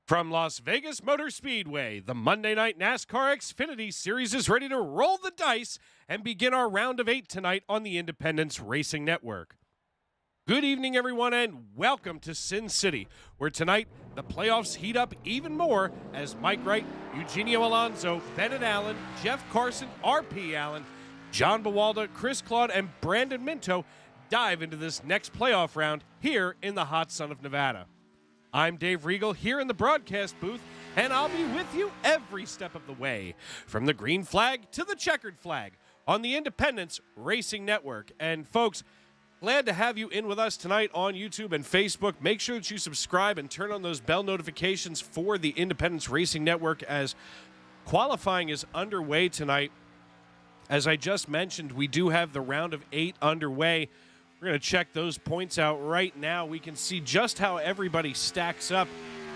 From Las Vegas Motor Speedway, the Monday Night NASCAR Xfinity Series is ready to roll the dice and begin our round of 8 tonight on the Independence Racing Network. Good evening, everyone, and welcome to Sin City, where tonight the playoffs heat up even more as Mike Wright, Eugenio Alonso, Bennett Allen, Jeff Carson, R.P. Allen, John Bawalda, Chris Claude, and Brandon Minto dive into this next playoff round here in the hot sun of Nevada. I'm Dave Regal here in the broadcast booth, and I'll be with you every step of the way, from the green flag to the checkered flag on the Independence Racing Network. And folks, glad to have you in with us tonight on YouTube and Facebook. Make sure that you subscribe and turn on those bell notifications for the Independence Racing Network as qualifying is underway tonight. As I just mentioned, we do have the round of 8 underway. We're going to check those points out right now. We can see just how everybody stacks up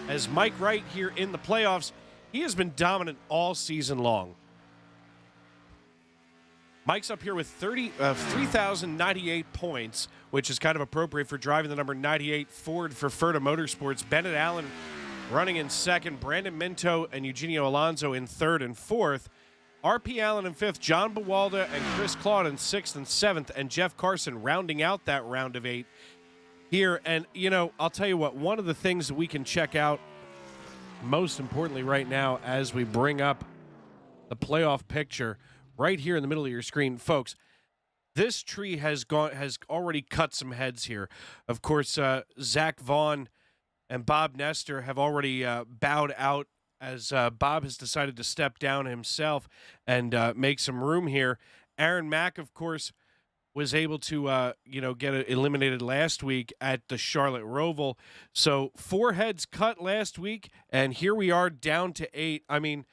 as Mike Wright here in the playoffs. He has been dominant all season long. Mike's up here with 3,098 points, which is kind of appropriate for driving the number 98 Ford for Ferta Motorsports. Bennett Allen running in second. Brandon Minto and Eugenio Alonso in third and fourth. R.P. Allen in fifth, John Bawalda and Chris Claude in sixth and seventh, and Jeff Carson rounding out that round of 8 here. And, you know, I'll tell you what, one of the things that we can check out most importantly right now as we bring up the playoff picture right here in the middle of your screen, folks, this tree has already cut some heads here. Of course, Zach Vaughn and Bob Nestor have already bowed out as Bob has decided to step down himself and make some room here. Aaron Mack, of course, was able to, get eliminated last week at the Charlotte Roval. So 4 heads cut last week, and here we are down to 8. I mean,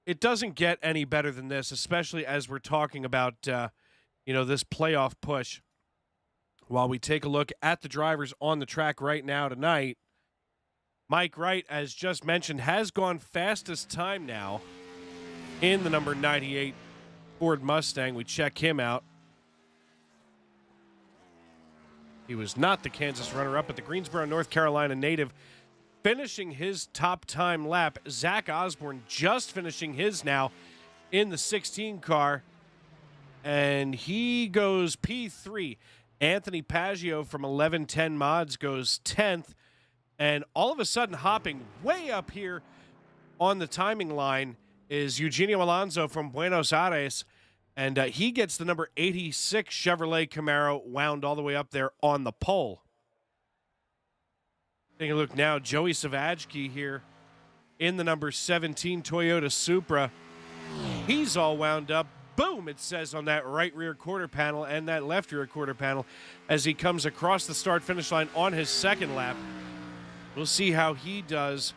it doesn't get any better than this, especially as we're talking about, this playoff push. While we take a look at the drivers on the track right now tonight, Mike Wright, as just mentioned, has gone fastest time now in the number 98 Ford Mustang. We check him out. He was not the Kansas runner-up, but the Greensboro, North Carolina native finishing his top time lap. Zach Osborne just finishing his now in the 16 car, and he goes P3. Anthony Paggio from 1110 Mods goes 10th. And all of a sudden, hopping way up here on the timing line is Eugenio Alonso from Buenos Aires. And he gets the number 86 Chevrolet Camaro wound all the way up there on the pole. Taking a look now, Joey Savajki here in the number 17 Toyota Supra. He's all wound up. Boom, it says on that right rear quarter panel and that left rear quarter panel as he comes across the start-finish line on his second lap. We'll see how he does.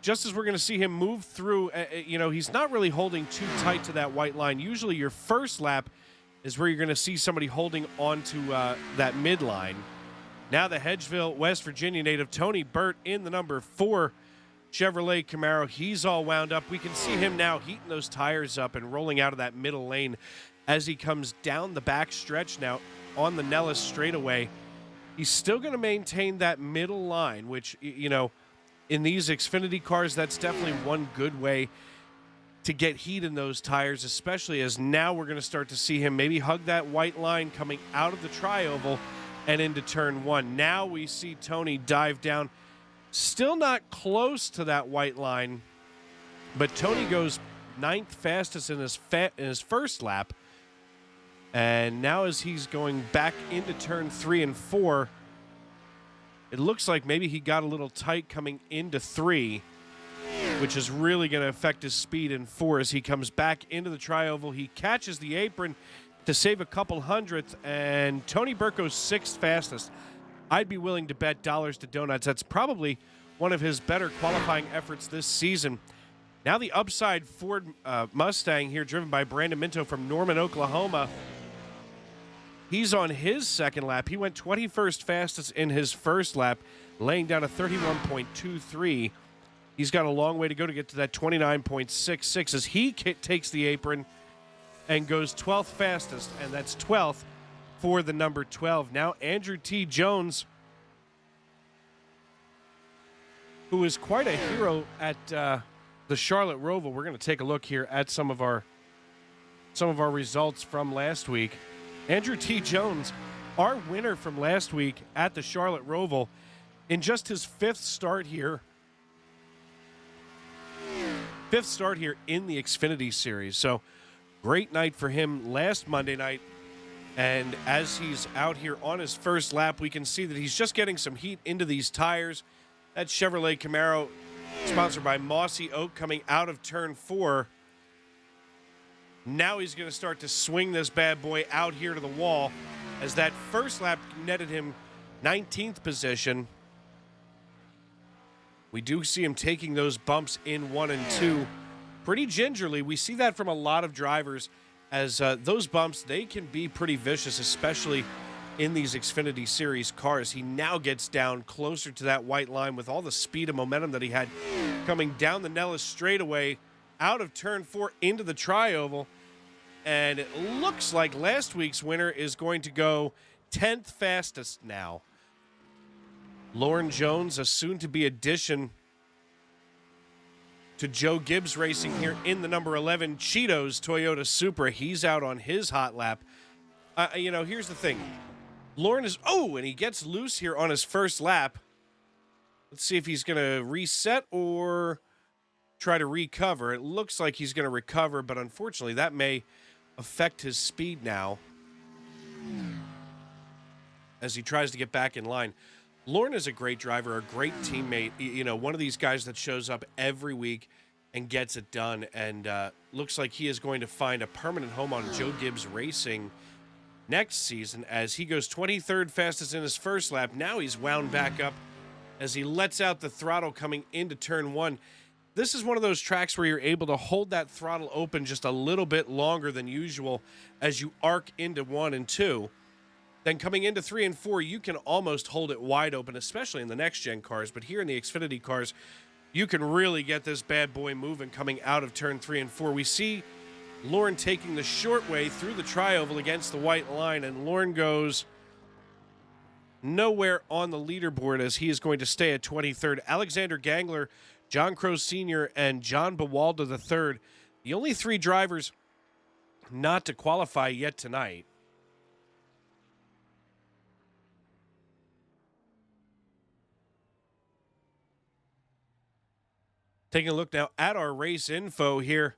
Just as we're going to see him move through, he's not really holding too tight to that white line. Usually your first lap is where you're going to see somebody holding onto that midline. Now the Hedgeville, West Virginia native Tony Burt in the number 4 Chevrolet Camaro. He's all wound up. We can see him now heating those tires up and rolling out of that middle lane as he comes down the back stretch now on the Nellis straightaway. He's still going to maintain that middle line, which, in these Xfinity cars, that's definitely one good way to get heat in those tires, especially as now we're going to start to see him maybe hug that white line coming out of the tri-oval and into turn 1. Now we see Tony dive down. Still not close to that white line, but Tony goes 9th fastest in his first lap. And now as he's going back into turn 3 and 4, it looks like maybe he got a little tight coming into 3, which is really going to affect his speed in 4 as he comes back into the tri-oval. He catches the apron to save a couple hundredths, and Tony Burt goes 6th fastest. I'd be willing to bet dollars to donuts. That's probably one of his better qualifying efforts this season. Now the upside Ford Mustang here, driven by Brandon Minto from Norman, Oklahoma. He's on his second lap. He went 21st fastest in his first lap, laying down a 31.23. He's got a long way to go to get to that 29.66 as he takes the apron and goes 12th fastest, and that's 12th for the number 12. Now Andrew T. Jones who is quite a hero at the Charlotte Roval. We're going to take a look here at some of our results from last week. Andrew T. Jones, our winner from last week at the Charlotte Roval, in just his fifth start here in the Xfinity Series. So great night for him last Monday night. And as he's out here on his first lap, we can see that he's just getting some heat into these tires. That Chevrolet Camaro, sponsored by Mossy Oak, coming out of turn 4. Now he's going to start to swing this bad boy out here to the wall, as that first lap netted him 19th position. We do see him taking those bumps in 1 and 2 pretty gingerly. We see that from a lot of drivers, as those bumps, they can be pretty vicious, especially in these Xfinity Series cars. He now gets down closer to that white line with all the speed and momentum that he had coming down the Nellis straightaway, out of turn 4 into the tri-oval. And it looks like last week's winner is going to go 10th fastest now. Lauren Jones, a soon-to-be addition to Joe Gibbs Racing here in the number 11 Cheetos Toyota Supra. He's out on his hot lap. Here's the thing. Lauren is, and he gets loose here on his first lap. Let's see if he's going to reset or try to recover. It looks like he's going to recover, but unfortunately that may affect his speed now as he tries to get back in line. Lauren is a great driver, a great teammate, one of these guys that shows up every week and gets it done, and looks like he is going to find a permanent home on Joe Gibbs Racing next season, as he goes 23rd fastest in his first lap. Now he's wound back up as he lets out the throttle coming into turn 1. This is one of those tracks where you're able to hold that throttle open just a little bit longer than usual as you arc into 1 and 2. Then coming into 3 and 4, you can almost hold it wide open, especially in the next-gen cars. But here in the Xfinity cars, you can really get this bad boy moving coming out of turn 3 and 4. We see Lauren taking the short way through the tri-oval against the white line, and Lauren goes nowhere on the leaderboard as he is going to stay at 23rd. Alexander Gangler, John Crow Sr., and John Bawalda III, the only 3 drivers not to qualify yet tonight. Taking a look now at our race info here.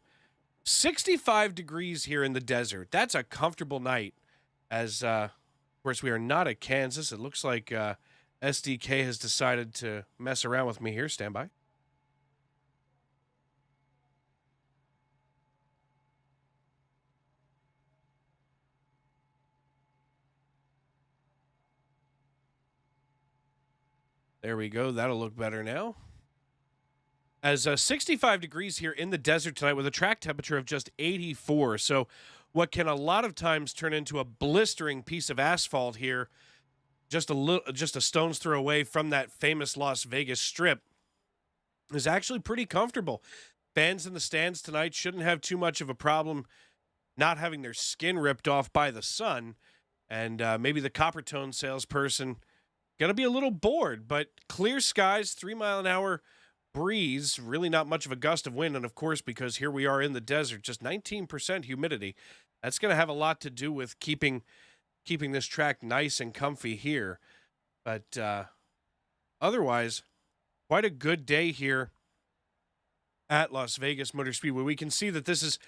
65 degrees here in the desert. That's a comfortable night, as, of course, we are not at Kansas. It looks like SDK has decided to mess around with me here. Stand by. There we go. That'll look better now. As 65 degrees here in the desert tonight with a track temperature of just 84. So what can a lot of times turn into a blistering piece of asphalt here, just a stone's throw away from that famous Las Vegas Strip, is actually pretty comfortable. Fans in the stands tonight shouldn't have too much of a problem not having their skin ripped off by the sun. And maybe the Coppertone salesperson going to be a little bored, but clear skies, 3-mile-an-hour breeze, really not much of a gust of wind. And of course, because here we are in the desert, just 19% humidity. That's going to have a lot to do with keeping this track nice and comfy here. But otherwise, quite a good day here at Las Vegas Motor Speedway. We can see that this is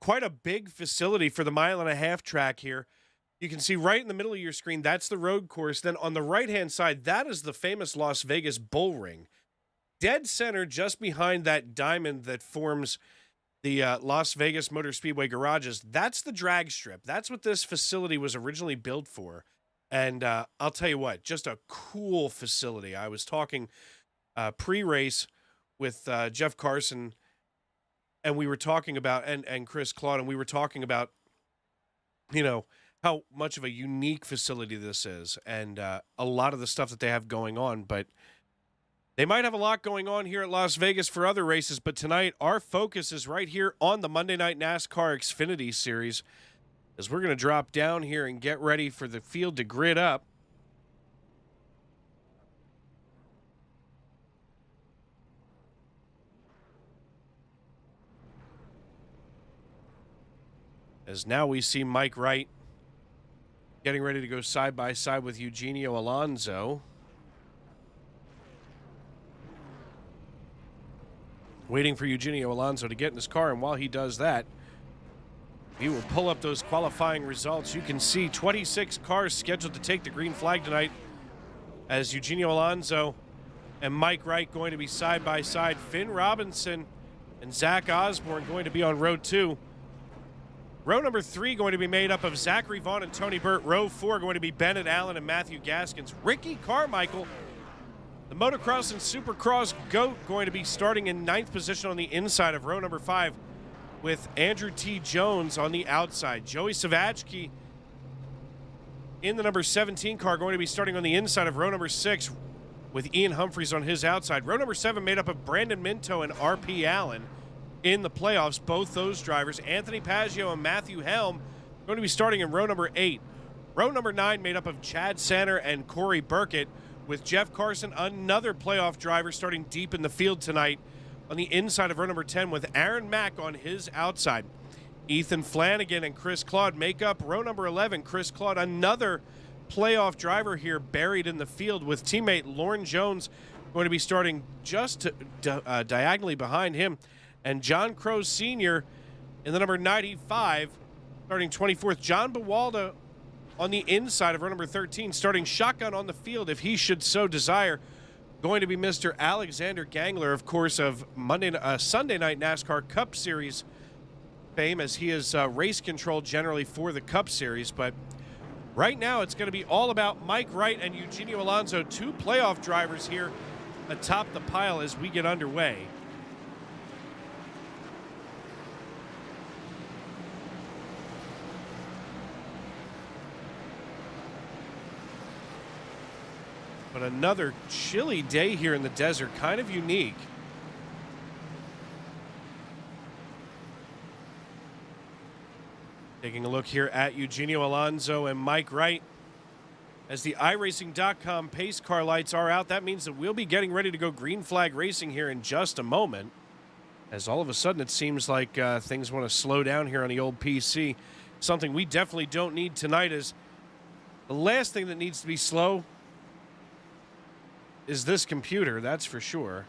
quite a big facility for the 1.5-mile track here. You can see right in the middle of your screen, that's the road course. Then on the right-hand side, that is the famous Las Vegas Bull Ring. Dead center, just behind that diamond that forms the Las Vegas Motor Speedway garages, that's the drag strip. That's what this facility was originally built for. And I'll tell you what, just a cool facility. I was talking pre-race with Jeff Carson, and we were talking about, and Chris Claude, and we were talking about, how much of a unique facility this is, and a lot of the stuff that they have going on. But they might have a lot going on here at Las Vegas for other races, but tonight our focus is right here on the Monday Night NASCAR Xfinity Series, as we're going to drop down here and get ready for the field to grid up. as now we see Mike Wright getting ready to go side by side with Eugenio Alonso. Waiting for Eugenio Alonso to get in his car, and while he does that, he will pull up those qualifying results. You can see 26 cars scheduled to take the green flag tonight, as Eugenio Alonso and Mike Wright going to be side by side. Finn Robinson and Zach Osborne going to be on row 2. Row number 3 going to be made up of Zachary Vaughn and Tony Burt. Row 4 going to be Bennett Allen and Matthew Gaskins. Ricky Carmichael, the motocross and supercross GOAT, going to be starting in 9th position on the inside of row number 5 with Andrew T. Jones on the outside. Joey Savachki in the number 17 car going to be starting on the inside of row number 6 with Ian Humphreys on his outside. Row number 7 made up of Brandon Minto and R.P. Allen in the playoffs. Both those drivers, Anthony Paggio and Matthew Helm, going to be starting in row number 8. Row number 9 made up of Chad Sanner and Corey Burkett, with Jeff Carson, another playoff driver, starting deep in the field tonight on the inside of row number 10 with Aaron Mack on his outside. Ethan Flanagan and Chris Claude make up row number 11. Chris Claude, another playoff driver here, buried in the field, with teammate Lauren Jones going to be starting just diagonally behind him. And John Crowe Sr. in the number 95, starting 24th. John Bawalda on the inside of row number 13, starting shotgun on the field if he should so desire. Going to be Mr. Alexander Gangler, of course, of Sunday Night NASCAR Cup Series fame, as he is race control generally for the Cup Series. But right now it's going to be all about Mike Wright and Eugenio Alonso, 2 playoff drivers here atop the pile as we get underway. But another chilly day here in the desert, kind of unique. Taking a look here at Eugenio Alonso and Mike Wright. As the iRacing.com pace car lights are out, that means that we'll be getting ready to go green flag racing here in just a moment. As all of a sudden it seems like things want to slow down here on the old PC. Something we definitely don't need tonight, is the last thing that needs to be slow is this computer, that's for sure.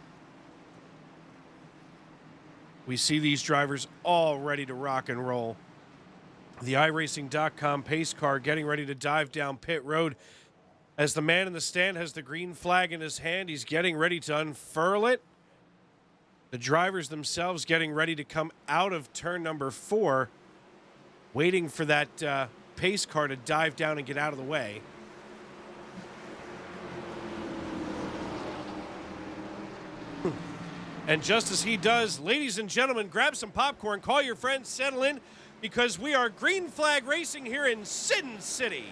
We see these drivers all ready to rock and roll. The iRacing.com pace car getting ready to dive down pit road as the man in the stand has the green flag in his hand. He's getting ready to unfurl it. The drivers themselves getting ready to come out of turn number 4, waiting for that pace car to dive down and get out of the way. And just as he does, ladies and gentlemen, grab some popcorn, call your friends, settle in, because we are green flag racing here in Sin City.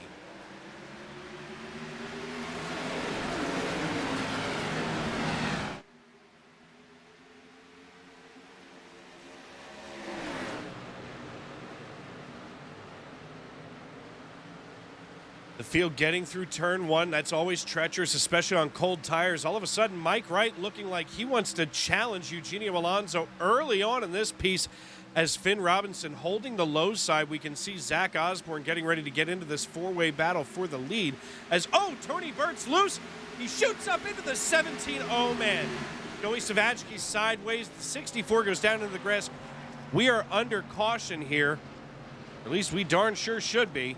The field getting through turn 1, that's always treacherous, especially on cold tires. All of a sudden, Mike Wright looking like he wants to challenge Eugenio Alonso early on in this piece, as Finn Robinson holding the low side. We can see Zach Osborne getting ready to get into this 4-way battle for the lead. As, Tony Burt's loose. He shoots up into the 17. Oh, man. Joey Savachki sideways. The 64 goes down into the grass. We are under caution here. At least we darn sure should be.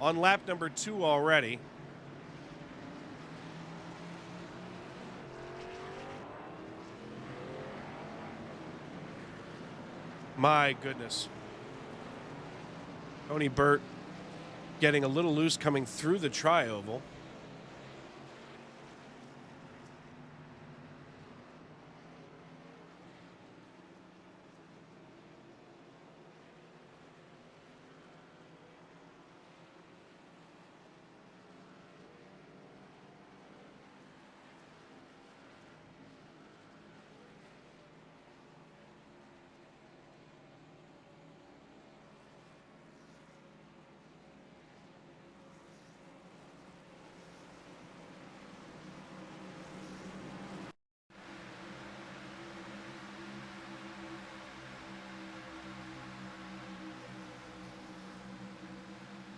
On lap number 2 already. My goodness. Tony Burt getting a little loose coming through the tri-oval.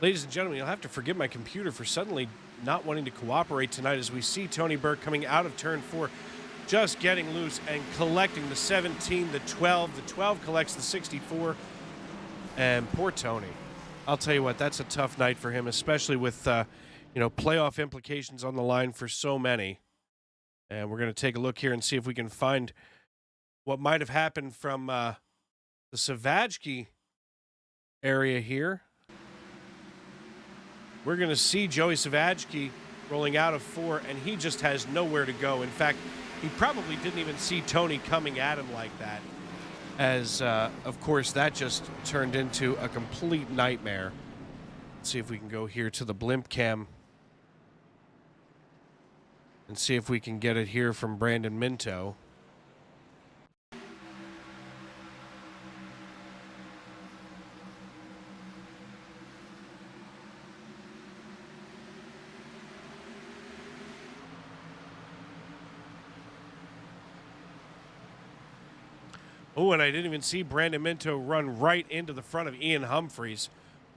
Ladies and gentlemen, you'll have to forgive my computer for suddenly not wanting to cooperate tonight as we see Tony Burke coming out of turn 4, just getting loose and collecting the 17, the 12. The 12 collects the 64. And poor Tony. I'll tell you what, that's a tough night for him, especially with, playoff implications on the line for so many. And we're going to take a look here and see if we can find what might have happened from the Savajki area here. We're going to see Joey Savajki rolling out of 4, and he just has nowhere to go. In fact, he probably didn't even see Tony coming at him like that, as, of course, that just turned into a complete nightmare. Let's see if we can go here to the blimp cam and see if we can get it here from Brandon Minto. Oh, and I didn't even see Brandon Minto run right into the front of Ian Humphreys.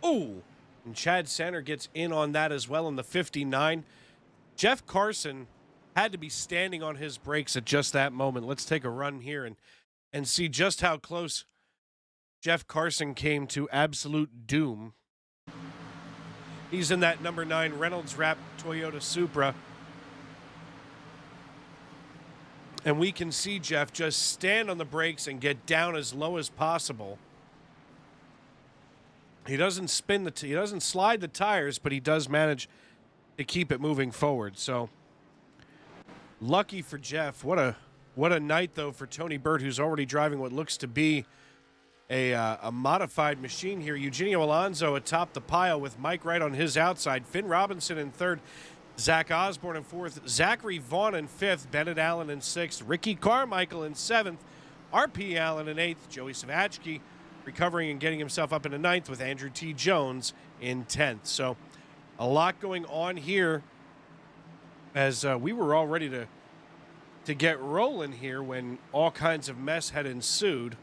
Oh, and Chad Sanner gets in on that as well in the 59. Jeff Carson had to be standing on his brakes at just that moment. Let's take a run here and see just how close Jeff Carson came to absolute doom. He's in that number 9 Reynolds Wrap Toyota Supra. And we can see Jeff just stand on the brakes and get down as low as possible. He doesn't he doesn't slide the tires, but he does manage to keep it moving forward. So lucky for Jeff. What a night though for Tony Burt, who's already driving what looks to be a modified machine here. Eugenio Alonso atop the pile with Mike Wright on his outside. Finn Robinson in 3rd. Zach Osborne in 4th, Zachary Vaughn in 5th, Bennett Allen in 6th, Ricky Carmichael in 7th, R.P. Allen in 8th, Joey Savajki recovering and getting himself up into 9th with Andrew T. Jones in 10th. So a lot going on here as we were all ready to get rolling here when all kinds of mess had ensued.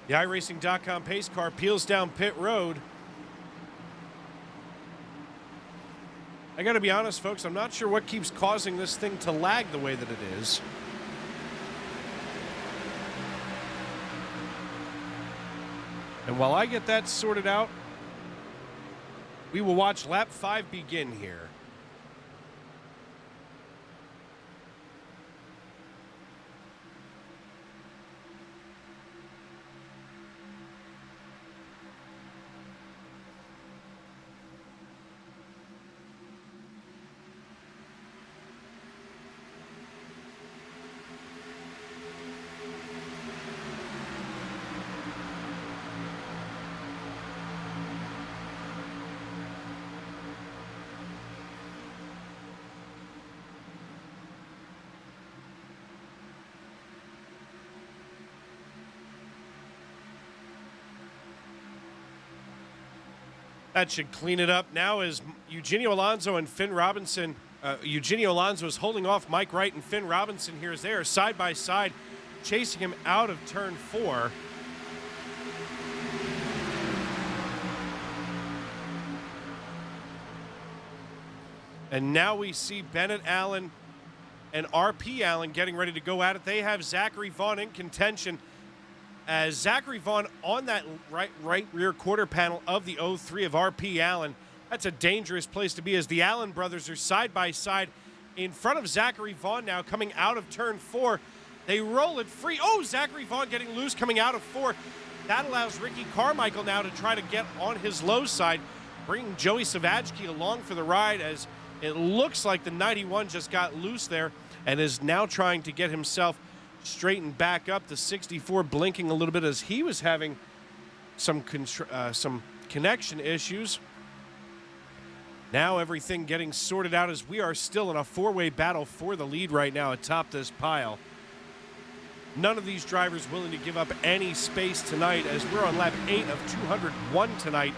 The iRacing.com pace car peels down pit road. I got to be honest, folks, I'm not sure what keeps causing this thing to lag the way that it is. And while I get that sorted out, we will watch lap 5 begin here. That should clean it up. Now is Eugenio Alonso and Finn Robinson. Eugenio Alonso is holding off Mike Wright and Finn Robinson here as they are side by side, chasing him out of turn 4. And now we see Bennett Allen and R.P. Allen getting ready to go at it. They have Zachary Vaughn in contention, as Zachary Vaughn on that right rear quarter panel of the 03 of R.P. Allen. That's a dangerous place to be, as the Allen brothers are side by side in front of Zachary Vaughn now coming out of turn 4. They roll it free. Oh, Zachary Vaughn getting loose coming out of 4. That allows Ricky Carmichael now to try to get on his low side, bringing Joey Savajki along for the ride, as it looks like the 91 just got loose there and is now trying to get himself straightened back up. The 64 blinking a little bit as he was having some connection issues. Now everything getting sorted out as we are still in a 4-way battle for the lead right now atop this pile. None of these drivers willing to give up any space tonight as we're on lap 8 of 201 tonight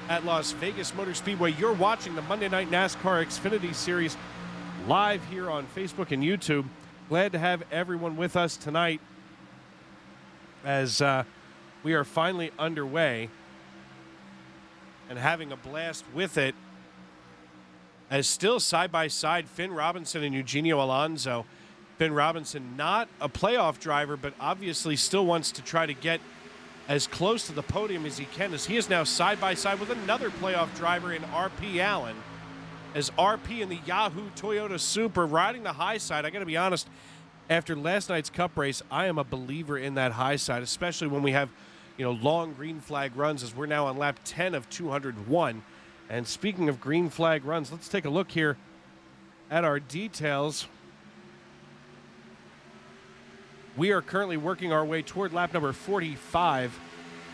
at Las Vegas Motor Speedway. You're watching the Monday Night NASCAR Xfinity Series live here on Facebook and YouTube. Glad to have everyone with us tonight as we are finally underway and having a blast with it. As still side-by-side, Finn Robinson and Eugenio Alonso. Finn Robinson, not a playoff driver, but obviously still wants to try to get as close to the podium as he can, as he is now side-by-side with another playoff driver in RP Allen. As RP in the Yahoo Toyota Supra riding the high side. I got to be honest, after last night's Cup race, I am a believer in that high side, especially when we have, long green flag runs, as we're now on lap 10 of 201. And speaking of green flag runs, let's take a look here at our details. We are currently working our way toward lap number 45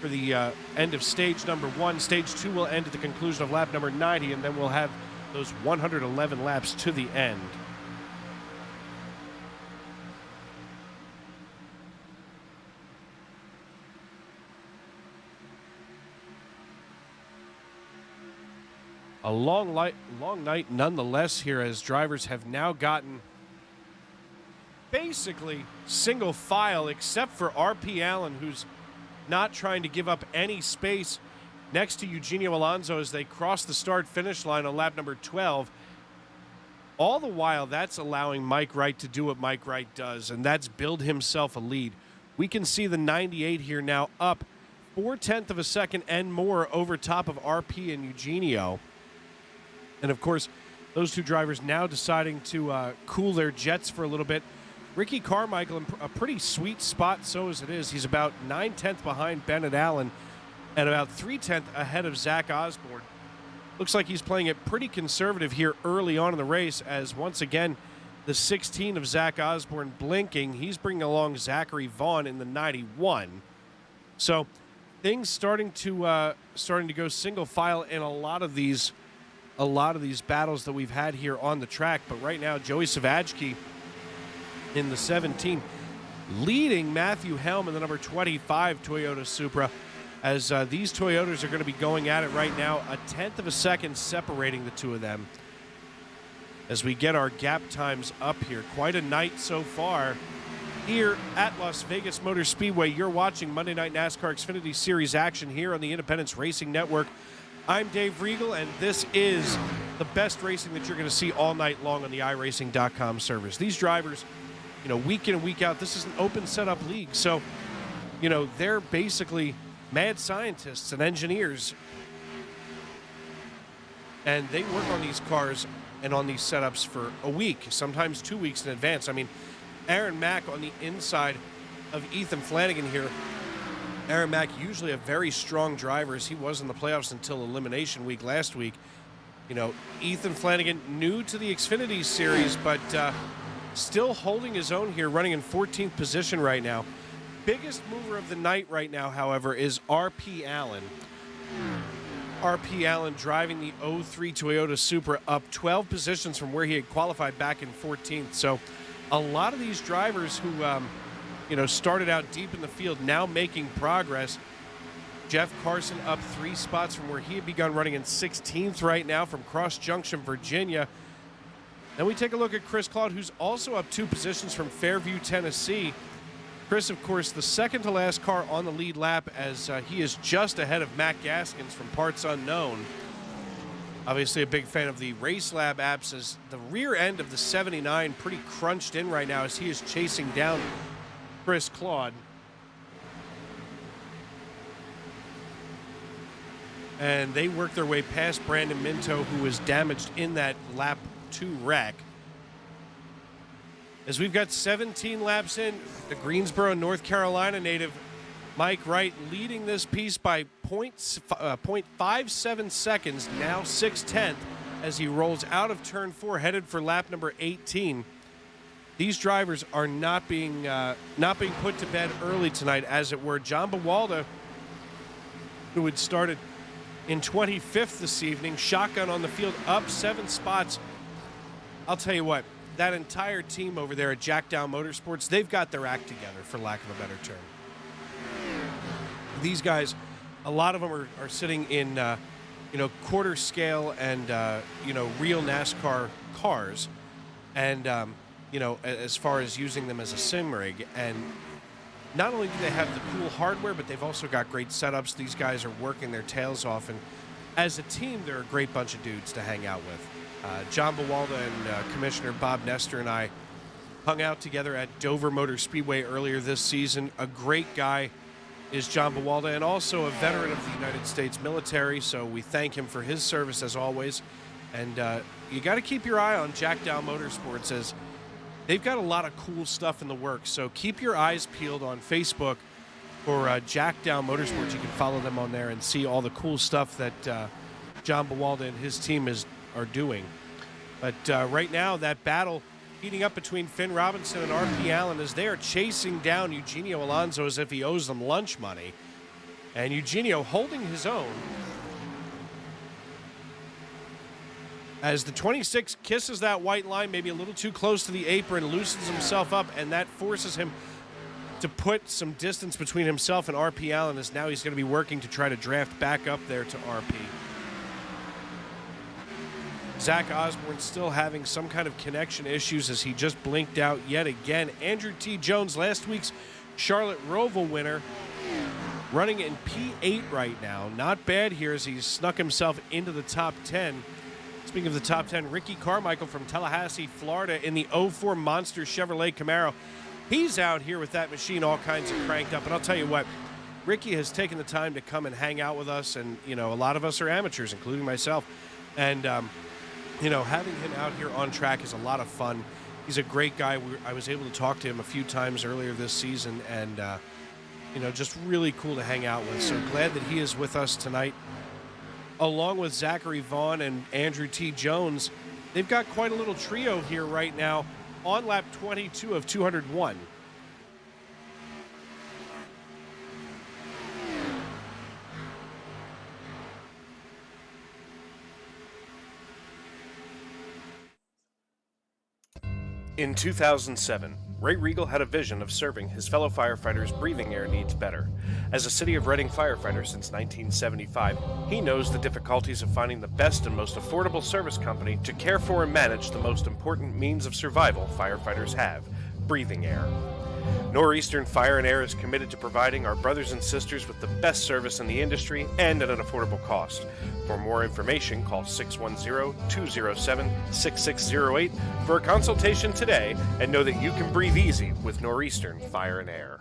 for the end of stage number 1. Stage 2 will end at the conclusion of lap number 90, and then we'll have those 111 laps to the end. A long night nonetheless here, as drivers have now gotten basically single file, except for RP Allen, who's not trying to give up any space next to Eugenio Alonso as they cross the start-finish line on lap number 12. All the while, that's allowing Mike Wright to do what Mike Wright does, and that's build himself a lead. We can see the 98 here now up 0.4 of a second and more over top of RP and Eugenio. And, of course, those two drivers now deciding to cool their jets for a little bit. Ricky Carmichael in a pretty sweet spot, so as it is. He's about 9/10 behind Bennett Allen and about 3/10 ahead of Zach Osborne. Looks like he's playing it pretty conservative here early on in the race, as once again the 16 of Zach Osborne blinking. He's bringing along Zachary Vaughn in the 91. So things starting to go single file in a lot of these battles that we've had here on the track. But right now, Joey Savajki in the 17, leading Matthew Helm in the number 25 Toyota Supra, as these Toyotas are going to be going at it right now, 1/10 of a second separating the two of them. As we get our gap times up here, quite a night so far here at Las Vegas Motor Speedway. You're watching Monday Night NASCAR Xfinity Series action here on the Independence Racing Network. I'm Dave Regal, and this is the best racing that you're going to see all night long on the iRacing.com servers. These drivers, week in and week out, this is an open setup league. So, they're basically mad scientists and engineers. And they work on these cars and on these setups for a week, sometimes 2 weeks in advance. I mean, Aaron Mack on the inside of Ethan Flanagan here. Aaron Mack, usually a very strong driver, as he was in the playoffs until elimination week last week. Ethan Flanagan, new to the Xfinity Series, but still holding his own here, running in 14th position right now. Biggest mover of the night right now, however, is RP Allen. RP Allen driving the 03 Toyota Supra, up 12 positions from where he had qualified back in 14th. So a lot of these drivers who started out deep in the field now making progress. Jeff Carson up 3 spots from where he had begun running in 16th right now from Cross Junction, Virginia. Then we take a look at Chris Claude, who's also up 2 positions from Fairview, Tennessee. Chris, of course, the second to last car on the lead lap, as he is just ahead of Matt Gaskins from Parts Unknown. Obviously a big fan of the Race Lab apps, as the rear end of the 79 pretty crunched in right now as he is chasing down Chris Claude. And they work their way past Brandon Minto, who was damaged in that lap 2 wreck. As we've got 17 laps in, the Greensboro, North Carolina native Mike Wright leading this piece by 0.57 seconds, now 6/10, as he rolls out of turn 4, headed for lap number 18. These drivers are not being put to bed early tonight, as it were. John Bawalda, who had started in 25th this evening, shotgun on the field, up 7 spots. I'll tell you what, that entire team over there at Jack Dow Motorsports, they've got their act together, for lack of a better term. These guys, a lot of them are sitting in, quarter scale and, real NASCAR cars. And, as far as using them as a sim rig. And not only do they have the cool hardware, but they've also got great setups. These guys are working their tails off. And as a team, they're a great bunch of dudes to hang out with. John Bawalda and Commissioner Bob Nestor and I hung out together at Dover Motor Speedway earlier this season. A great guy is John Bawalda, and also a veteran of the United States military, so we thank him for his service as always. And you got to keep your eye on Jack Dow Motorsports, as they've got a lot of cool stuff in the works. So keep your eyes peeled on Facebook for Jack Dow Motorsports. You can follow them on there and see all the cool stuff that John Bawalda and his team are doing. But right now, that battle heating up between Finn Robinson and R.P. Allen as they are chasing down Eugenio Alonso as if he owes them lunch money. And Eugenio holding his own as the 26 kisses that white line, maybe a little too close to the apron, loosens himself up, and that forces him to put some distance between himself and R.P. Allen, as now he's going to be working to try to draft back up there to R.P. Zach Osborne still having some kind of connection issues as he just blinked out yet again. Andrew T. Jones, last week's Charlotte Roval winner, running in P8 right now. Not bad here as he's snuck himself into the top 10. Speaking of the top 10, Ricky Carmichael from Tallahassee, Florida, in the 04 Monster Chevrolet Camaro. He's out here with that machine all kinds of cranked up. And I'll tell you what, Ricky has taken the time to come and hang out with us. And, a lot of us are amateurs, including myself. And, having him out here on track is a lot of fun. He's a great guy. I was able to talk to him a few times earlier this season. And, just really cool to hang out with. So glad that he is with us tonight. Along with Zachary Vaughn and Andrew T. Jones, they've got quite a little trio here right now on lap 22 of 201. In 2007, Ray Regal had a vision of serving his fellow firefighters' breathing air needs better. As a City of Reading firefighter since 1975, he knows the difficulties of finding the best and most affordable service company to care for and manage the most important means of survival firefighters have, breathing air. Northeastern Fire and Air is committed to providing our brothers and sisters with the best service in the industry and at an affordable cost. For more information, call 610-207-6608 for a consultation today, and know that you can breathe easy with Northeastern Fire and Air.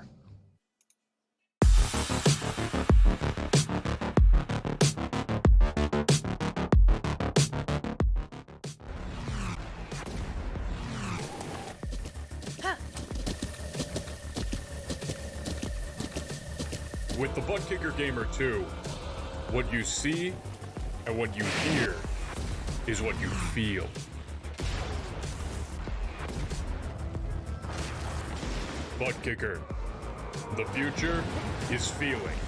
With the Butt Kicker Gamer 2, what you see and what you hear is what you feel. Butt Kicker. The future is feeling.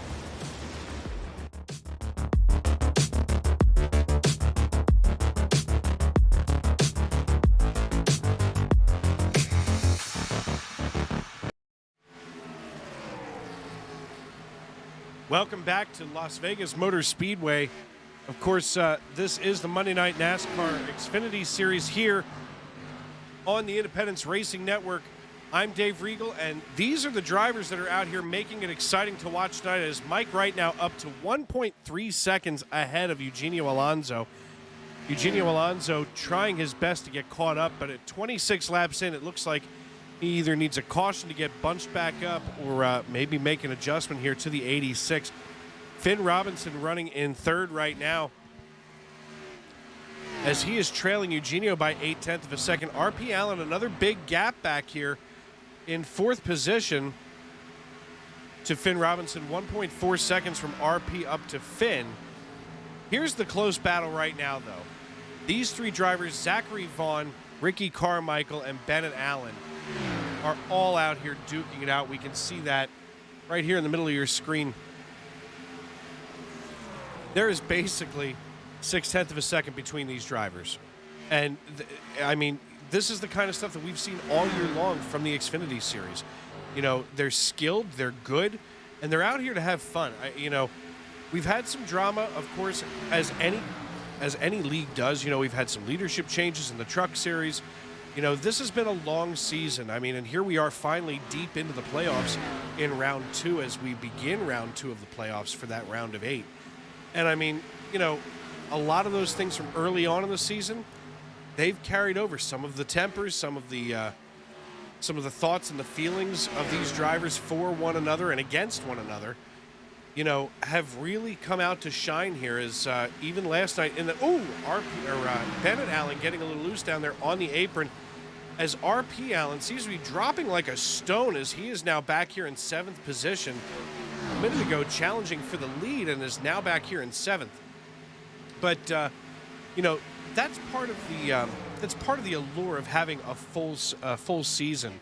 Welcome back to Las Vegas Motor Speedway. Of course, this is the Monday Night NASCAR Xfinity Series here on the Independence Racing Network. I'm Dave Regal, and these are the drivers that are out here making it exciting to watch tonight, as Mike right now up to 1.3 seconds ahead of Eugenio Alonso. Eugenio Alonso trying his best to get caught up, but at 26 laps in, it looks like he either needs a caution to get bunched back up or maybe make an adjustment here to the 86. Finn Robinson running in third right now as he is trailing Eugenio by 0.8 of a second. R.P. Allen, another big gap back here in fourth position to Finn Robinson, 1.4 seconds from R.P. up to Finn. Here's the close battle right now, though. These three drivers, Zachary Vaughn, Ricky Carmichael, and Bennett Allen, are all out here duking it out. We can see that right here in the middle of your screen. There is basically 0.6 of a second between these drivers. And, this is the kind of stuff that we've seen all year long from the Xfinity series. They're skilled, they're good, and they're out here to have fun. We've had some drama, of course, as any league does. We've had some leadership changes in the truck series. This has been a long season. And here we are finally deep into the playoffs in round 2 as we begin round 2 of the playoffs for that round of 8. And a lot of those things from early on in the season, they've carried over. Some of the tempers, some of the thoughts and the feelings of these drivers for one another and against one another, have really come out to shine here. As even last night in the Bennett Allen getting a little loose down there on the apron, as RP Allen seems to be dropping like a stone as he is now back here in 7th position. A minute ago challenging for the lead and is now back here in 7th. But that's part of the allure of having a full season,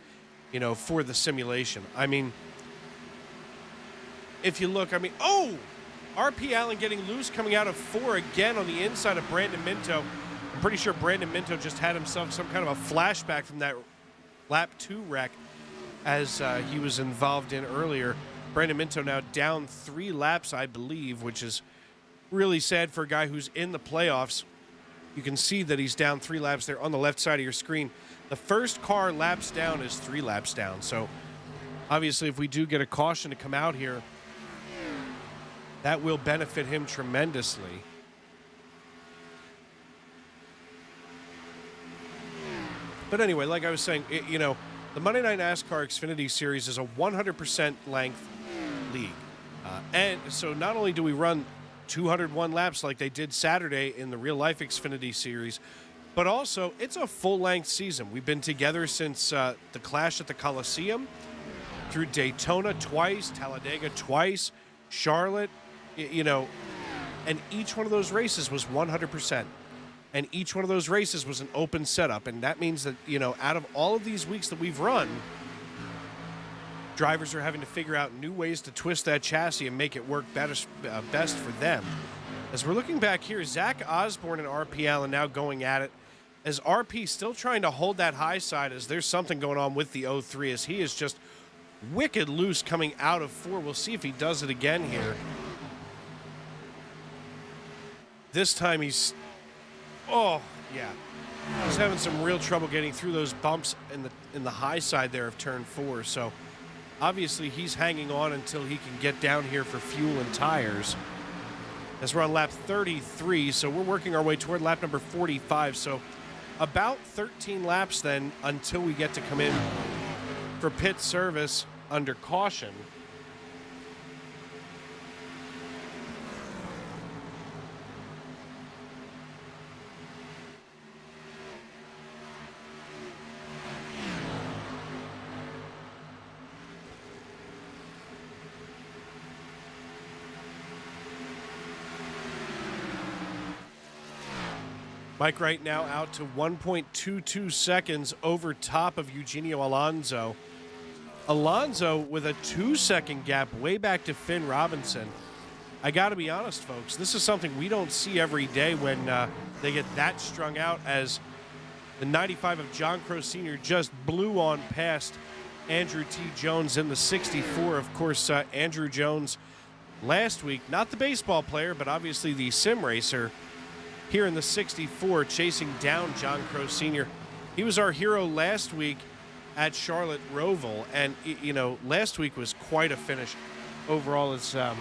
for the simulation. If you look, RP Allen getting loose coming out of 4 again on the inside of Brandon Minto. I'm pretty sure Brandon Minto just had himself some kind of a flashback from that lap 2 wreck as he was involved in earlier. Brandon Minto now down 3 laps, I believe, which is really sad for a guy who's in the playoffs. You can see that he's down 3 laps there on the left side of your screen. The first car laps down is 3 laps down. So obviously if we do get a caution to come out here, that will benefit him tremendously. But anyway, like I was saying, the Monday Night NASCAR Xfinity Series is a 100% length league. And so not only do we run 201 laps like they did Saturday in the real-life Xfinity Series, but also it's a full-length season. We've been together since the Clash at the Coliseum, through Daytona twice, Talladega twice, Charlotte, and each one of those races was 100%. And each one of those races was an open setup. And that means that, out of all of these weeks that we've run, drivers are having to figure out new ways to twist that chassis and make it work best for them. As we're looking back here, Zach Osborne and RP Allen now going at it, as RP still trying to hold that high side, as there's something going on with the 03, as he is just wicked loose coming out of 4. We'll see if he does it again here. This time he's having some real trouble getting through those bumps in the high side there of turn 4. So obviously he's hanging on until he can get down here for fuel and tires. As we're on lap 33, so we're working our way toward lap number 45. So about 13 laps then until we get to come in for pit service under caution. Mike right now out to 1.22 seconds over top of Eugenio Alonso. Alonso with a 2-second gap way back to Finn Robinson. I got to be honest, folks, this is something we don't see every day when they get that strung out, as the 95 of John Crow Sr. just blew on past Andrew T. Jones in the 64. Of course, Andrew Jones last week, not the baseball player, but obviously the sim racer, here in the 64, chasing down John Crow Sr. He was our hero last week at Charlotte Roval, and last week was quite a finish overall. As I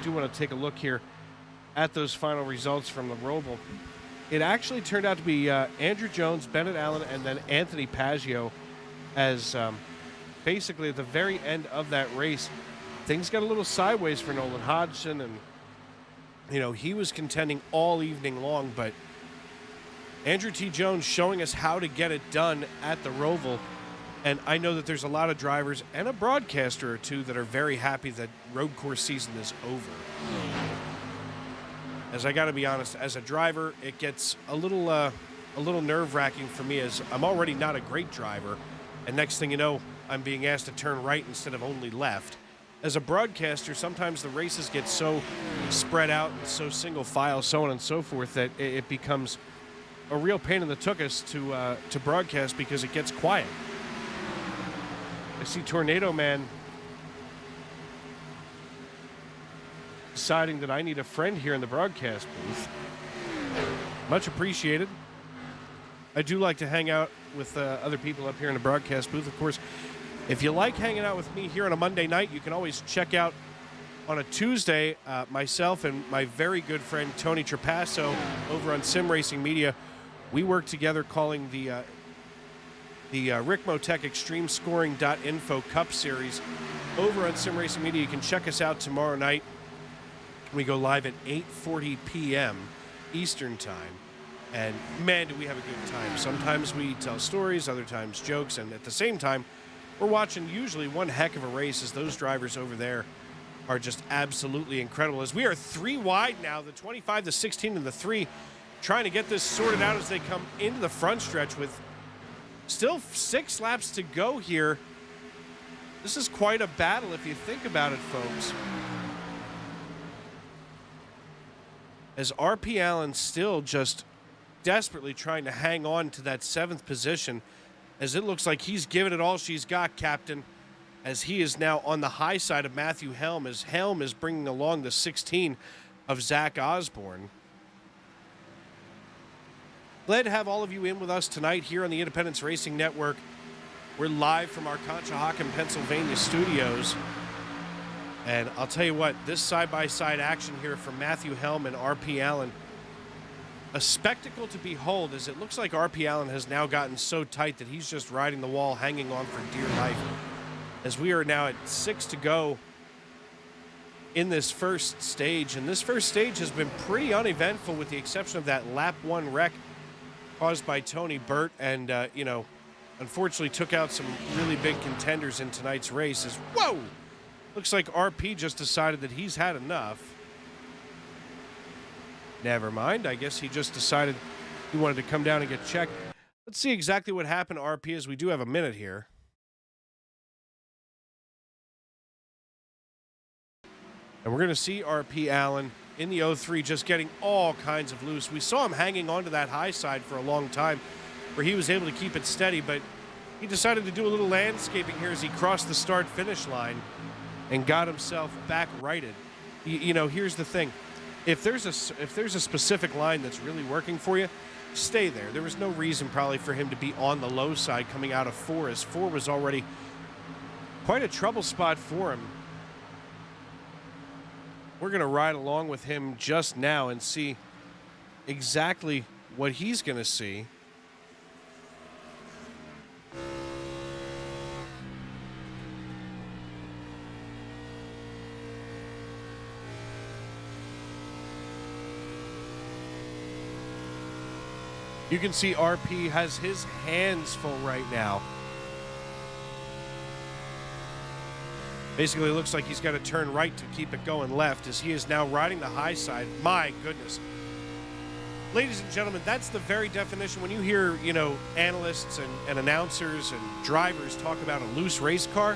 do want to take a look here at those final results from the Roval. It actually turned out to be Andrew Jones, Bennett Allen, and then Anthony Paggio, as basically at the very end of that race, things got a little sideways for Nolan Hodgson, and he was contending all evening long, but Andrew T. Jones showing us how to get it done at the Roval. And I know that there's a lot of drivers and a broadcaster or two that are very happy that road course season is over. As I got to be honest, as a driver, it gets a little nerve-wracking for me, as I'm already not a great driver, and next thing you know, I'm being asked to turn right instead of only left. As a broadcaster, sometimes the races get so spread out and so single file, so on and so forth, that it becomes a real pain in the tuchus to broadcast because it gets quiet. I see Tornado Man deciding that I need a friend here in the broadcast booth. Much appreciated. I do like to hang out with other people up here in the broadcast booth. Of course, if you like hanging out with me here on a Monday night, you can always check out on a Tuesday myself and my very good friend Tony Trapasso over on Sim Racing Media. We work together calling the Rick Motec Extreme Scoring.info Cup Series over on Sim Racing Media. You can check us out tomorrow night. We go live at 8:40 p.m. Eastern Time. And man, do we have a good time. Sometimes we tell stories, other times jokes, and at the same time, we're watching usually one heck of a race as those drivers over there are just absolutely incredible. As we are 3 wide now, the 25, the 16, and the 3, trying to get this sorted out as they come into the front stretch with still 6 laps to go here. This is quite a battle if you think about it, folks. As RP Allen still just desperately trying to hang on to that 7th position, as it looks like he's given it all she's got, Captain, as he is now on the high side of Matthew Helm, as Helm is bringing along the 16 of Zach Osborne. Glad to have all of you in with us tonight here on the Independence Racing Network. We're live from our Conshohocken, Pennsylvania studios. And I'll tell you what, this side-by-side action here from Matthew Helm and RP Allen, a spectacle to behold, as it looks like RP Allen has now gotten so tight that he's just riding the wall, hanging on for dear life. As we are now at 6 to go in this first stage. And this first stage has been pretty uneventful with the exception of that lap 1 wreck caused by Tony Burt and, unfortunately took out some really big contenders in tonight's race. As, whoa! Looks like RP just decided that he's had enough. Never mind. I guess he just decided he wanted to come down and get checked. Let's see exactly what happened to RP as we do have a minute here. And we're going to see RP Allen in the 03 just getting all kinds of loose. We saw him hanging onto that high side for a long time where he was able to keep it steady, but he decided to do a little landscaping here as he crossed the start-finish line and got himself back righted. You know, here's the thing. If there's a specific line that's really working for you, stay there. There was no reason probably for him to be on the low side coming out of 4, as 4 was already quite a trouble spot for him. We're going to ride along with him just now and see exactly what he's going to see. You can see RP has his hands full right now. Basically, it looks like he's got to turn right to keep it going left as he is now riding the high side. My goodness. Ladies and gentlemen, that's the very definition. When you hear, analysts and announcers and drivers talk about a loose race car,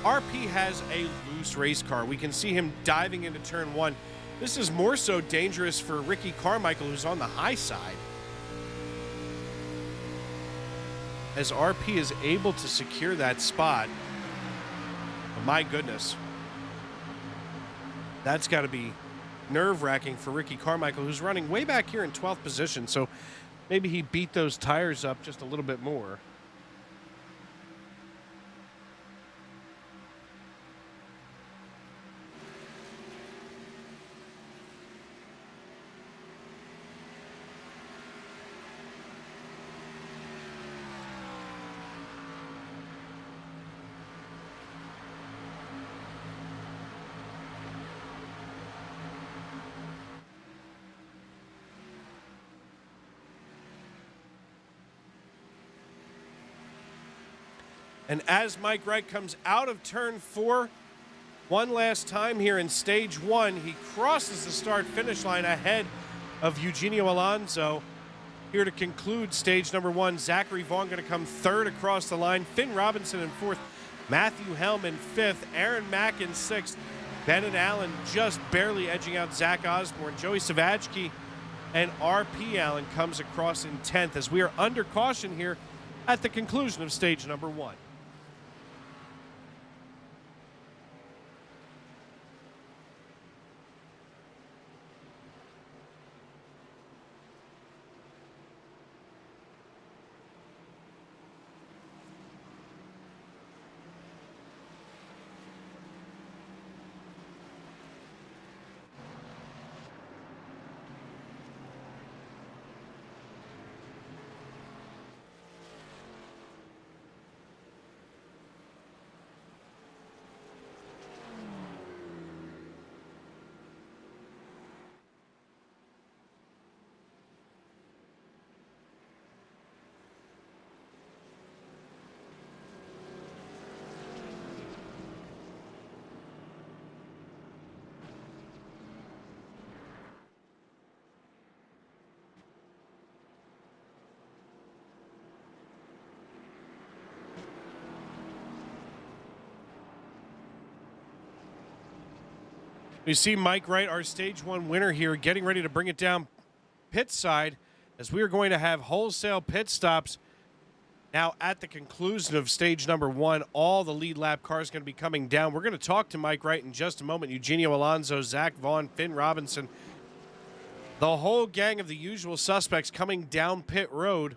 RP has a loose race car. We can see him diving into turn 1. This is more so dangerous for Ricky Carmichael, who's on the high side, as RP is able to secure that spot. But my goodness, that's got to be nerve-wracking for Ricky Carmichael, who's running way back here in 12th position, so maybe he beat those tires up just a little bit more. And as Mike Wright comes out of turn 4, one last time here in stage 1, he crosses the start-finish line ahead of Eugenio Alonso. Here to conclude stage number 1, Zachary Vaughn going to come 3rd across the line, Finn Robinson in 4th, Matthew Helm in 5th, Aaron Mack in 6th, Bennett Allen just barely edging out Zach Osborne, Joey Savachki And R.P. Allen comes across in 10th as we are under caution here at the conclusion of stage number 1. We see Mike Wright, our stage 1 winner here, getting ready to bring it down pit side as we are going to have wholesale pit stops. Now at the conclusion of stage number 1, all the lead lap cars going to be coming down. We're going to talk to Mike Wright in just a moment. Eugenio Alonso, Zach Vaughn, Finn Robinson, the whole gang of the usual suspects coming down pit road.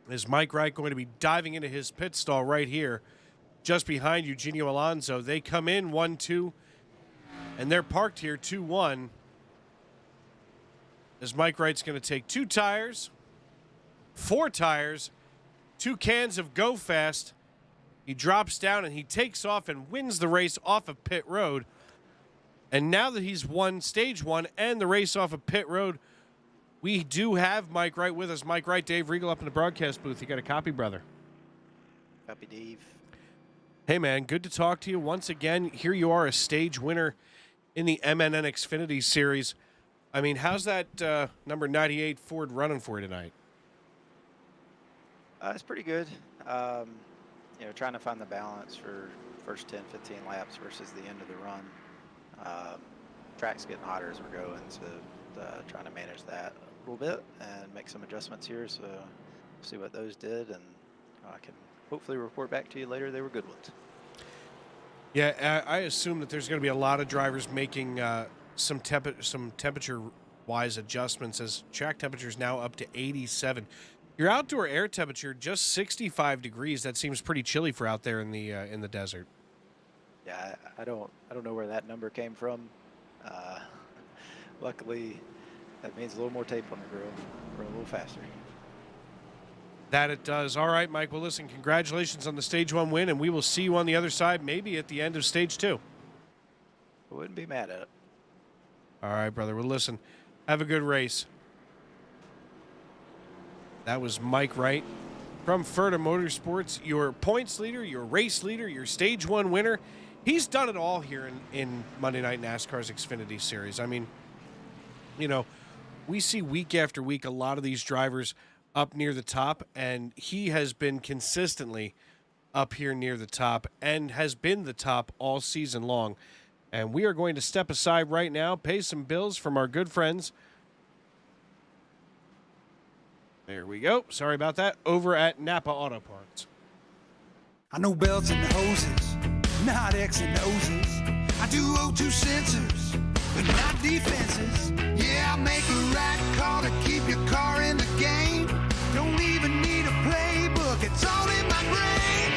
Is Mike Wright going to be diving into his pit stall right here just behind Eugenio Alonso? They come in 1-2. And they're parked here 2-1 as Mike Wright's going to take 2 tires, 4 tires, 2 cans of Go Fast. He drops down and he takes off and wins the race off of pit road. And now that he's won stage 1 and the race off of pit road, we do have Mike Wright with us. Mike Wright, Dave Regal up in the broadcast booth. You got a copy, brother? Copy, Dave. Hey, man, good to talk to you once again. Here you are, a stage winner in the MNN Xfinity Series. I mean, how's that number 98 Ford running for you tonight? It's pretty good. Trying to find the balance for first 10, 15 laps versus the end of the run. Track's getting hotter as we're going, so trying to manage that a little bit and make some adjustments here. So see what those did, and I can hopefully report back to you later. They were good ones. Yeah, I assume that there's going to be a lot of drivers making some temperature-wise adjustments as track temperature is now up to 87. Your outdoor air temperature just 65 degrees. That seems pretty chilly for out there in the desert. Yeah, I don't know where that number came from. Luckily, that means a little more tape on the grill. We're a little faster. That it does. All right, Mike. Well, listen, congratulations on the stage 1 win, and we will see you on the other side, maybe at the end of stage 2. I wouldn't be mad at it. All right, brother. Well, listen, have a good race. That was Mike Wright from Furta Motorsports, your points leader, your race leader, your stage 1 winner. He's done it all here in Monday Night NASCAR's Xfinity Series. I mean, we see week after week a lot of these drivers up near the top, and he has been consistently up here near the top and has been the top all season long. And we are going to step aside right now, pay some bills from our good friends. There we go. Sorry about that. Over at Napa Auto Parts. I know belts and hoses, not X and O's. I do O2 sensors, but not defenses. Yeah, I make a right call to keep your car in the game. Don't even need a playbook, it's all in my brain.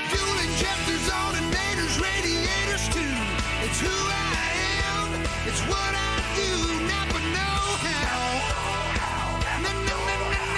Fuel injectors, alternators, radiators too. It's who I am, it's what I do. Napa know-how. Napa know-how.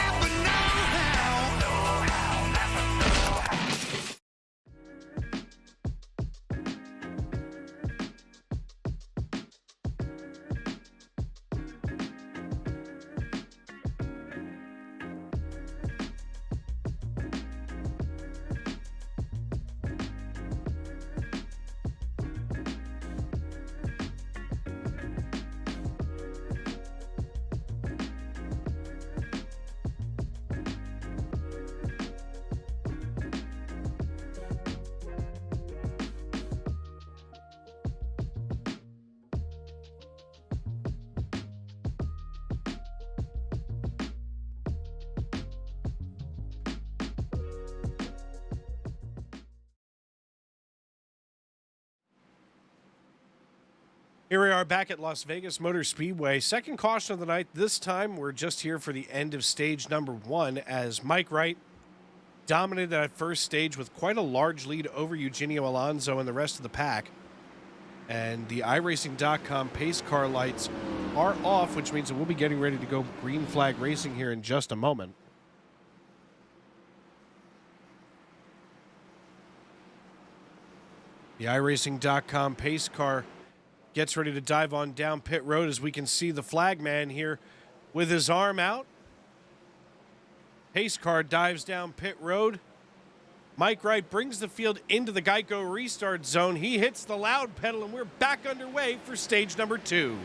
Here we are back at Las Vegas Motor Speedway. Second caution of the night. This time we're just here for the end of stage number 1 as Mike Wright dominated that first stage with quite a large lead over Eugenio Alonso and the rest of the pack. And the iRacing.com pace car lights are off, which means that we'll be getting ready to go green flag racing here in just a moment. The iRacing.com pace car gets ready to dive on down pit road as we can see the flag man here with his arm out. Pace car dives down pit road. Mike Wright brings the field into the Geico restart zone. He hits the loud pedal and we're back underway for stage number 2.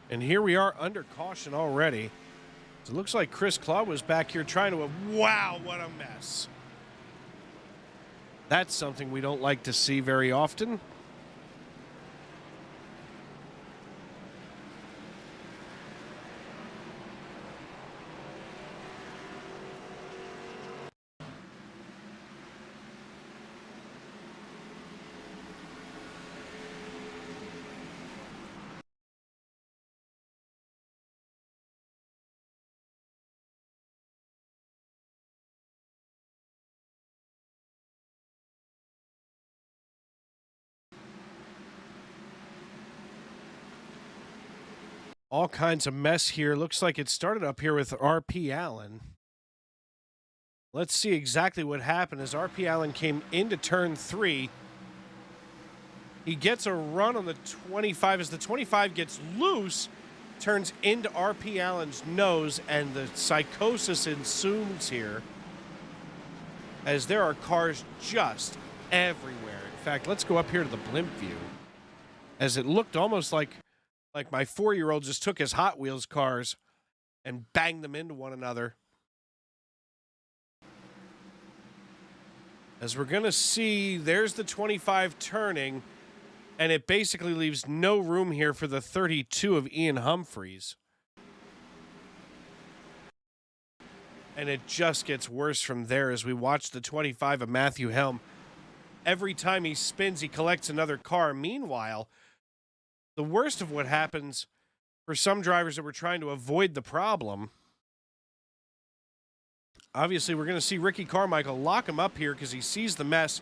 And here we are under caution already. It looks like Chris Claw was back here trying to... Wow, what a mess. That's something we don't like to see very often. All kinds of mess here. Looks like it started up here with R.P. Allen. Let's see exactly what happened as R.P. Allen came into turn 3. He gets a run on the 25 as the 25 gets loose, turns into R.P. Allen's nose, and the psychosis ensues here as there are cars just everywhere. In fact, let's go up here to the blimp view as it looked almost like my 4-year-old just took his Hot Wheels cars and banged them into one another. As we're going to see, there's the 25 turning, and it basically leaves no room here for the 32 of Ian Humphreys. And it just gets worse from there as we watch the 25 of Matthew Helm. Every time he spins, he collects another car. Meanwhile, the worst of what happens for some drivers that were trying to avoid the problem, obviously we're going to see Ricky Carmichael lock him up here because he sees the mess,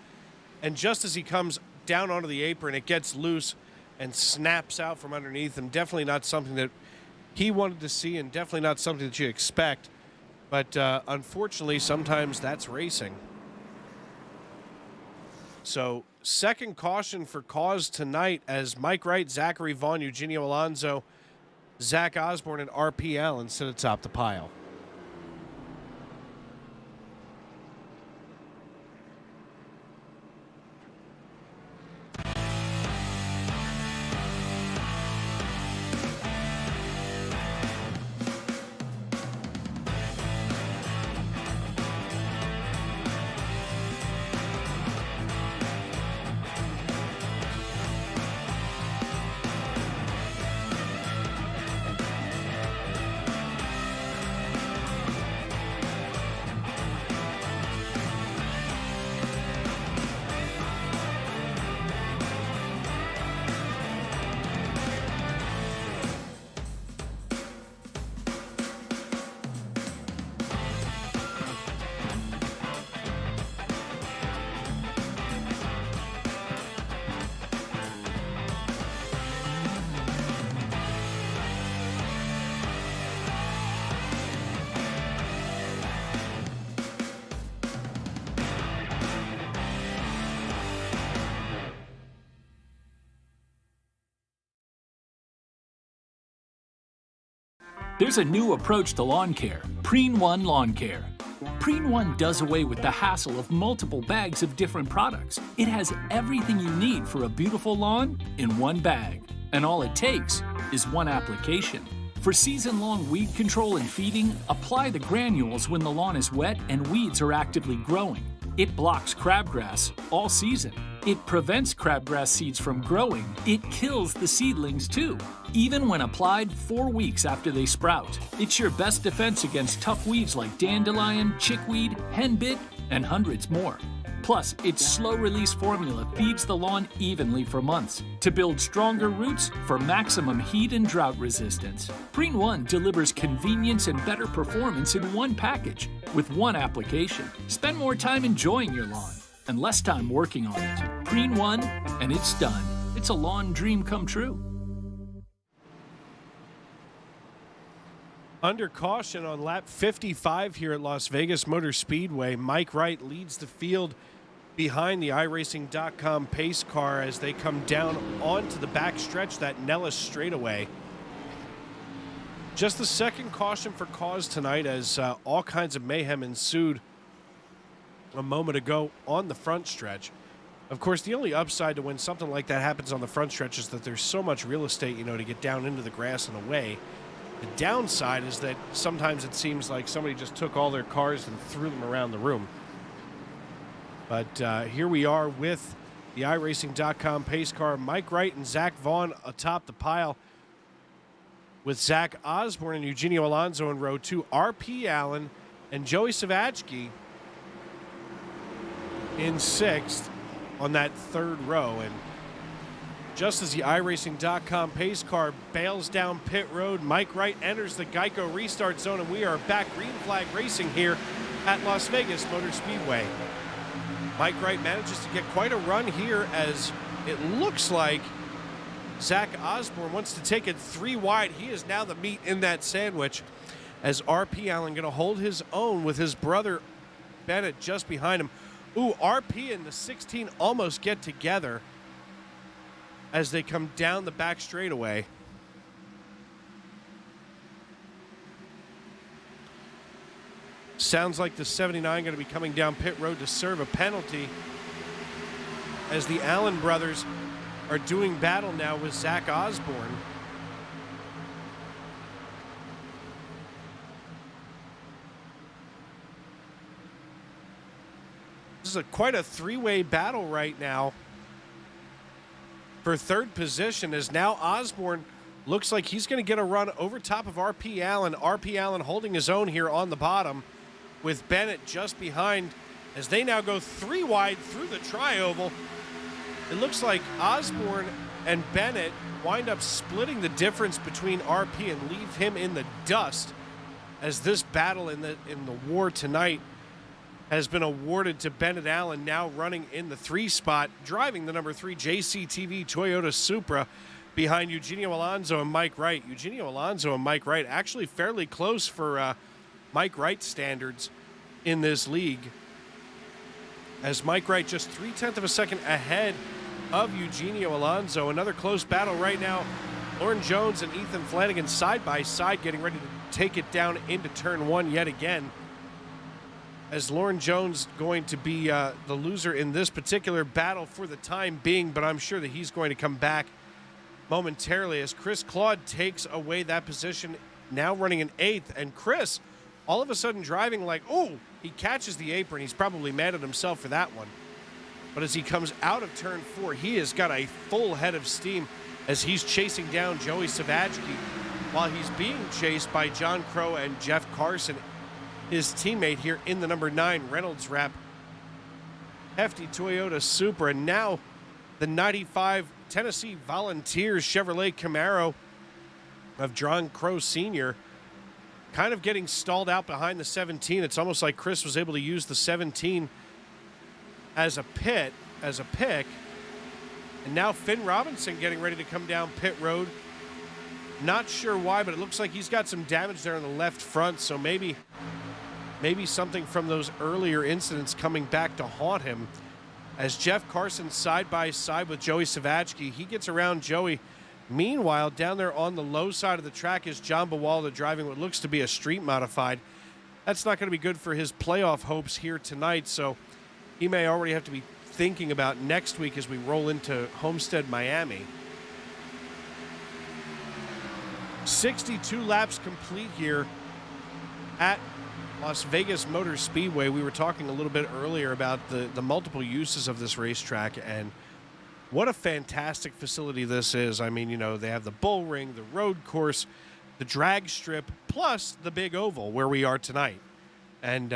and just as he comes down onto the apron, it gets loose and snaps out from underneath him. Definitely not something that he wanted to see and definitely not something that you expect, but unfortunately sometimes that's racing. So second caution for cause tonight as Mike Wright, Zachary Vaughn, Eugenio Alonso, Zach Osborne, and R.P. Allen sit atop the pile. There's a new approach to lawn care, Preen One Lawn Care. Preen One does away with the hassle of multiple bags of different products. It has everything you need for a beautiful lawn in one bag. And all it takes is one application. For season-long weed control and feeding, apply the granules when the lawn is wet and weeds are actively growing. It blocks crabgrass all season. It prevents crabgrass seeds from growing. It kills the seedlings too, even when applied 4 weeks after they sprout. It's your best defense against tough weeds like dandelion, chickweed, henbit, and hundreds more. Plus, its slow-release formula feeds the lawn evenly for months to build stronger roots for maximum heat and drought resistance. Preen One delivers convenience and better performance in one package with one application. Spend more time enjoying your lawn and less time working on it. Preen One, and it's done. It's a lawn dream come true. Under caution on lap 55 here at Las Vegas Motor Speedway, Mike Wright leads the field behind the iRacing.com pace car as they come down onto the back stretch, that Nellis straightaway. Just the second caution for cause tonight as all kinds of mayhem ensued a moment ago on the front stretch. Of course, the only upside to when something like that happens on the front stretch is that there's so much real estate, to get down into the grass and away. The downside is that sometimes it seems like somebody just took all their cars and threw them around the room. But here we are with the iRacing.com pace car. Mike Wright and Zach Vaughn atop the pile with Zach Osborne and Eugenio Alonso in row 2. R.P. Allen and Joey Savachki in 6th on that third row. And just as the iRacing.com pace car bails down pit road, Mike Wright enters the Geico restart zone, and we are back green flag racing here at Las Vegas Motor Speedway. Mike Wright manages to get quite a run here as it looks like Zach Osborne wants to take it 3 wide. He is now the meat in that sandwich as R.P. Allen going to hold his own with his brother Bennett just behind him. Ooh, R.P. and the 16 almost get together as they come down the back straightaway. Sounds like the 79 going to be coming down pit road to serve a penalty as the Allen brothers are doing battle now with Zach Osborne. This is quite a 3-way battle right now for third position, as now Osborne looks like he's going to get a run over top of R.P. Allen. R.P. Allen holding his own here on the bottom with Bennett just behind as they now go 3 wide through the tri-oval. It looks like Osborne and Bennett wind up splitting the difference between R.P. and leave him in the dust as this battle in the war tonight has been awarded to Bennett Allen, now running in the 3 spot, driving the number 3 JCTV Toyota Supra behind Eugenio Alonso and Mike Wright. Eugenio Alonso and Mike Wright actually fairly close for Mike Wright standards in this league, as Mike Wright just 0.3 of a second ahead of Eugenio Alonso. Another close battle right now. Lauren Jones and Ethan Flanagan side by side, getting ready to take it down into turn 1 yet again, as Lauren Jones going to be the loser in this particular battle for the time being, but I'm sure that he's going to come back momentarily as Chris Claude takes away that position, now running in 8th. And Chris all of a sudden driving like, oh, he catches the apron. He's probably mad at himself for that one. But as he comes out of turn 4, he has got a full head of steam as he's chasing down Joey Savachki while he's being chased by John Crow and Jeff Carson, his teammate here in the number 9 Reynolds wrap hefty Toyota Supra. And now the 95 Tennessee Volunteers Chevrolet Camaro of John Crow Sr. kind of getting stalled out behind the 17. It's almost like Chris was able to use the 17 as a pick. And now Finn Robinson getting ready to come down pit road. Not sure why, but it looks like he's got some damage there in the left front, so maybe something from those earlier incidents coming back to haunt him. As Jeff Carson side by side with Joey Savachki, he gets around Joey. Meanwhile, down there on the low side of the track is John Bawalda driving what looks to be a street modified. that's not going to be good for his playoff hopes here tonight. So he may already have to be thinking about next week as we roll into Homestead, Miami. 62 laps complete here at Las Vegas Motor Speedway. We were talking a little bit earlier about the multiple uses of this racetrack, and what a fantastic facility this is. I mean, you know, they have the bull ring, the road course, the drag strip, plus the big oval where we are tonight. And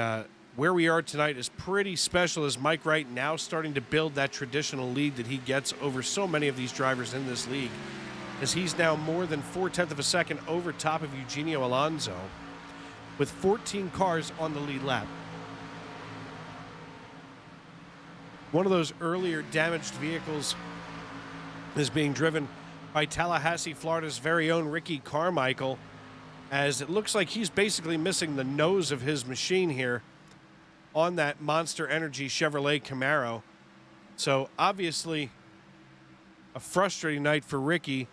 where we are tonight is pretty special, as Mike Wright now starting to build that traditional lead that he gets over so many of these drivers in this league, as he's now more than 0.4 of a second over top of Eugenio Alonso with 14 cars on the lead lap. One of those earlier damaged vehicles is being driven by Tallahassee, Florida's very own Ricky Carmichael, as it looks like he's basically missing the nose of his machine here on that Monster Energy Chevrolet Camaro. So obviously a frustrating night for Ricky,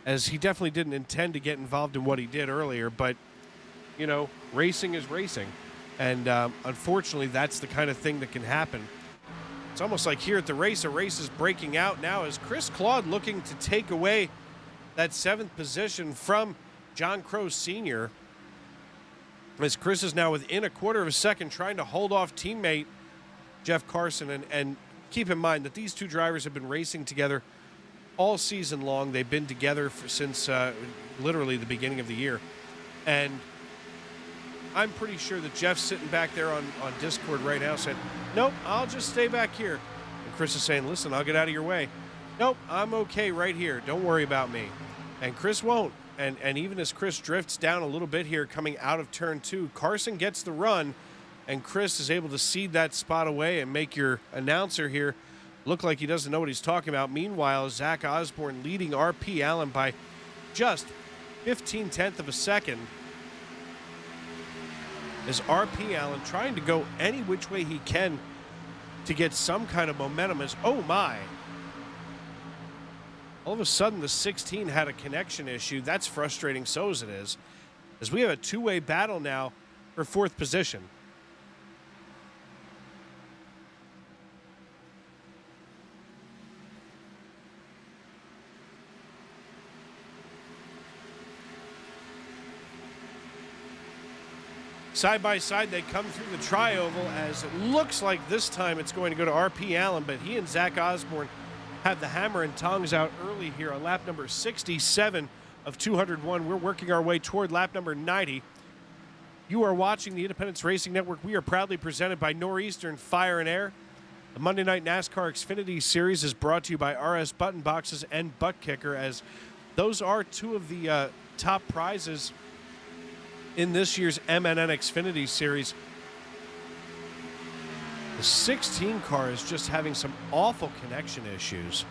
as he definitely didn't intend to get involved in what he did earlier, but you know, racing is racing, and unfortunately that's the kind of thing that can happen. It's almost like here at the race, a race is breaking out now as Chris Claude looking to take away that 7th position from John Crowe Sr., as Chris is now within 1/4 of a second trying to hold off teammate Jeff Carson. And keep in mind that these two drivers have been racing together all season long. They've been together since literally the beginning of the year. And I'm pretty sure that Jeff's sitting back there on Discord right now saying, nope, I'll just stay back here. And Chris is saying, listen, I'll get out of your way. Nope, I'm okay right here. Don't worry about me. And Chris won't. And even as Chris drifts down a little bit here coming out of turn 2, Carson gets the run, and Chris is able to cede that spot away and make your announcer here look like he doesn't know what he's talking about. Meanwhile, Zach Osborne leading RP Allen by just 0.15 of a second, as RP Allen trying to go any which way he can to get some kind of momentum. As, oh my, all of a sudden the 16 had a connection issue. That's frustrating, so as it is, as we have a two-way battle now for 4th position. Side by side, they come through the tri-oval, as it looks like this time it's going to go to RP Allen, but he and Zach Osborne have the hammer and tongs out early here on lap number 67 of 201. We're working our way toward lap number 90. You are watching the Independence Racing Network. We are proudly presented by Northeastern Fire and Air. The Monday Night NASCAR Xfinity Series is brought to you by RS Button Boxes and Butt Kicker, as those are two of the top prizes in this year's MNN Xfinity Series. The 16 car is just having some awful connection issues.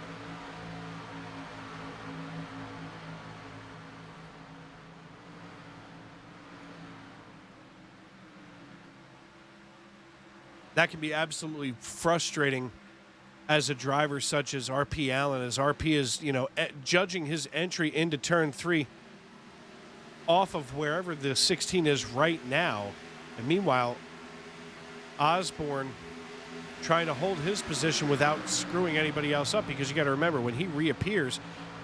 That can be absolutely frustrating as a driver such as RP Allen, as RP is, you know, judging his entry into turn 3 off of wherever the 16 is right now. And meanwhile, Osborne trying to hold his position without screwing anybody else up, because you got to remember, when he reappears,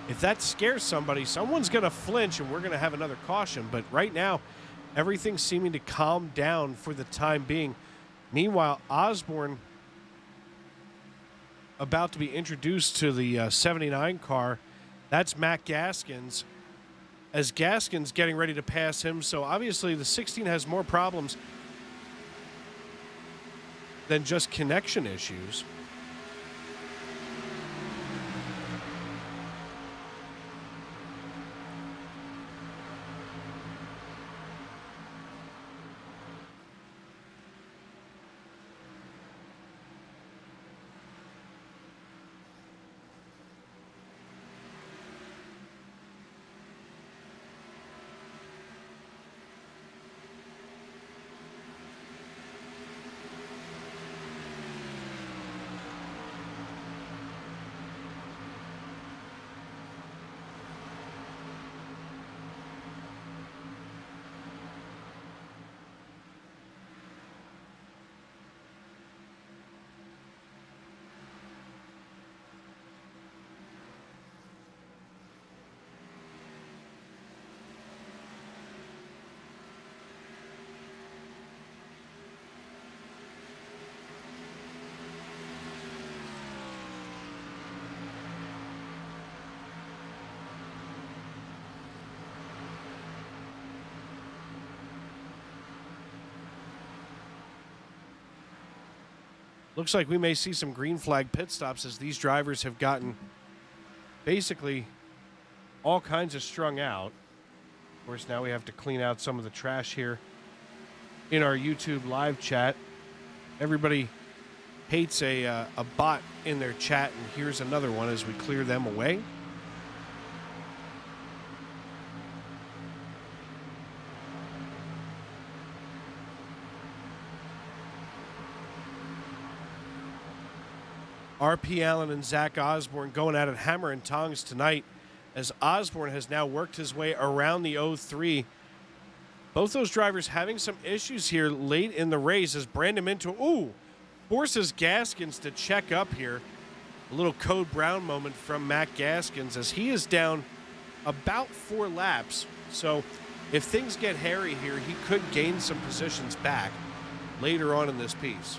if that scares somebody, someone's going to flinch and we're going to have another caution. But right now, everything's seeming to calm down for the time being. Meanwhile, Osborne about to be introduced to the 79 car. That's Matt Gaskins, as Gaskins getting ready to pass him. So obviously the 16 has more problems than just connection issues. Looks like we may see some green flag pit stops as these drivers have gotten basically all kinds of strung out. Of course, now we have to clean out some of the trash here in our YouTube live chat. Everybody hates a bot in their chat, and here's another one as we clear them away. RP Allen and Zach Osborne going at it hammer and tongs tonight as Osborne has now worked his way around the 03. Both those drivers having some issues here late in the race as Brandon Minto, forces Gaskins to check up here. A little Code Brown moment from Matt Gaskins as he is down about 4 laps. So if things get hairy here, he could gain some positions back later on in this piece.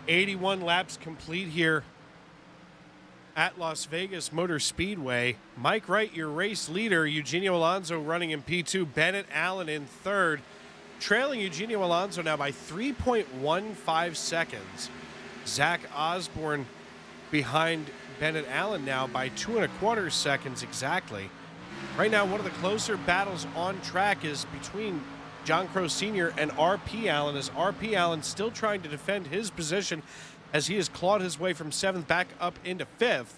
.81 laps complete here at Las Vegas Motor Speedway. Mike Wright, your race leader. Eugenio Alonso running in P2. Bennett Allen in third. Trailing Eugenio Alonso now by 3.15 seconds. Zach Osborne behind Bennett Allen now by 2.25 seconds exactly. Right now, one of the closer battles on track is between John Crow Sr. and R.P. Allen, as R.P. Allen still trying to defend his position as he has clawed his way from 7th back up into 5th,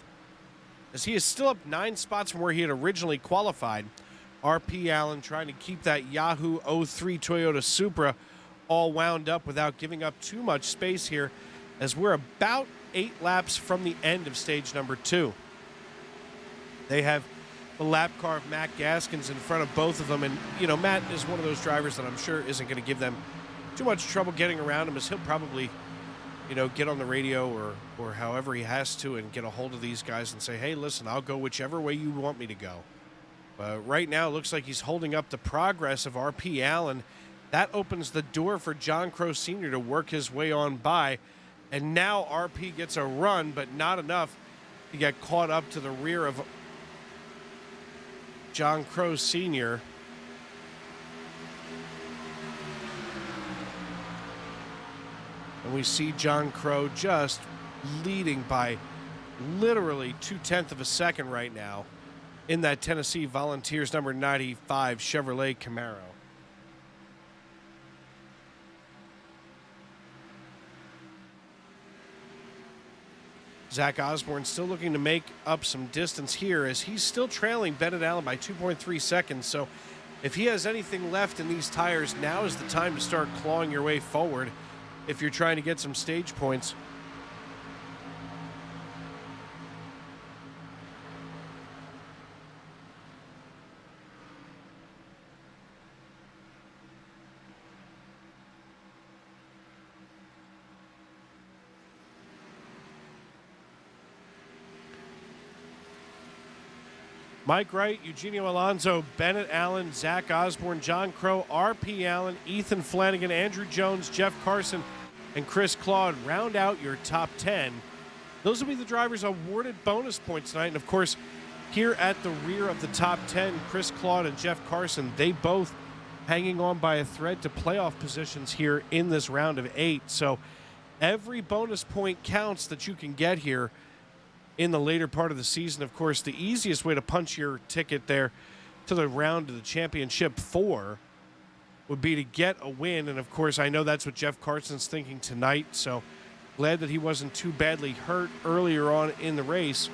as he is still up 9 spots from where he had originally qualified. R.P. Allen trying to keep that Yahoo 03 Toyota Supra all wound up without giving up too much space here, as we're about 8 laps from the end of stage number 2. They have the lap car of Matt Gaskins in front of both of them, and Matt is one of those drivers that I'm sure isn't going to give them too much trouble getting around him, as he'll probably get on the radio or however he has to and get a hold of these guys and say, hey, listen, I'll go whichever way you want me to go. Right now, it looks like he's holding up the progress of R.P. Allen. That opens the door for John Crow Sr. to work his way on by. And now R.P. gets a run, but not enough to get caught up to the rear of John Crow Sr. And we see John Crow just leading by literally 0.2 of a second right now in that Tennessee Volunteers number 95 Chevrolet Camaro. Zach Osborne still looking to make up some distance here, as he's still trailing Bennett Allen by 2.3 seconds. So if he has anything left in these tires, now is the time to start clawing your way forward if you're trying to get some stage points. Mike Wright, Eugenio Alonso, Bennett Allen, Zach Osborne, John Crow, R.P. Allen, Ethan Flanagan, Andrew Jones, Jeff Carson, and Chris Claude round out your top 10. Those will be the drivers awarded bonus points tonight. And, of course, here at the rear of the top 10, Chris Claude and Jeff Carson, they both hanging on by a thread to playoff positions here in this round of 8. So every bonus point counts that you can get here in the later part of the season. Of course, the easiest way to punch your ticket there to the round of the championship 4 would be to get a win. And, of course, I know that's what Jeff Carson's thinking tonight. So glad that he wasn't too badly hurt earlier on in the race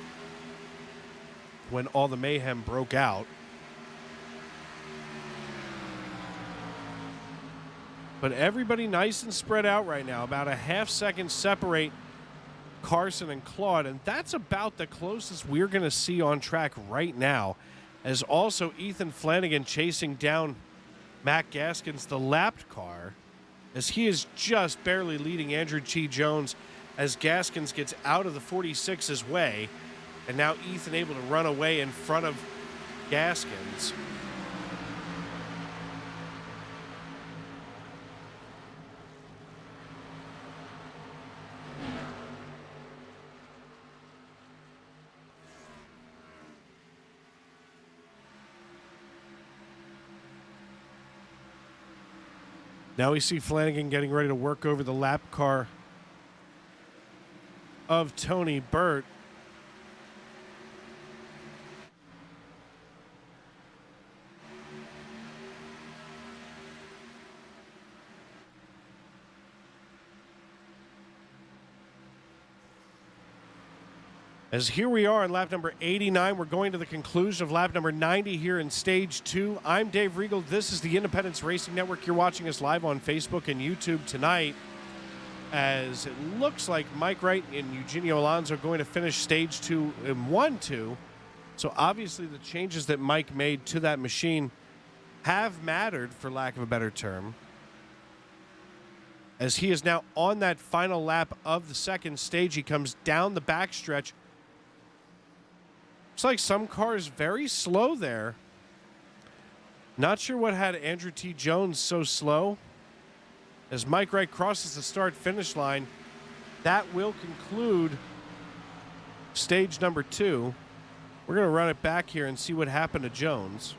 when all the mayhem broke out. But everybody nice and spread out right now. About a half second separate Carson and Claude, and that's about the closest we're going to see on track right now, as also Ethan Flanagan chasing down Matt Gaskins, the lapped car, as he is just barely leading Andrew T. Jones as Gaskins gets out of the 46's way, and now Ethan able to run away in front of Gaskins. Now we see Flanagan getting ready to work over the lap car of Tony Burt. As here we are in lap number 89, we're going to the conclusion of lap number 90 here in stage 2. I'm Dave Regal. This is the Independence Racing Network. You're watching us live on Facebook and YouTube tonight, as it looks like Mike Wright and Eugenio Alonso are going to finish stage 2 in 1-2. So obviously the changes that Mike made to that machine have mattered, for lack of a better term, as he is now on that final lap of the second stage. He comes down the backstretch. Looks like some cars very slow there. Not sure what had Andrew T. Jones so slow. As Mike Wright crosses the start-finish line, that will conclude stage number 2. We're going to run it back here and see what happened to Jones.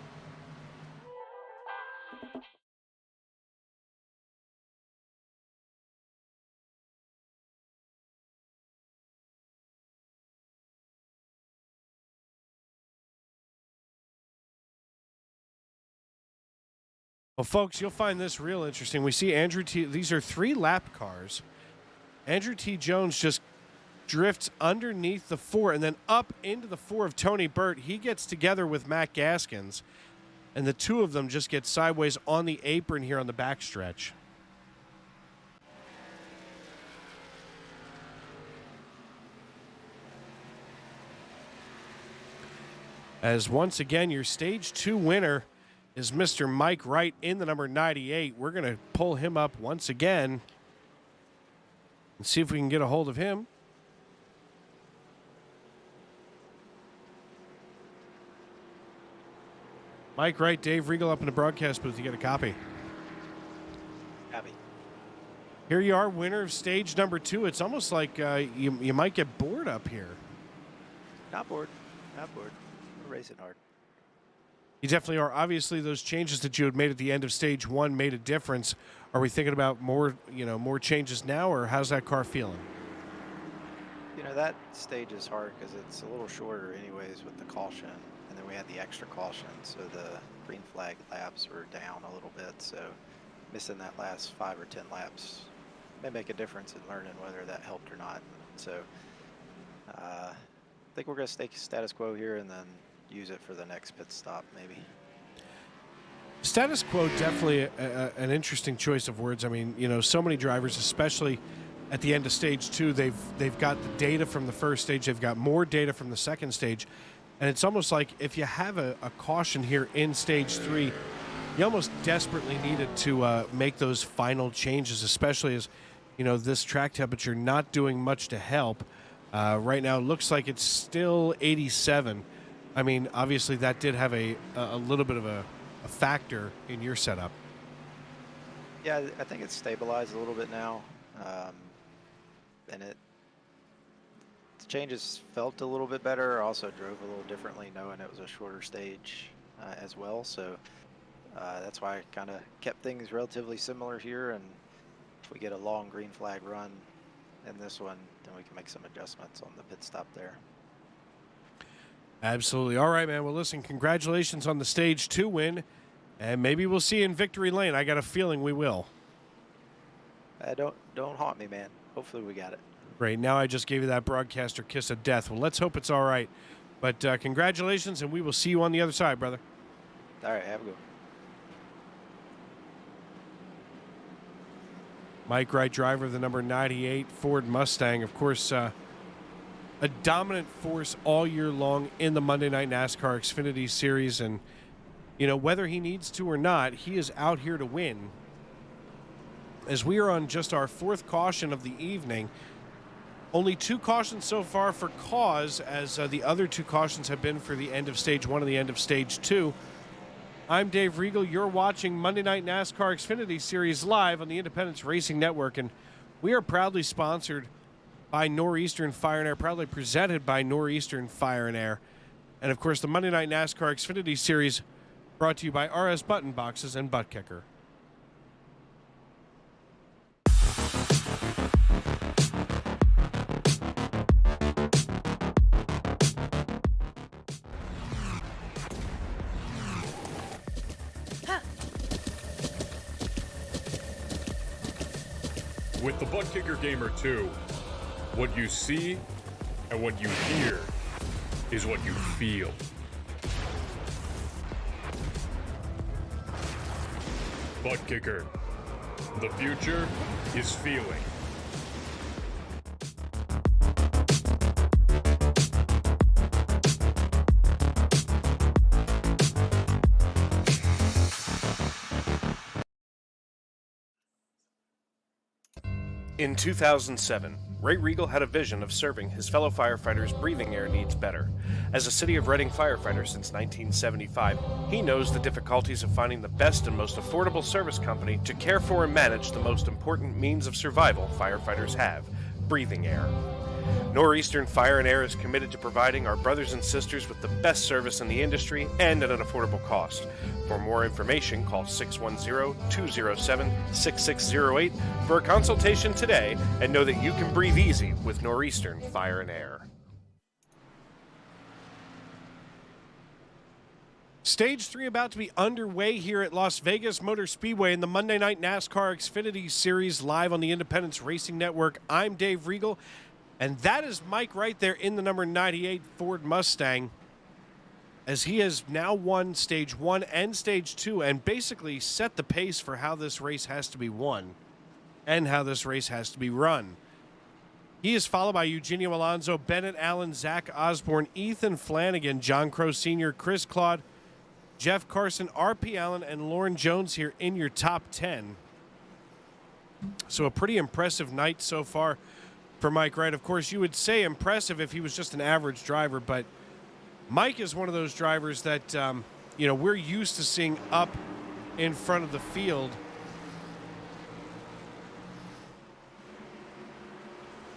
Well, folks, you'll find this real interesting. We see Andrew T. These are 3 lap cars. Andrew T. Jones just drifts underneath the 4 and then up into the 4 of Tony Burt. He gets together with Matt Gaskins, and the 2 of them just get sideways on the apron here on the backstretch. As once again, your stage 2 winner is Mr. Mike Wright in the number 98. We're going to pull him up once again and see if we can get a hold of him. Mike Wright, Dave Regal up in the broadcast booth. You get a copy. Copy. Here you are, winner of stage number 2. It's almost like you might get bored up here. Not bored. Not bored. We're racing hard. You definitely are. Obviously, those changes that you had made at the end of stage 1 made a difference. Are we thinking about more changes now, or how's that car feeling? You know, that stage is hard because it's a little shorter anyways with the caution, and then we had the extra caution, so the green flag laps were down a little bit, so missing that last 5 or 10 laps may make a difference in learning whether that helped or not. So I think we're going to stay status quo here and then use it for the next pit stop, maybe. Status quo, definitely an interesting choice of words. I mean, so many drivers, especially at the end of stage 2, they've got the data from the first stage, they've got more data from the second stage, and it's almost like if you have a caution here in stage 3, you almost desperately needed to make those final changes, especially as this track temperature not doing much to help. Right now, it looks like it's still 87. I mean, obviously that did have a little bit of a factor in your setup. Yeah, I think it's stabilized a little bit now, and the changes felt a little bit better. Also drove a little differently, knowing it was a shorter stage as well. So that's why I kind of kept things relatively similar here. And if we get a long green flag run in this one, then we can make some adjustments on the pit stop there. Absolutely. All right, man. Well, listen, congratulations on the stage 2 win, and maybe we'll see you in victory lane. I got a feeling we will. Don't haunt me, man. Hopefully we got it. Great. Now I just gave you that broadcaster kiss of death. Well, let's hope it's all right. But congratulations, and we will see you on the other side, brother. All right, have a good one. Mike Wright, driver of the number 98 Ford Mustang. Of course, a dominant force all year long in the Monday Night NASCAR Xfinity Series. And, whether he needs to or not, he is out here to win. As we are on just our 4th caution of the evening, only 2 cautions so far for cause, as the other 2 cautions have been for the end of stage 1 and the end of stage 2. I'm Dave Regal. You're watching Monday Night NASCAR Xfinity Series live on the Independence Racing Network, and we are proudly sponsored by Northeastern Fire and Air, proudly presented by Northeastern Fire and Air. And, of course, the Monday Night NASCAR Xfinity Series brought to you by RS Button Boxes and Butt Kicker. With the Butt Kicker Gamer 2, what you see and what you hear is what you feel. Butt Kicker. The future is feeling. In 2007, Ray Regal had a vision of serving his fellow firefighters' breathing air needs better. As a City of Reading firefighter since 1975, he knows the difficulties of finding the best and most affordable service company to care for and manage the most important means of survival firefighters have, breathing air. Northeastern Fire and Air is committed to providing our brothers and sisters with the best service in the industry and at an affordable cost. For more information, call 610-207-6608 for a consultation today, and know that you can breathe easy with Northeastern Fire and Air. Stage 3 about to be underway here at Las Vegas Motor Speedway in the Monday Night NASCAR Xfinity Series live on the Independence Racing Network. I'm Dave Regal, and that is Mike right there in the number 98 Ford Mustang, as he has now won Stage 1 and Stage 2 and basically set the pace for how this race has to be won and how this race has to be run. He is followed by Eugenio Alonso, Bennett Allen, Zach Osborne, Ethan Flanagan, John Crow Sr., Chris Claude, Jeff Carson, R.P. Allen, and Lauren Jones here in your top 10. So a pretty impressive night so far for Mike Wright. Of course, you would say impressive if he was just an average driver, but Mike is one of those drivers that, we're used to seeing up in front of the field.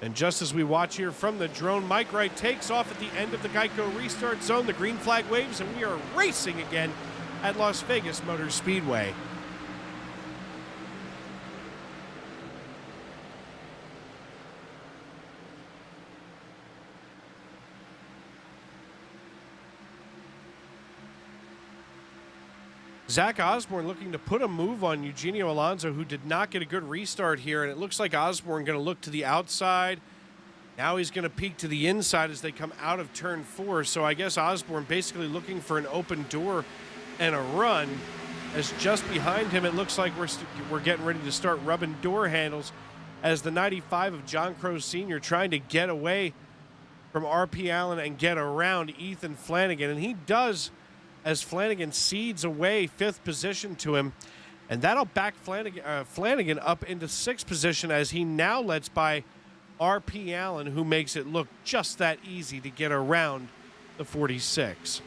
And just as we watch here from the drone, Mike Wright takes off at the end of the Geico restart zone. The green flag waves, and we are racing again at Las Vegas Motor Speedway. Zach Osborne looking to put a move on Eugenio Alonso, who did not get a good restart here, and it looks like Osborne going to look to the outside. Now he's going to peek to the inside as they come out of turn 4. So I guess Osborne basically looking for an open door and a run, as just behind him it looks like we're getting ready to start rubbing door handles as the 95 of John Crow Sr. trying to get away from R.P. Allen and get around Ethan Flanagan, and he does, as Flanagan cedes away 5th position to him, and that'll back Flanagan up into 6th position as he now lets by R.P. Allen, who makes it look just that easy to get around the 46.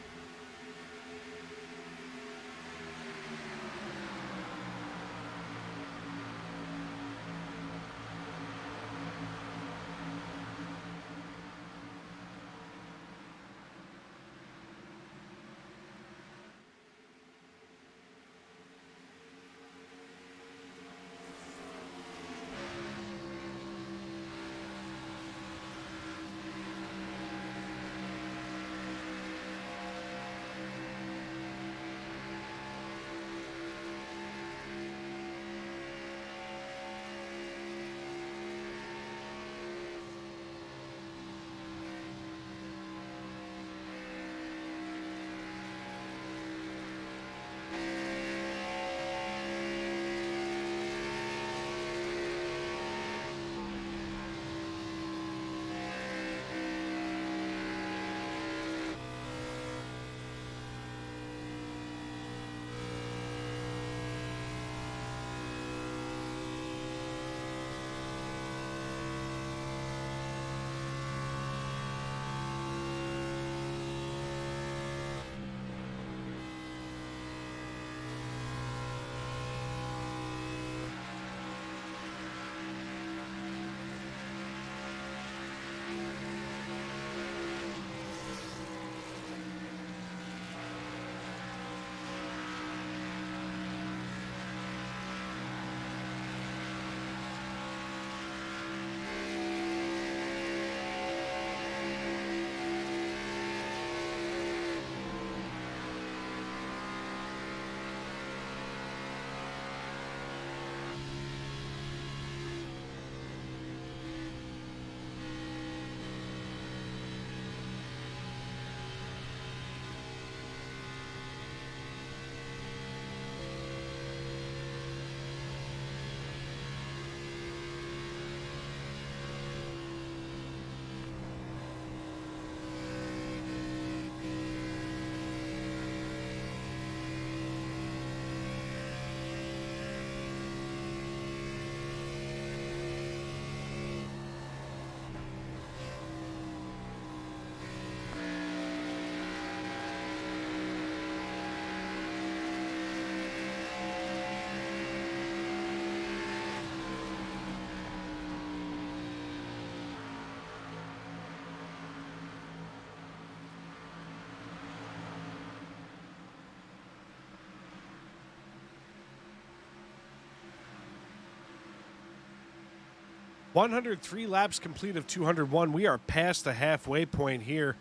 103 laps complete of 201. We are past the halfway point here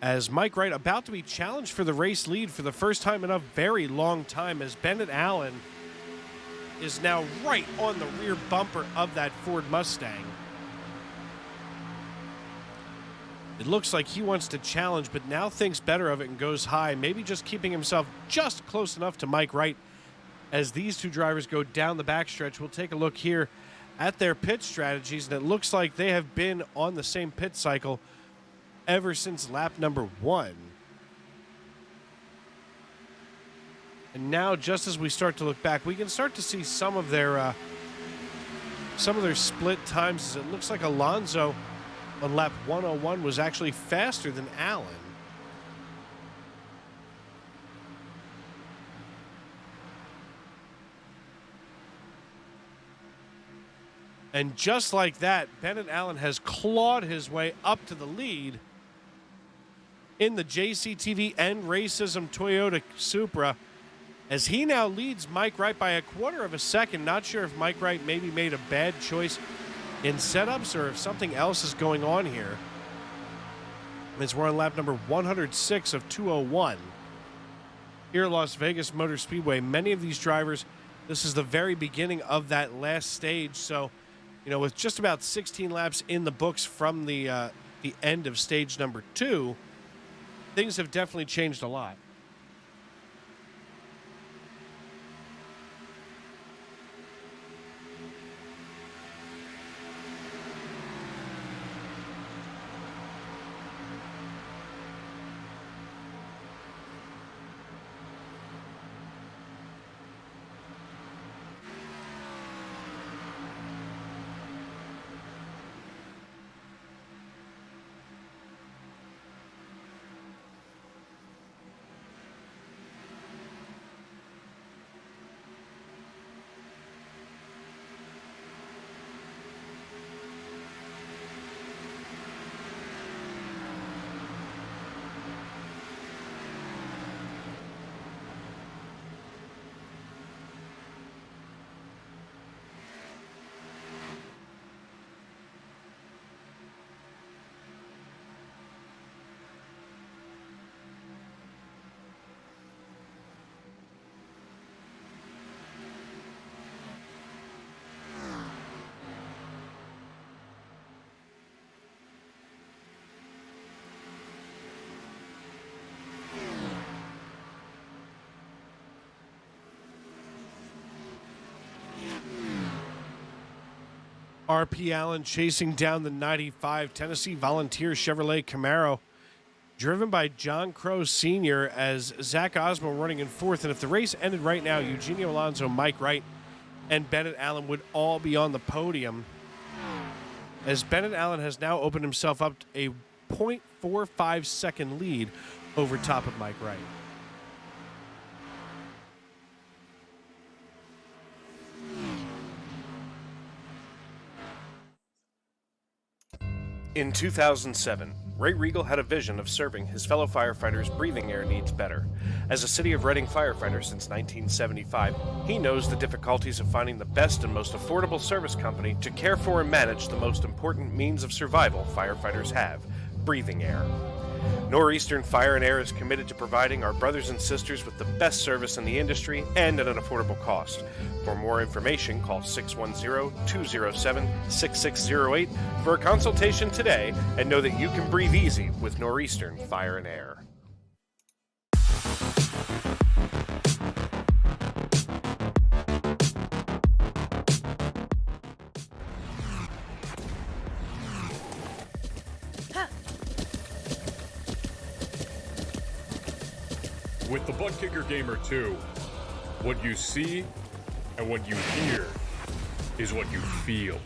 as Mike Wright about to be challenged for the race lead for the first time in a very long time, as Bennett Allen is now right on the rear bumper of that Ford Mustang. It looks like he wants to challenge, but now thinks better of it and goes high, maybe just keeping himself just close enough to Mike Wright as these two drivers go down the backstretch. We'll take a look here at their pit strategies, and it looks like they have been on the same pit cycle ever since lap number 1. And now, just as we start to look back, we can start to see some of their split times, as it looks like Alonso on lap 101 was actually faster than Allen. And just like that, Bennett Allen has clawed his way up to the lead in the JCTV and Racism Toyota Supra, as he now leads Mike Wright by a quarter of a second. Not sure if Mike Wright maybe made a bad choice in setups or if something else is going on here, as we're on lap number 106 of 201 here at Las Vegas Motor Speedway. Many of these drivers, this is the very beginning of that last stage, so with just about 16 laps in the books from the end of stage number 2, things have definitely changed a lot. R.P. Allen chasing down the 95 Tennessee Volunteer Chevrolet Camaro, driven by John Crow Sr., as Zach Osborne running in fourth. And if the race ended right now, Eugenio Alonso, Mike Wright, and Bennett Allen would all be on the podium, as Bennett Allen has now opened himself up a 0.45 second lead over top of Mike Wright. In 2007, Ray Regal had a vision of serving his fellow firefighters' breathing air needs better. As a City of Reading firefighter since 1975, he knows the difficulties of finding the best and most affordable service company to care for and manage the most important means of survival firefighters have: breathing air. Northeastern Fire and Air is committed to providing our brothers and sisters with the best service in the industry and at an affordable cost. For more information, call 610-207-6608 for a consultation today, and know that you can breathe easy with Northeastern Fire and Air. With the Butt Kicker Gamer 2, what you see and what you hear is what you feel.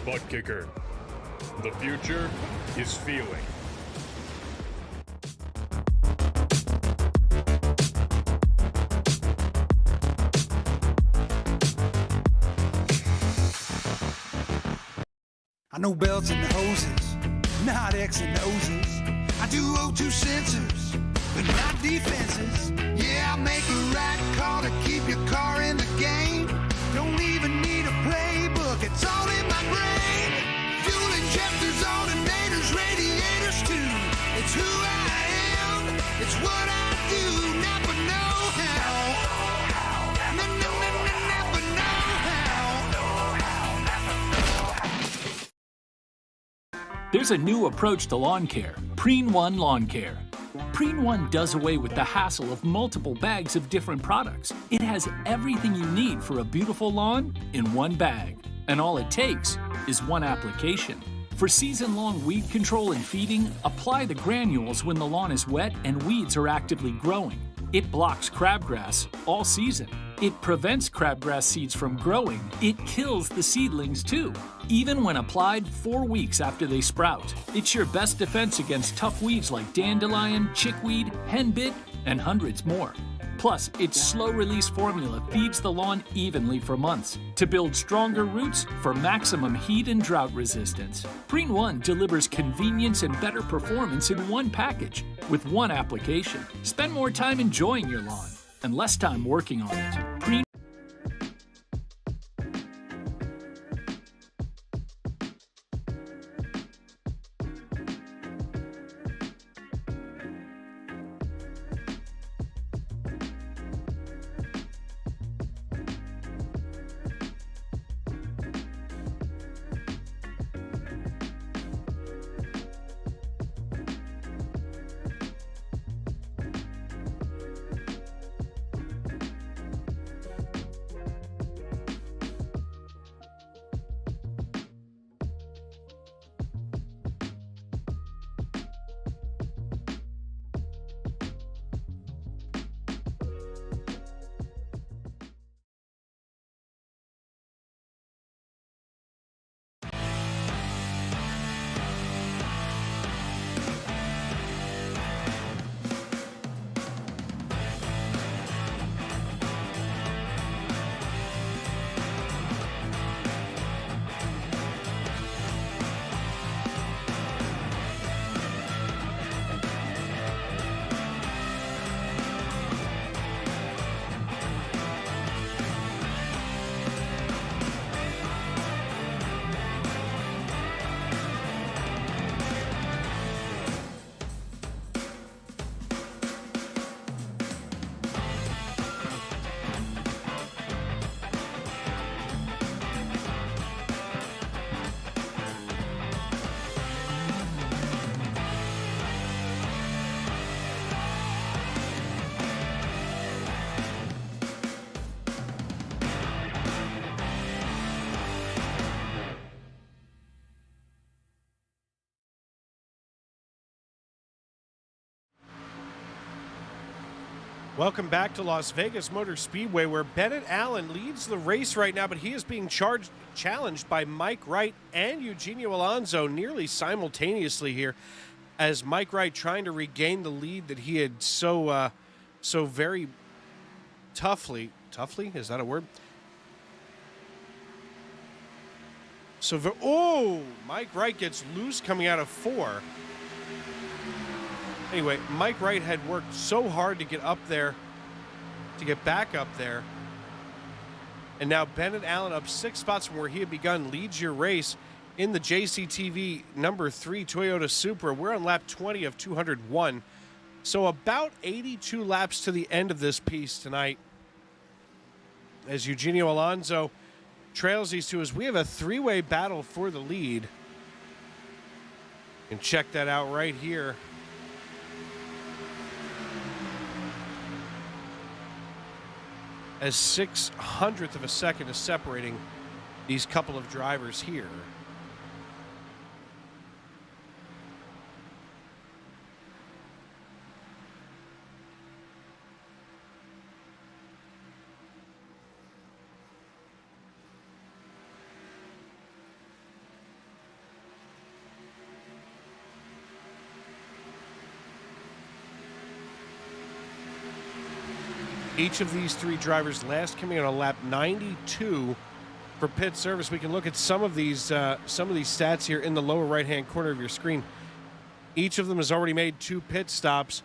Butt Kicker. The future is feeling. I know belts and hoses, not X and O's. I do O2 sensors, but not defenses. Yeah, I make a right call to keep your car in the It's who I am. It's what I do. Never know how. Never know how. There's a new approach to lawn care, Preen One Lawn Care. Preen One does away with the hassle of multiple bags of different products. It has everything you need for a beautiful lawn in one bag. And all it takes is one application. For season-long weed control and feeding, apply the granules when the lawn is wet and weeds are actively growing. It blocks crabgrass all season. It prevents crabgrass seeds from growing. It kills the seedlings too, even when applied 4 weeks after they sprout. It's your best defense against tough weeds like dandelion, chickweed, henbit, and hundreds more. Plus, its slow-release formula feeds the lawn evenly for months to build stronger roots for maximum heat and drought resistance. Preen One delivers convenience and better performance in one package with one application. Spend more time enjoying your lawn and less time working on it. Preen Welcome back to Las Vegas Motor Speedway, where Bennett Allen leads the race right now, but he is being challenged by Mike Wright and Eugenio Alonso nearly simultaneously here, as Mike Wright trying to regain the lead that he had so very toughly, is that a word? Mike Wright gets loose coming out of 4. Anyway, Mike Wright had worked so hard to get up there, to get back up there. And now Bennett Allen, up 6 spots from where he had begun, leads your race in the JCTV number 3 Toyota Supra. We're on lap 20 of 201. So about 82 laps to the end of this piece tonight, as Eugenio Alonso trails these two, as we have a 3-way battle for the lead. And check that out right here. As 600th of a second is separating these couple of drivers here. Each of these 3 drivers last coming in on lap 92 for pit service. We can look at some of these stats here in the lower right-hand corner of your screen. Each of them has already made 2 pit stops,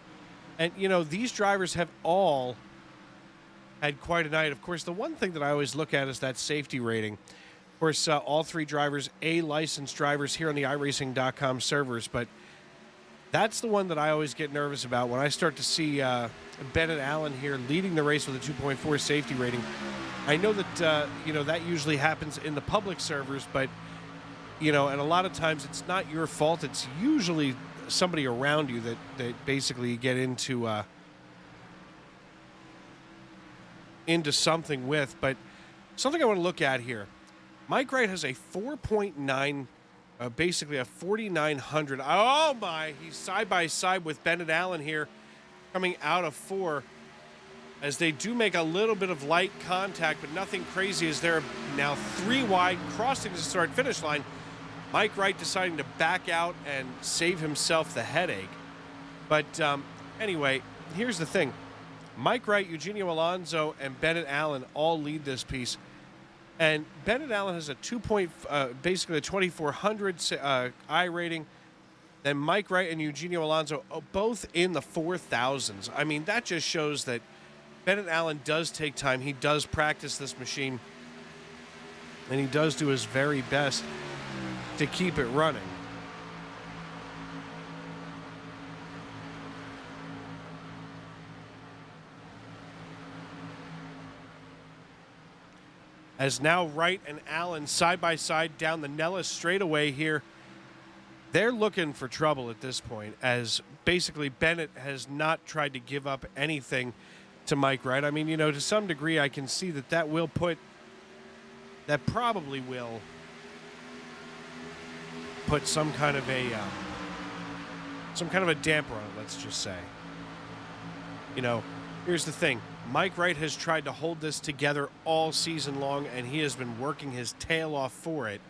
and you know these drivers have all had quite a night. Of course, the one thing that I always look at is that safety rating. Of course, all 3 drivers A licensed drivers here on the iRacing.com servers, but That's the one that I always get nervous about when I start to see Bennett Allen here leading the race with a 2.4 safety rating. I know that, that usually happens in the public servers, but, and a lot of times it's not your fault. It's usually somebody around you that basically get into something with. But something I want to look at here. Mike Wright has a 4.9, basically a 4,900. Oh, my. He's side by side with Bennett Allen here coming out of 4 as they do make a little bit of light contact, but nothing crazy as they're now 3 wide crossing the start-finish line. Mike Wright deciding to back out and save himself the headache. But anyway, here's the thing. Mike Wright, Eugenio Alonso, and Bennett Allen all lead this piece. And Bennett Allen has a basically a 2,400 I rating. Then Mike Wright and Eugenio Alonso both in the 4,000s. I mean, that just shows that Bennett Allen does take time. He does practice this machine. And he does do his very best to keep it running. As now Wright and Allen side by side down the Nellis straightaway here. They're looking for trouble at this point, as basically Bennett has not tried to give up anything to Mike Wright. I mean, to some degree I can see that probably will put some kind of a damper on it, let's just say. Here's the thing. Mike Wright has tried to hold this together all season long, and he has been working his tail off for it.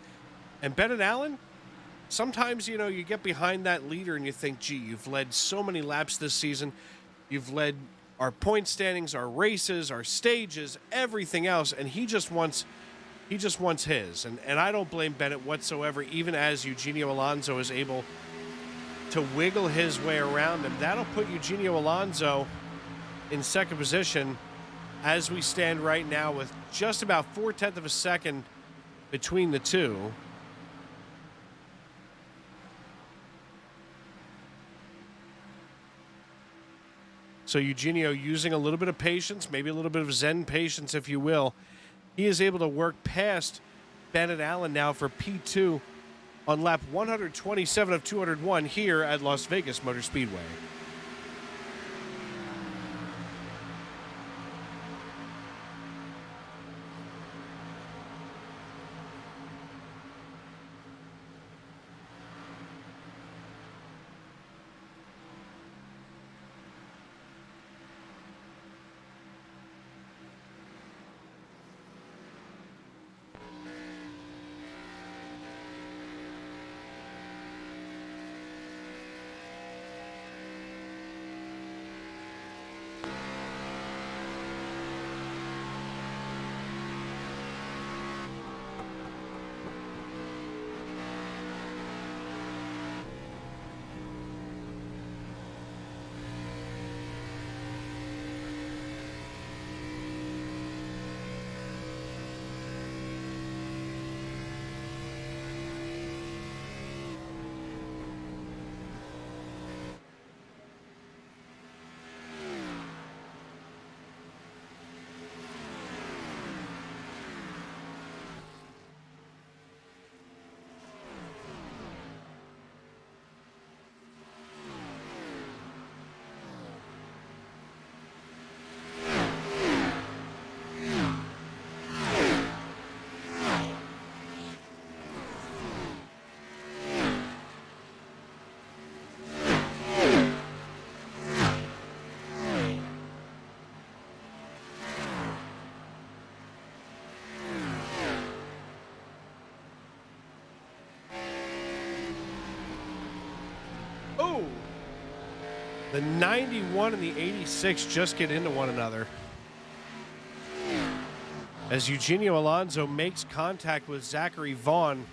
And Bennett Allen, sometimes, you get behind that leader and you think, gee, you've led so many laps this season. You've led our point standings, our races, our stages, everything else, and he just wants his. And I don't blame Bennett whatsoever, even as Eugenio Alonso is able to wiggle his way around him. That'll put Eugenio Alonso in second position as we stand right now with just about 4/10 of a second between the two. So Eugenio using a little bit of patience, maybe a little bit of Zen patience, if you will. He is able to work past Bennett Allen now for P2 on lap 127 of 201 here at Las Vegas Motor Speedway. The 91 and the 86 just get into one another. As Eugenio Alonso makes contact with Zachary Vaughn.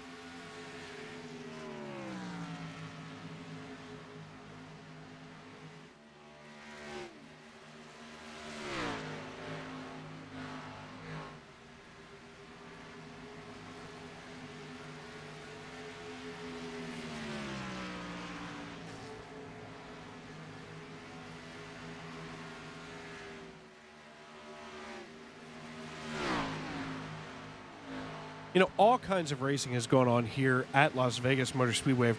You know, all kinds of racing has gone on here at Las Vegas Motor Speedway.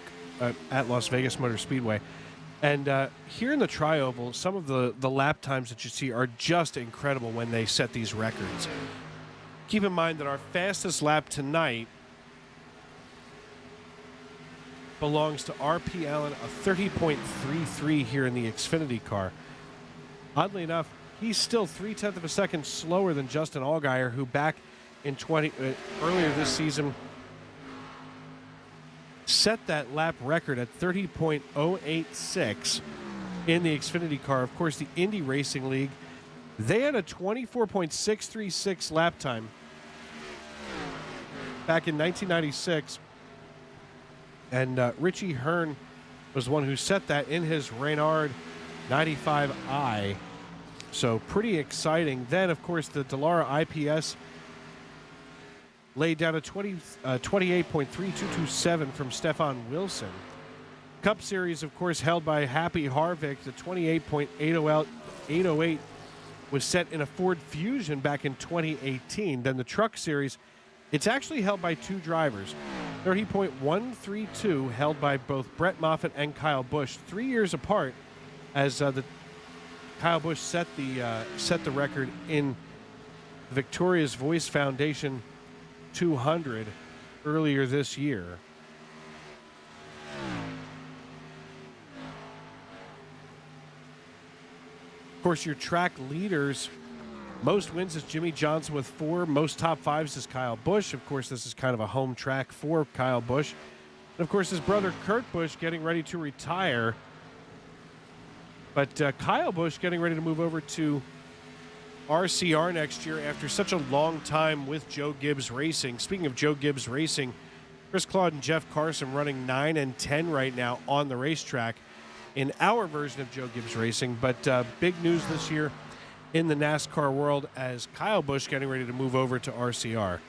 And here in the Tri-Oval, some of the lap times that you see are just incredible when they set these records. Keep in mind that our fastest lap tonight belongs to R.P. Allen, a 30.33 here in the Xfinity car. Oddly enough, he's still 0.3 of a second slower than Justin Allgaier, who back in earlier this season set that lap record at 30.086 in the Xfinity car. Of course, the Indy Racing League, they had a 24.636 lap time back in 1996. And Richie Hearn was the one who set that in his Reynard 95i. So pretty exciting. Then, of course, the Dallara IPS laid down a 28.3227 from Stefan Wilson. Cup Series, of course, held by Happy Harvick. The 28.808 was set in a Ford Fusion back in 2018. Then the Truck Series, it's actually held by two drivers. 30.132 held by both Brett Moffitt and Kyle Busch, 3 years apart, as Kyle Busch set the record in Victoria's Voice Foundation 200 earlier this year. Of course, your track leaders, most wins is Jimmy Johnson with 4. Most top 5s is Kyle Busch. Of course, this is kind of a home track for Kyle Busch. And of course, his brother Kurt Busch getting ready to retire. But Kyle Busch getting ready to move over to RCR next year after such a long time with Joe Gibbs Racing. Speaking of Joe Gibbs Racing, Chris Claude and Jeff Carson running 9 and 10 right now on the racetrack in our version of Joe Gibbs Racing. But big news this year in the NASCAR world as Kyle Busch getting ready to move over to RCR.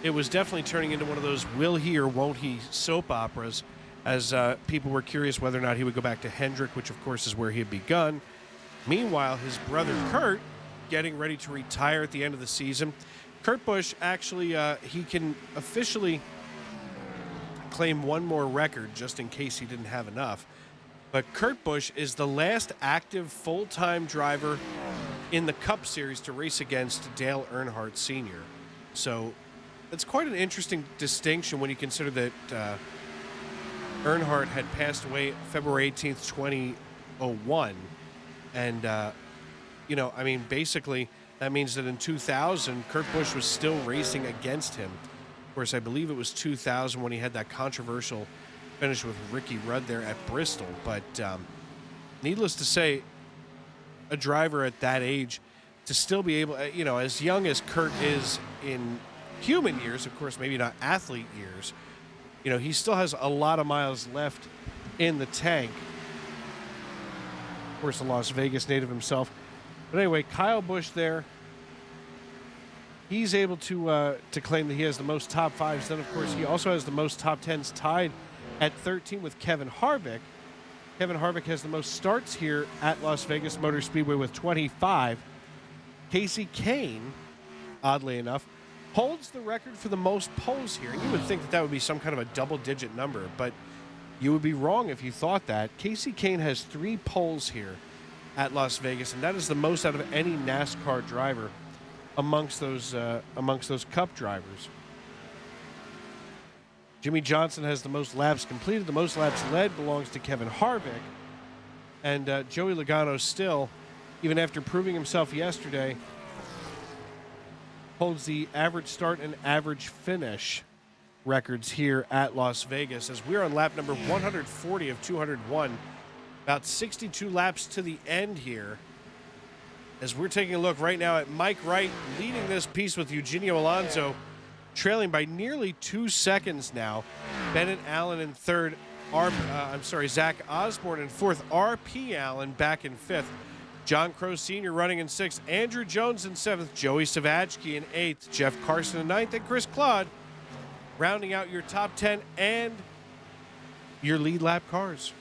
It was definitely turning into one of those will he or won't he soap operas as people were curious whether or not he would go back to Hendrick, which of course is where he had begun. Meanwhile, his brother Kurt getting ready to retire at the end of the season. Kurt Busch actually, he can officially claim one more record just in case he didn't have enough. But Kurt Busch is the last active full-time driver in the Cup Series to race against Dale Earnhardt Sr. So it's quite an interesting distinction when you consider that Earnhardt had passed away February 18th, 2001. And, basically that means that in 2000, Kurt Busch was still racing against him. Of course, I believe it was 2000 when he had that controversial finish with Ricky Rudd there at Bristol. But needless to say, a driver at that age to still be able, as young as Kurt is in human years, of course, maybe not athlete years, he still has a lot of miles left in the tank. Of course, a Las Vegas native himself. But anyway, Kyle Busch there, he's able to claim that he has the most top 5s. Then, of course, he also has the most top 10s tied at 13 with Kevin Harvick. Kevin Harvick has the most starts here at Las Vegas Motor Speedway with 25. Casey Kane, oddly enough, holds the record for the most poles here. And you would think that that would be some kind of a double-digit number, but you would be wrong if you thought that. Casey Kane has 3 poles here at Las Vegas, and that is the most out of any NASCAR driver amongst those Cup drivers. Jimmy Johnson has the most laps completed. The most laps led belongs to Kevin Harvick. And Joey Logano still, even after proving himself yesterday, holds the average start and average finish records here at Las Vegas as we're on lap number 140 of 201. About 62 laps to the end here as we're taking a look right now at Mike Wright leading this piece with Eugenio Alonso trailing by nearly 2 seconds now. Bennett Allen in third. Zach Osborne in fourth. R.P. Allen back in fifth. John Crow Sr. running in sixth. Andrew Jones in seventh. Joey Savachki in eighth. Jeff Carson in ninth. And Chris Claude rounding out your top 10 and your lead lap cars.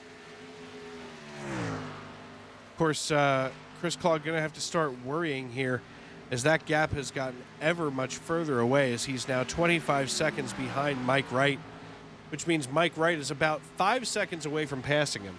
Of course, Chris Claude going to have to start worrying here as that gap has gotten ever much further away, as he's now 25 seconds behind Mike Wright, which means Mike Wright is about 5 seconds away from passing him.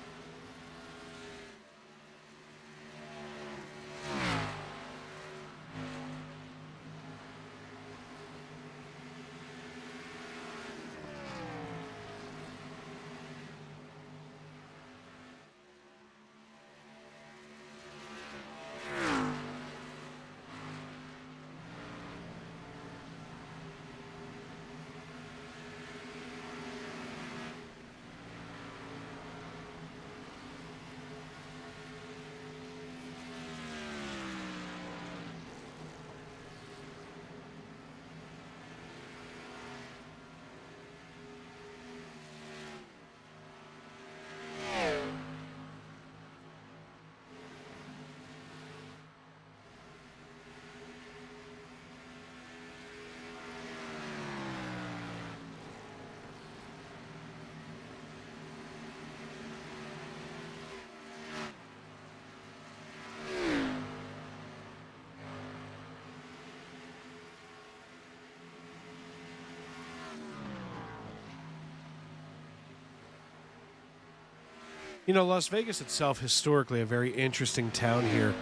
You know, Las Vegas itself, historically, a very interesting town here,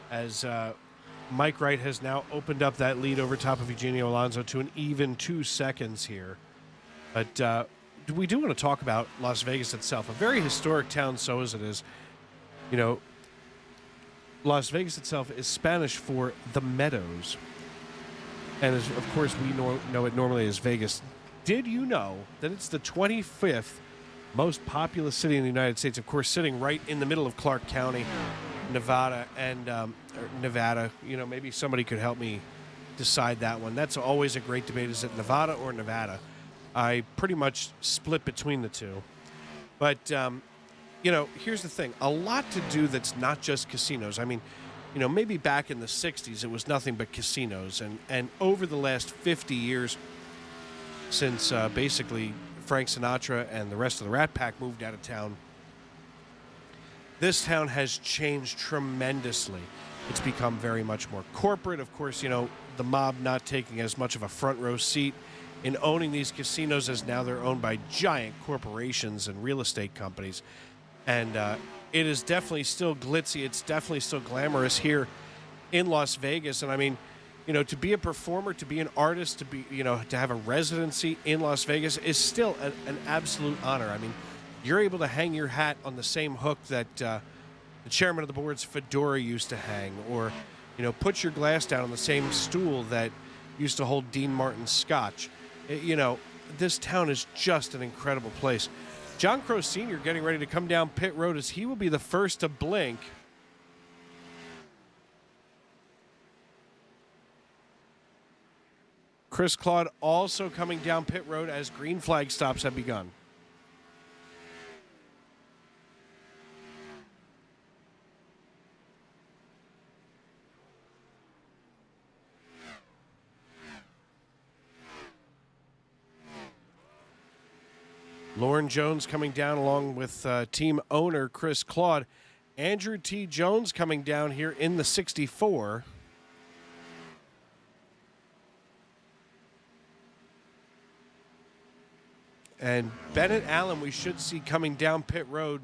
as Mike Wright has now opened up that lead over top of Eugenio Alonso to an even 2 seconds here. But we do want to talk about Las Vegas itself, a very historic town, so as it is. You know, Las Vegas itself is Spanish for the Meadows. And of course, we know it normally as Vegas. Did you know that it's the 25th most populous city in the United States, of course, sitting right in the middle of Clark County, Nevada, and Nevada. You know, maybe somebody could help me decide that one. That's always a great debate. Is it Nevada or Nevada? I pretty much split between the two. But, you know, here's the thing. A lot to do that's not just casinos. I mean, you know, maybe back in the 60s it was nothing but casinos. And over the last 50 years, since basically Frank Sinatra and the rest of the Rat Pack moved out of town, this town has changed tremendously. It's become very much more corporate. Of course, you know, the mob not taking as much of a front row seat in owning these casinos, as now they're owned by giant corporations and real estate companies. And it is definitely still glitzy. It's definitely still glamorous here in Las Vegas. And I mean, you know, to be a performer, to be an artist, to be, you know, to have a residency in Las Vegas is still an absolute honor. I mean, you're able to hang your hat on the same hook that the chairman of the board's fedora used to hang, or, you know, put your glass down on the same stool that used to hold Dean Martin's scotch. You know, this town is just an incredible place. John Crow Sr. getting ready to come down pit road, as he will be the first to blink. Chris Claude also coming down pit road as green flag stops have begun. Lauren Jones coming down along with team owner Chris Claude. Andrew T. Jones coming down here in the 64. And Bennett Allen we should see coming down pit road,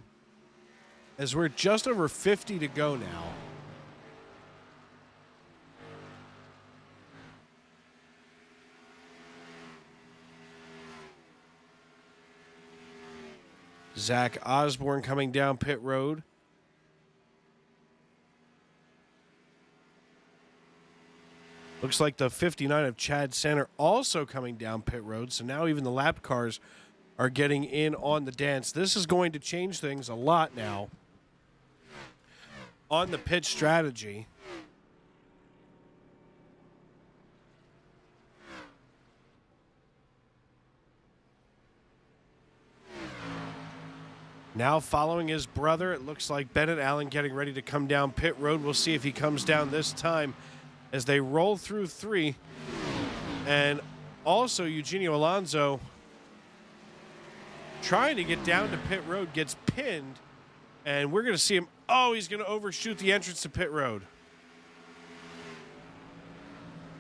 as we're just over 50 to go now. Zach Osborne coming down pit road. Looks like the 59 of Chad Sanner also coming down pit road. So now even the lap cars are getting in on the dance. This is going to change things a lot now on the pit strategy. Now following his brother, it looks like Bennett Allen getting ready to come down pit road. We'll see if he comes down this time as they roll through three. And also Eugenio Alonso trying to get down to pit road, gets pinned, and we're going to see him. Oh, he's going to overshoot the entrance to pit road.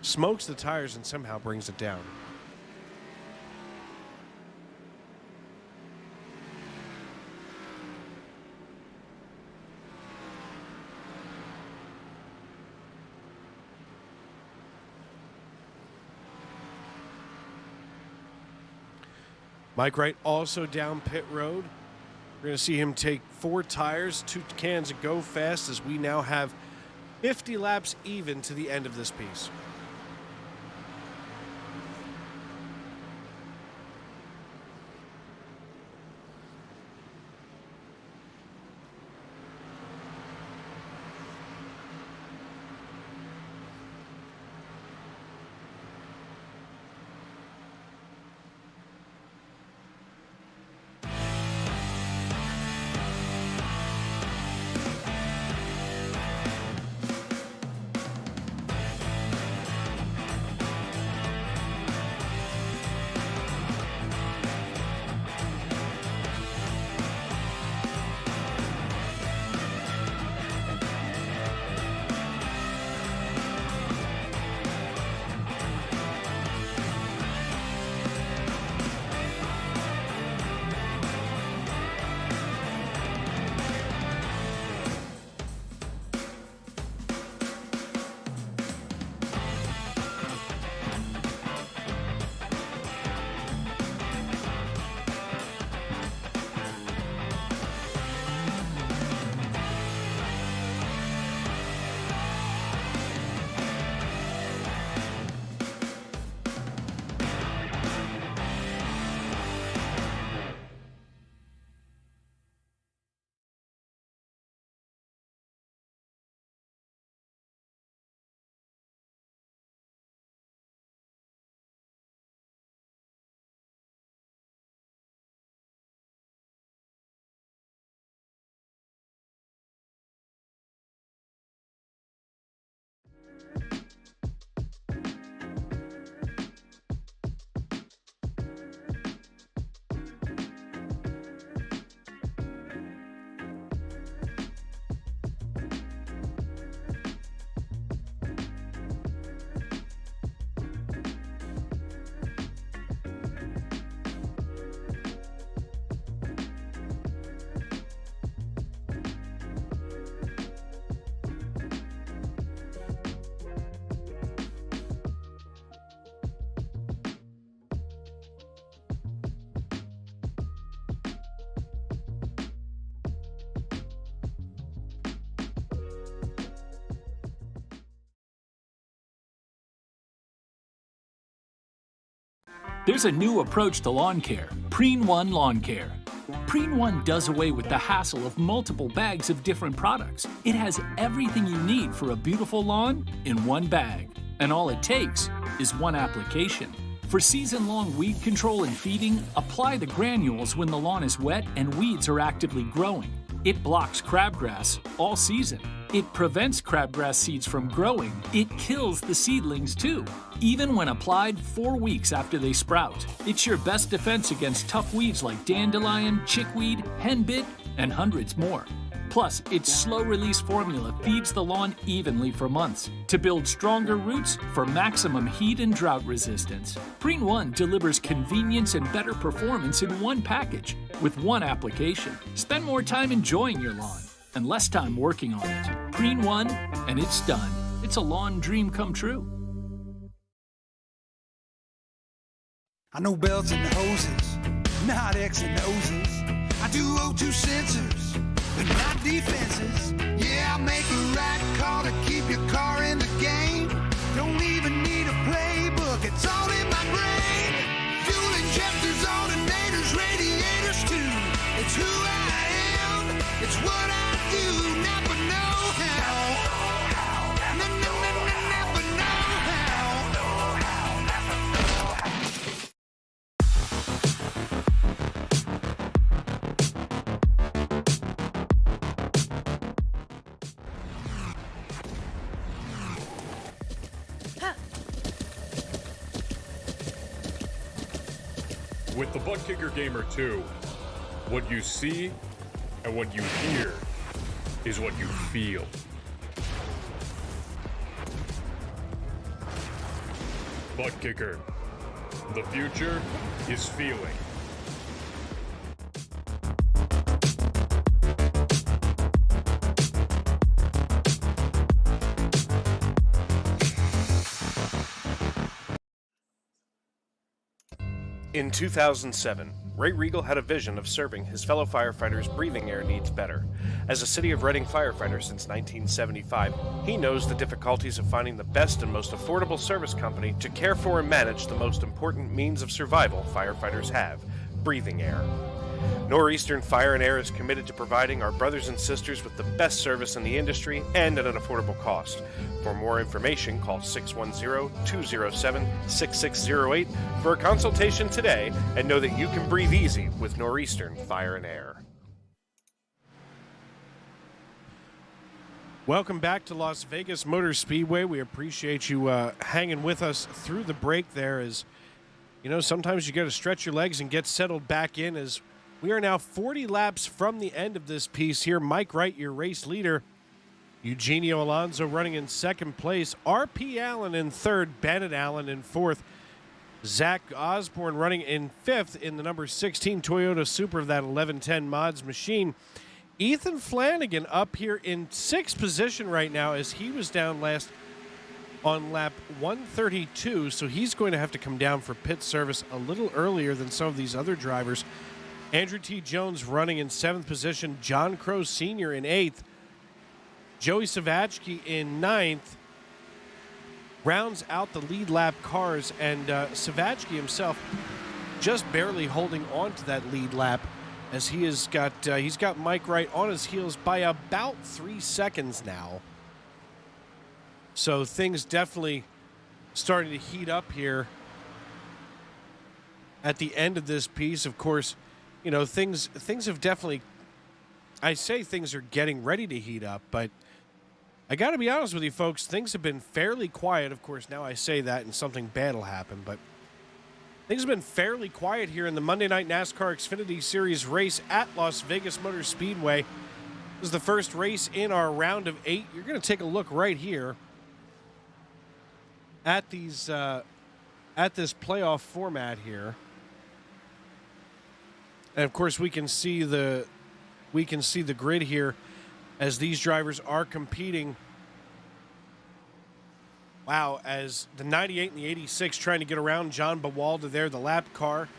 smokes the tires and somehow brings it down. Mike Wright also down pit road. We're going to see him take 4 tires, 2 cans of Go Fast as we now have 50 laps even to the end of this piece. There's a new approach to lawn care, Preen One Lawn Care. Preen One does away with the hassle of multiple bags of different products. It has everything you need for a beautiful lawn in one bag. And all it takes is one application. For season-long weed control and feeding, apply the granules when the lawn is wet and weeds are actively growing. It blocks crabgrass all season. It prevents crabgrass seeds from growing. It kills the seedlings too, even when applied 4 weeks after they sprout. It's your best defense against tough weeds like dandelion, chickweed, henbit, and hundreds more. Plus, its slow-release formula feeds the lawn evenly for months to build stronger roots for maximum heat and drought resistance. Preen One delivers convenience and better performance in one package with one application. Spend more time enjoying your lawn and less time working on it. Preen One, and it's done. It's a lawn dream come true. I know belts and hoses, not X and O's. I do O2 sensors, but not defenses. Yeah, I make a right call to keep your car in the game. Don't even need a playbook, it's all in my brain. Fuel injectors, alternators, radiators too. It's who I am, it's what I do. Never know how. Never know With the Butt Kicker Gamer 2, what you see and what you hear is what you feel. Butt kicker. The future is feeling. In 2007, Ray Regal had a vision of serving his fellow firefighters' breathing air needs better. As a City of Reading firefighter since 1975, he knows the difficulties of finding the best and most affordable service company to care for and manage the most important means of survival firefighters have: breathing air. Northeastern Fire and Air is committed to providing our brothers and sisters with the best service in the industry and at an affordable cost. For more information, call 610-207-6608 for a consultation today, and know that you can breathe easy with Northeastern Fire and Air. Welcome back to Las Vegas Motor Speedway. We appreciate you hanging with us through the break there. As you know, sometimes you got to stretch your legs and get settled back in. As we are now 40 laps from the end of this piece here. Mike Wright, your race leader. Eugenio Alonso running in second place. R.P. Allen in third. Bennett Allen in fourth. Zach Osborne running in fifth in the number 16 Toyota Supra of that 1110 Mods machine. Ethan Flanagan up here in sixth position right now, as he was down last on lap 132, so he's going to have to come down for pit service a little earlier than some of these other drivers. Andrew T. Jones running in seventh position. John Crow Sr. in eighth. Joey Savachki in ninth. Rounds out the lead lap cars, and Savachki himself just barely holding on to that lead lap, as he's got Mike Wright on his heels by about 3 seconds now. So things definitely starting to heat up here at the end of this piece. Of course, you know, things have definitely, I say things are getting ready to heat up, but I got to be honest with you folks, things have been fairly quiet. Of course, now I say that and something bad will happen, but things have been fairly quiet here in the Monday Night NASCAR Xfinity Series race at Las Vegas Motor Speedway. This is the first race in our round of 8. You're going to take a look right here at these at this playoff format here. And of course, we can see the grid here as these drivers are competing. Wow, as the 98 and the 86 trying to get around John Bawalda there, the lap car.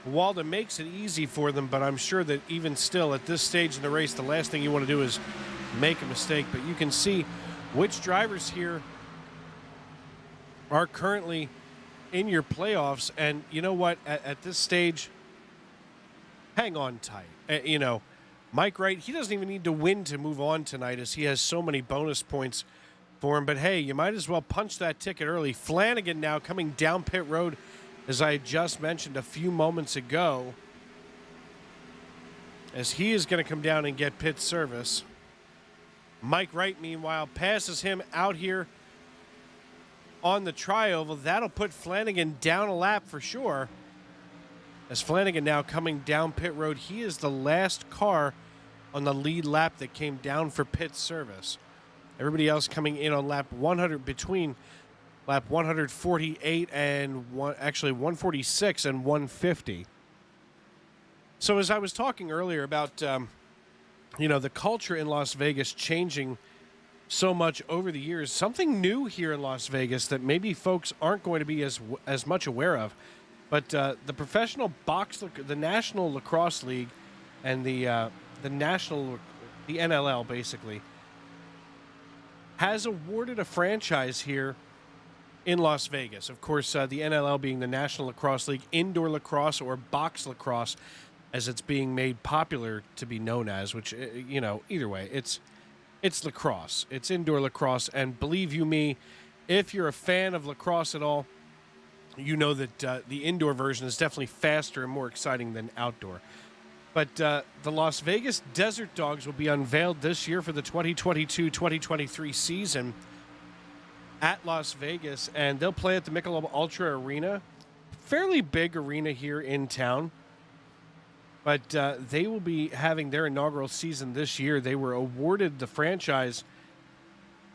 Bawalda makes it easy for them, but I'm sure that even still at this stage in the race, the last thing you want to do is make a mistake. But you can see which drivers here are currently in your playoffs. And you know what? At this stage, hang on tight. You know, Mike Wright, he doesn't even need to win to move on tonight, as he has so many bonus points for him. But hey, you might as well punch that ticket early. Flanagan now coming down pit road, as I just mentioned a few moments ago, as he is going to come down and get pit service. Mike Wright, meanwhile, passes him out here on the tri-oval. That'll put Flanagan down a lap for sure. As Flanagan now coming down pit road, he is the last car on the lead lap that came down for pit service. Everybody else coming in on lap 100, between lap 148 and 146 and 150. So as I was talking earlier about, you know, the culture in Las Vegas changing so much over the years, something new here in Las Vegas that maybe folks aren't going to be as much aware of. But the professional the National Lacrosse League, and the NLL basically, has awarded a franchise here in Las Vegas. Of course, the NLL being the National Lacrosse League Indoor Lacrosse, or box lacrosse, as it's being made popular to be known as. Which, you know, either way, it's lacrosse. It's indoor lacrosse, and believe you me, if you're a fan of lacrosse at all, you know that the indoor version is definitely faster and more exciting than outdoor. But the Las Vegas Desert Dogs will be unveiled this year for the 2022-2023 season at Las Vegas, and they'll play at the Michelob Ultra Arena. Fairly big arena here in town. But they will be having their inaugural season this year. They were awarded the franchise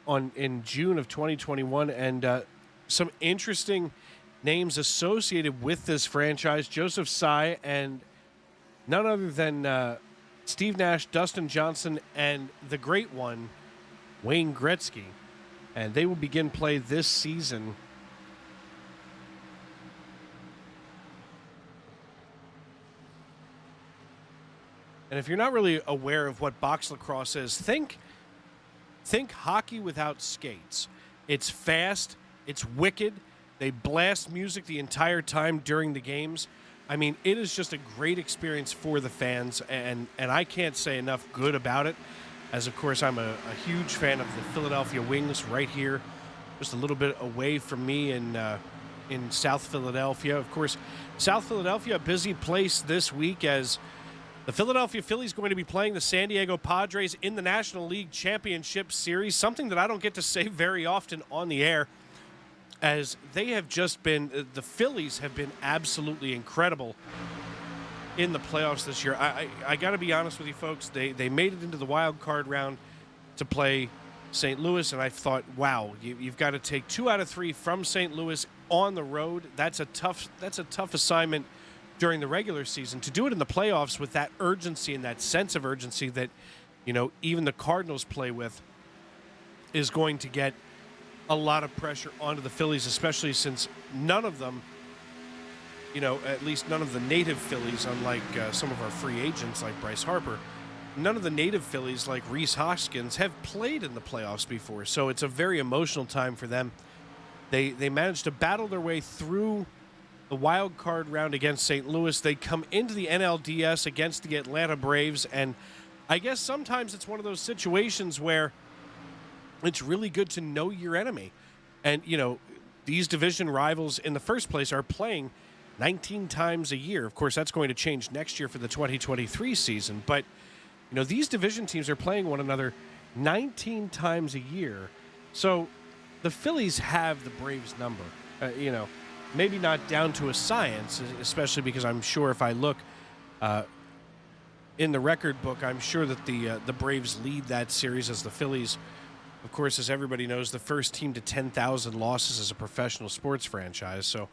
in June of 2021, and some interesting names associated with this franchise. Joseph Tsai and none other than Steve Nash, Dustin Johnson, and the great one, Wayne Gretzky. And they will begin play this season. And if you're not really aware of what box lacrosse is, think hockey without skates. It's fast, it's wicked. They blast music the entire time during the games. I mean, it is just a great experience for the fans, and I can't say enough good about it, as, of course, I'm a huge fan of the Philadelphia Wings right here, just a little bit away from me in South Philadelphia. Of course, South Philadelphia, a busy place this week as the Philadelphia Phillies going to be playing the San Diego Padres in the National League Championship Series, something that I don't get to say very often on the air, as they have just been, the Phillies have been absolutely incredible in the playoffs this year. I got to be honest with you folks, they made it into the wild card round to play St. Louis, and I thought, wow, you've got to take 2 out of 3 from St. Louis on the road. That's a tough assignment during the regular season. To do it in the playoffs with that urgency and that sense of urgency that, you know, even the Cardinals play with is going to get a lot of pressure onto the Phillies, especially since none of them, you know, at least none of the native Phillies, unlike some of our free agents like Bryce Harper, none of the native Phillies like Rhys Hoskins have played in the playoffs before. So it's a very emotional time for them. They managed to battle their way through the wild card round against St. Louis. They come into the NLDS against the Atlanta Braves, and I guess sometimes it's one of those situations where it's really good to know your enemy. And, you know, these division rivals in the first place are playing 19 times a year. Of course, that's going to change next year for the 2023 season. But, you know, these division teams are playing one another 19 times a year. So the Phillies have the Braves number, you know, maybe not down to a science, especially because I'm sure if I look in the record book, I'm sure that the Braves lead that series, as the Phillies, of course, as everybody knows, the first team to 10,000 losses as a professional sports franchise. So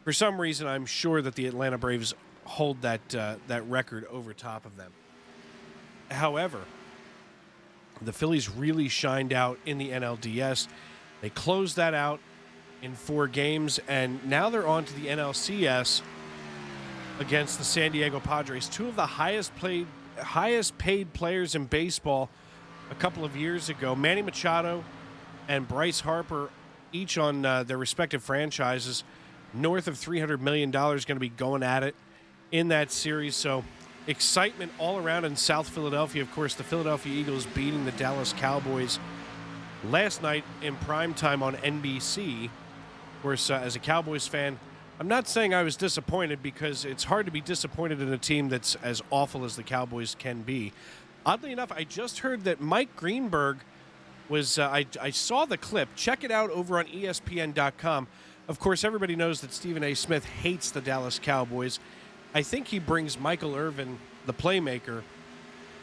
for some reason, I'm sure that the Atlanta Braves hold that record over top of them. However, the Phillies really shined out in the NLDS. They closed that out in 4 games, and now they're on to the NLCS against the San Diego Padres, 2 of the highest paid players in baseball a couple of years ago. Manny Machado and Bryce Harper, each on their respective franchises, north of $300 million, going to be going at it in that series. So excitement all around in South Philadelphia. Of course, the Philadelphia Eagles beating the Dallas Cowboys last night in primetime on NBC. Of course, as a Cowboys fan, I'm not saying I was disappointed, because it's hard to be disappointed in a team that's as awful as the Cowboys can be. Oddly enough, I just heard that Mike Greenberg was, I saw the clip. Check it out over on ESPN.com. Of course, everybody knows that Stephen A. Smith hates the Dallas Cowboys. I think he brings Michael Irvin, the playmaker.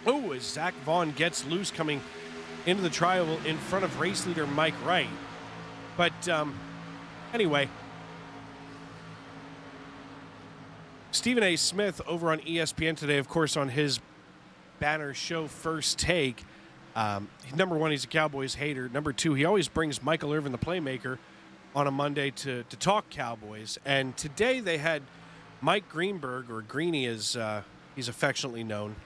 Oh, as Zach Vaughn gets loose coming into the trial in front of race leader Mike Wright. But anyway, Stephen A. Smith over on ESPN today, of course, on his banner show First Take. Number 1, he's a Cowboys hater. Number 2, he always brings Michael Irvin, the playmaker, on a Monday to talk Cowboys. And today they had Mike Greenberg, or Greeny as he's affectionately known.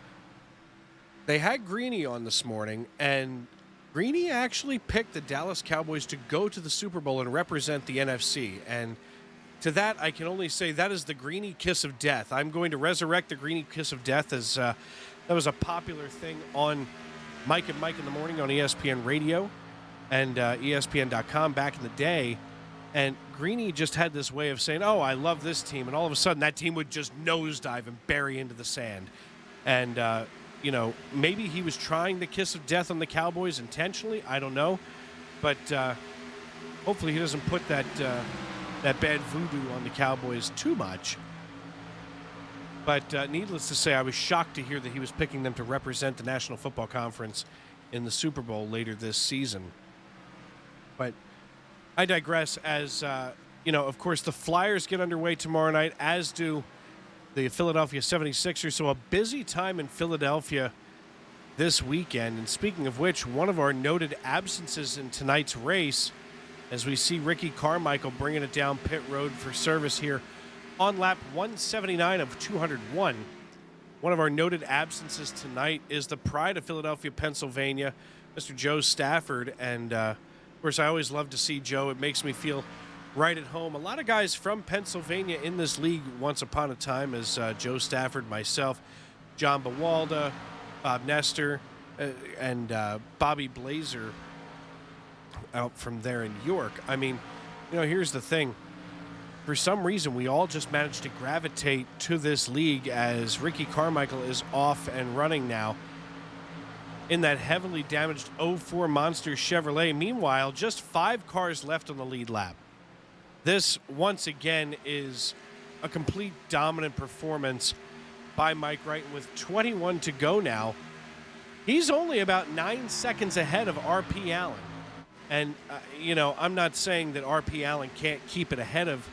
They had Greeny on this morning, and Greeny actually picked the Dallas Cowboys to go to the Super Bowl and represent the NFC. And to that, I can only say that is the Greeny kiss of death. I'm going to resurrect the Greeny kiss of death, as that was a popular thing on Mike and Mike in the Morning on ESPN Radio and ESPN.com back in the day. And Greeny just had this way of saying, oh, I love this team. And all of a sudden, that team would just nosedive and bury into the sand. And, you know, maybe he was trying the kiss of death on the Cowboys intentionally. I don't know. But hopefully he doesn't put that bad voodoo on the Cowboys too much. But needless to say, I was shocked to hear that he was picking them to represent the National Football Conference in the Super Bowl later this season. But I digress. As of course, the Flyers get underway tomorrow night, as do the Philadelphia 76ers. So a busy time in Philadelphia this weekend. And speaking of which, one of our noted absences in tonight's race, as we see Ricky Carmichael bringing it down pit road for service here on lap 179 of 201. One of our noted absences tonight is the pride of Philadelphia, Pennsylvania, Mr. Joe Stafford. And, of course, I always love to see Joe. It makes me feel right at home. A lot of guys from Pennsylvania in this league once upon a time, as Joe Stafford, myself, John Bawalda, Bob Nestor, and Bobby Blazer out from there in York. I mean, here's the thing. For some reason, we all just managed to gravitate to this league as Ricky Carmichael is off and running now in that heavily damaged 04 Monster Chevrolet. Meanwhile, just 5 cars left on the lead lap. This, once again, is a complete dominant performance by Mike Wright. With 21 to go now, he's only about 9 seconds ahead of R.P. Allen. And, I'm not saying that R.P. Allen can't keep it ahead of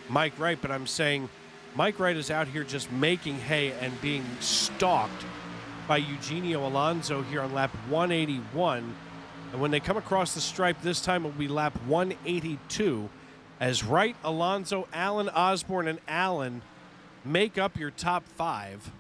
Mike Wright, but I'm saying Mike Wright is out here just making hay and being stalked by Eugenio Alonso here on lap 181. And when they come across the stripe this time, it will be lap 182 as Wright, Alonso, Allen, Osborne, and Allen make up your top 5.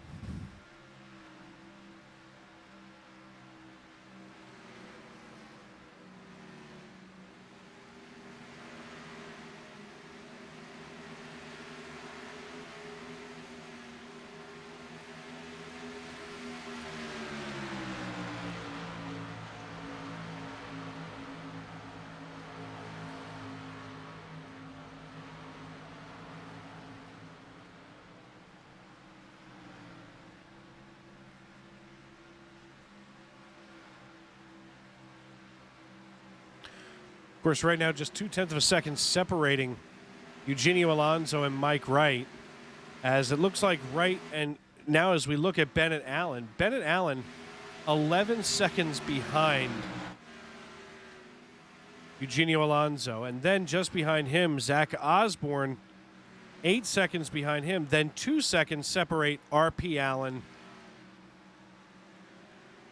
Of course, right now, just 0.2 of a second separating Eugenio Alonso and Mike Wright, as it looks like Wright, and now as we look at Bennett Allen, 11 seconds behind Eugenio Alonso, and then just behind him, Zach Osborne, 8 seconds behind him, then 2 seconds separate R.P. Allen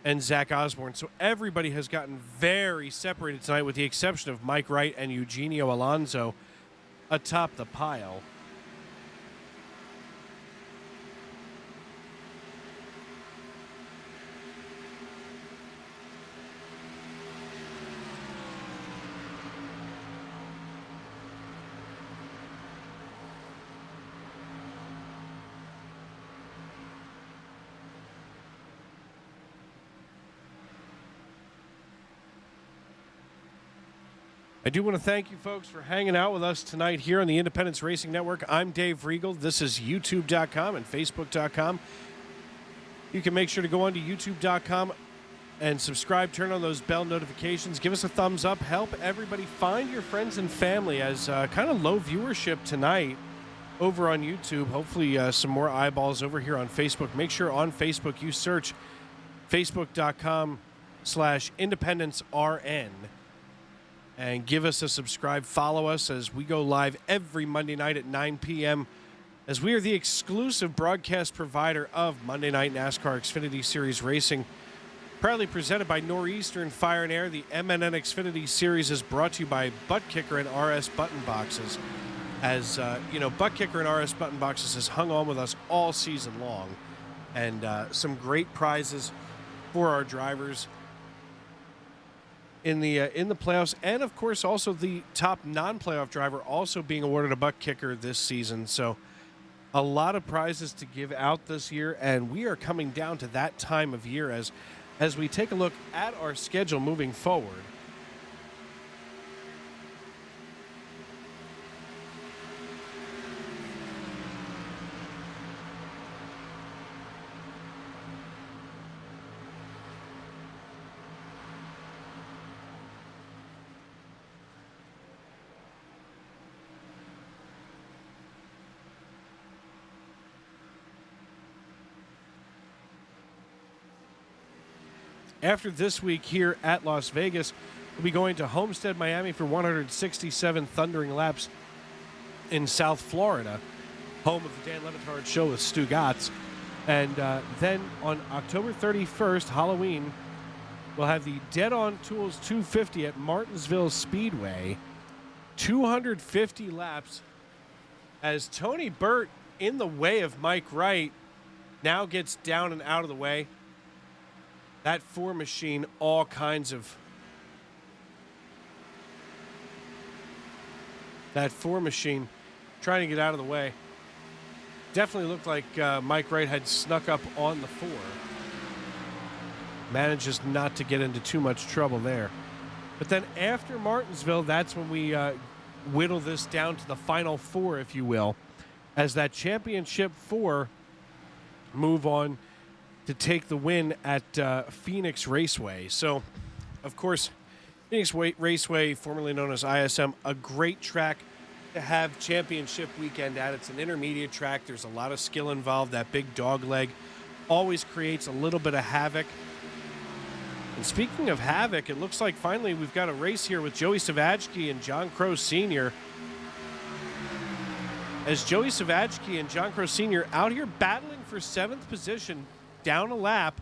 and Zach Osborne. So everybody has gotten very separated tonight, with the exception of Mike Wright and Eugenio Alonso atop the pile. I do want to thank you folks for hanging out with us tonight here on the Independence Racing Network. I'm Dave Riegel. This is YouTube.com and Facebook.com. You can make sure to go on to YouTube.com and subscribe, turn on those bell notifications, give us a thumbs up, help everybody find your friends and family, as kind of low viewership tonight over on YouTube. Hopefully some more eyeballs over here on Facebook. Make sure on Facebook you search facebook.com/IndependenceRN. And give us a subscribe. Follow us as we go live every Monday night at 9 p.m. as we are the exclusive broadcast provider of Monday Night NASCAR Xfinity Series Racing. Proudly presented by Northeastern Fire and Air. The MNN Xfinity Series is brought to you by Butt Kicker and RS Button Boxes. As, Butt Kicker and RS Button Boxes has hung on with us all season long. And some great prizes for our drivers in the playoffs, and of course also the top non-playoff driver also being awarded a Butt Kicker this season. So a lot of prizes to give out this year, and we are coming down to that time of year as we take a look at our schedule moving forward. After this week here at Las Vegas, We'll be going to Homestead, Miami for 167 thundering laps in South Florida, home of the Dan Levitard Show with Stu Gatz. And then on October 31st, Halloween, we'll have the Dead on Tools 250 at Martinsville Speedway. 250 laps as Tony Burt, in the way of Mike Wright, now gets down and out of the way. That 4 machine, all kinds of... That 4 machine trying to get out of the way. Definitely looked like Mike Wright had snuck up on the 4. Manages not to get into too much trouble there. But then after Martinsville, that's when we whittle this down to the final 4, if you will, as that championship 4 move on to take the win at Phoenix Raceway. So, of course, Phoenix Raceway, formerly known as ISM, a great track to have championship weekend at. It's an intermediate track. There's a lot of skill involved. That big dog leg always creates a little bit of havoc. And speaking of havoc, it looks like finally we've got a race here with Joey Savachki and John Crow Sr. As Joey Savachki and John Crow Sr. out here battling for 7th position, down a lap.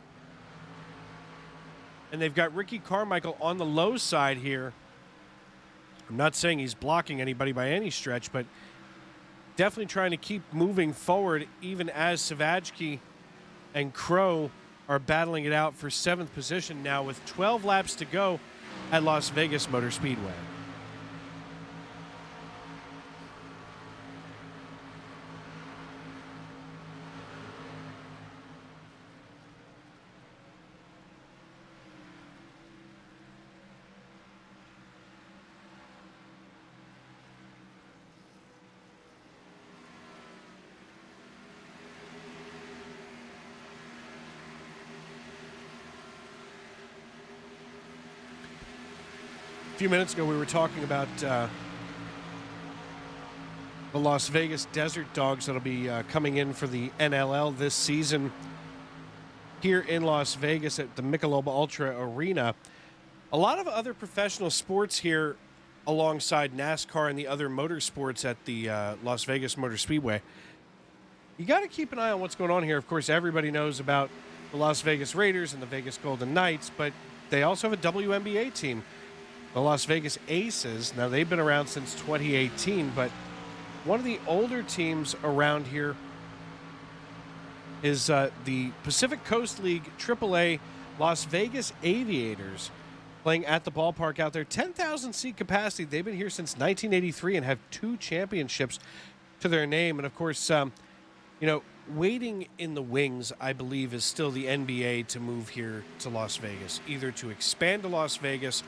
And they've got Ricky Carmichael on the low side here. I'm not saying he's blocking anybody by any stretch, but definitely trying to keep moving forward even as Savachki and Crow are battling it out for 7th position now with 12 laps to go at Las Vegas Motor Speedway. A few minutes ago, we were talking about the Las Vegas Desert Dogs that'll be coming in for the NLL this season here in Las Vegas at the Michelob Ultra Arena. A lot of other professional sports here alongside NASCAR and the other motorsports at the Las Vegas Motor Speedway. You got to keep an eye on what's going on here. Of course, everybody knows about the Las Vegas Raiders and the Vegas Golden Knights, but they also have a WNBA team. The Las Vegas Aces. Now, they've been around since 2018, but one of the older teams around here is the Pacific Coast League AAA Las Vegas Aviators, playing at the ballpark out there. 10,000 seat capacity. They've been here since 1983 and have 2 championships to their name. And, of course, waiting in the wings, I believe, is still the NBA to move here to Las Vegas, either to expand to Las Vegas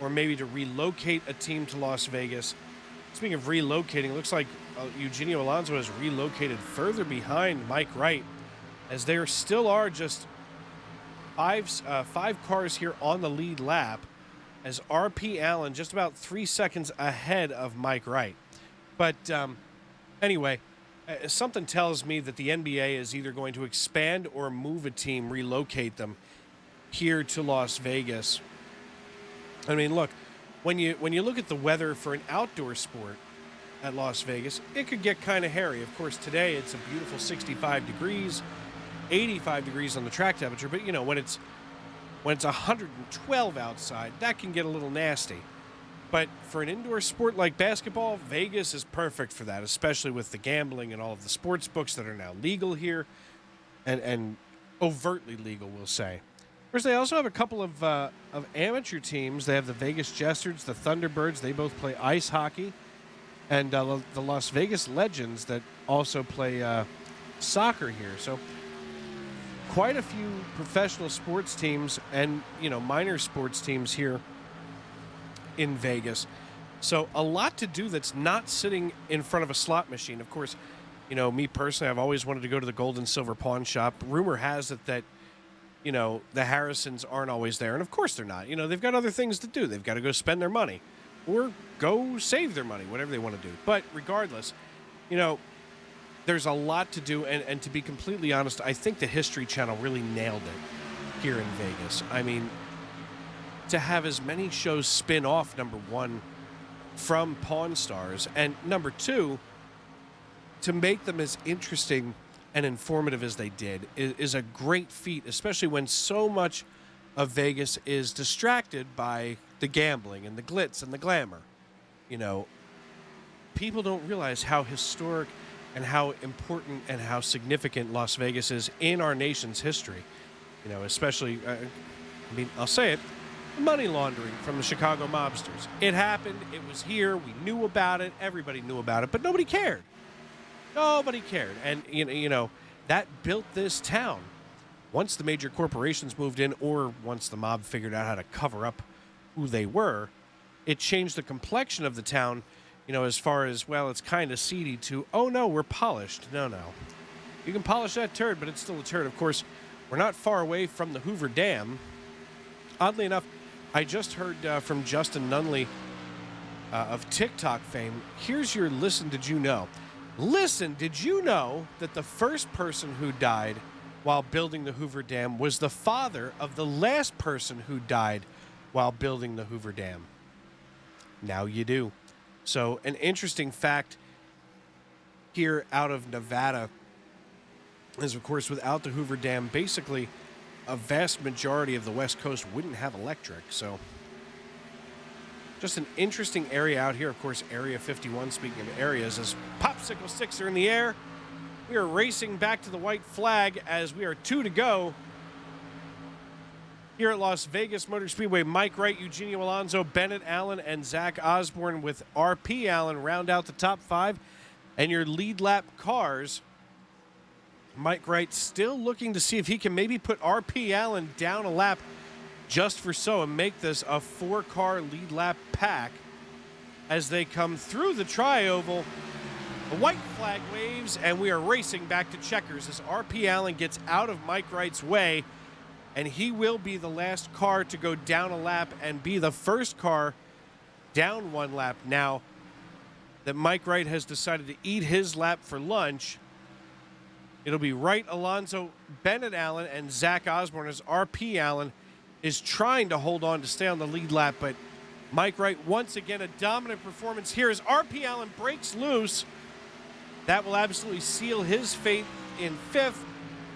or maybe to relocate a team to Las Vegas. Speaking of relocating, it looks like Eugenio Alonso has relocated further behind Mike Wright, as there still are just five cars here on the lead lap, as R.P. Allen just about 3 seconds ahead of Mike Wright. But anyway, something tells me that the NBA is either going to expand or move a team, relocate them here to Las Vegas. I mean, look, when you look at the weather for an outdoor sport at Las Vegas, it could get kind of hairy. Of course, today it's a beautiful 65 degrees, 85 degrees on the track temperature. But, when it's 112 outside, that can get a little nasty. But for an indoor sport like basketball, Vegas is perfect for that, especially with the gambling and all of the sports books that are now legal here and overtly legal, we'll say. Of course, they also have a couple of amateur teams. They have the Vegas Jesters, the Thunderbirds. They both play ice hockey. And the Las Vegas Legends that also play soccer here. So quite a few professional sports teams and, minor sports teams here in Vegas. So a lot to do that's not sitting in front of a slot machine. Of course, me personally, I've always wanted to go to the Gold and Silver Pawn Shop. Rumor has it that the Harrisons aren't always there. And of course they're not. They've got other things to do. They've got to go spend their money or go save their money, whatever they want to do. But regardless, there's a lot to do. And to be completely honest, I think the History Channel really nailed it here in Vegas. I mean, to have as many shows spin off, number one, from Pawn Stars, and number two, to make them as interesting and informative as they did is a great feat, especially when so much of Vegas is distracted by the gambling and the glitz and the glamour. You know, people don't realize how historic and how important and how significant Las Vegas is in our nation's history. You know, especially, I mean, I'll say it, money laundering from the Chicago mobsters. It happened. It was here. We knew about it. Everybody knew about it, but nobody cared. Nobody cared. And, you know, that built this town. Once the major corporations moved in, or once the mob figured out how to cover up who they were, it changed the complexion of the town, you know, as far as, well, it's kind of seedy, to, oh, no, we're polished. No, no. You can polish that turd, but it's still a turd. Of course, we're not far away from the Hoover Dam. Oddly enough, I just heard from Justin Nunley of TikTok fame. Here's your listen, did you know? Listen, did you know that the first person who died while building the Hoover Dam was the father of the last person who died while building the Hoover Dam? Now you do. So an interesting fact here out of Nevada is, of course, without the Hoover Dam, basically a vast majority of the West Coast wouldn't have electric. So just an interesting area out here. Of course, Area 51, speaking of areas, as popsicle sticks are in the air. We are racing back to the white flag as we are 2 to go here at Las Vegas Motor Speedway. Mike Wright, Eugenio Alonso, Bennett Allen, and Zach Osborne with RP Allen round out the top 5. And your lead lap cars, Mike Wright still looking to see if he can maybe put RP Allen down a lap just for so and make this a 4-car lead lap pack as they come through the tri-oval. The white flag waves, and we are racing back to checkers as RP Allen gets out of Mike Wright's way, and he will be the last car to go down a lap and be the first car down 1 lap. Now that Mike Wright has decided to eat his lap for lunch, it'll be Wright, Alonso, Bennett Allen, and Zach Osborne as RP Allen is trying to hold on to stay on the lead lap, but Mike Wright, once again, a dominant performance here as RP Allen breaks loose. That will absolutely seal his fate in 5th.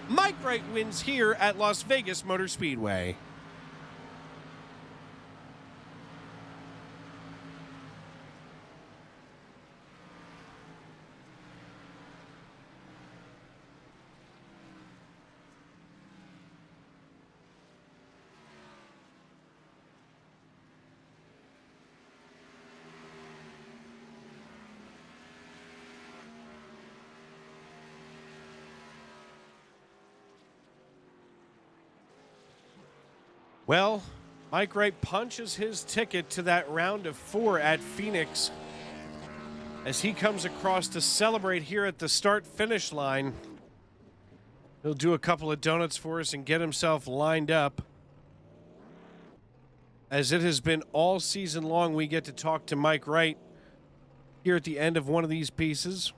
Mike Wright wins here at Las Vegas Motor Speedway. Well, Mike Wright punches his ticket to that round of 4 at Phoenix as he comes across to celebrate here at the start-finish line. He'll do a couple of donuts for us and get himself lined up. As it has been all season long, we get to talk to Mike Wright here at the end of one of these pieces.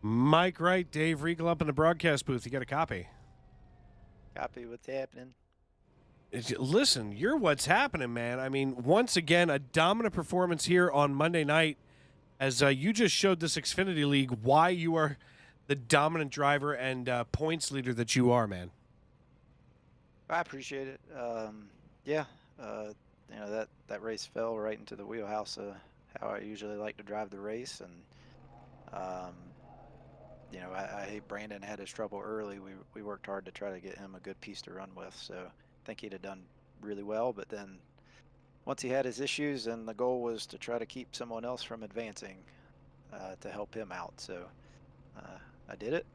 Mike Wright, Dave Regal up in the broadcast booth. You got a copy? Copy what's happening. Listen, you're what's happening, man. I mean, once again, a dominant performance here on Monday night as you just showed this Xfinity League why you are the dominant driver and points leader that you are, man. I appreciate it. Yeah, you know, that race fell right into the wheelhouse of how I usually like to drive the race, and you know, I hate Brandon had his trouble early. We worked hard to try to get him a good piece to run with, so I think he'd have done really well. But then once he had his issues, and the goal was to try to keep someone else from advancing to help him out. So I did it,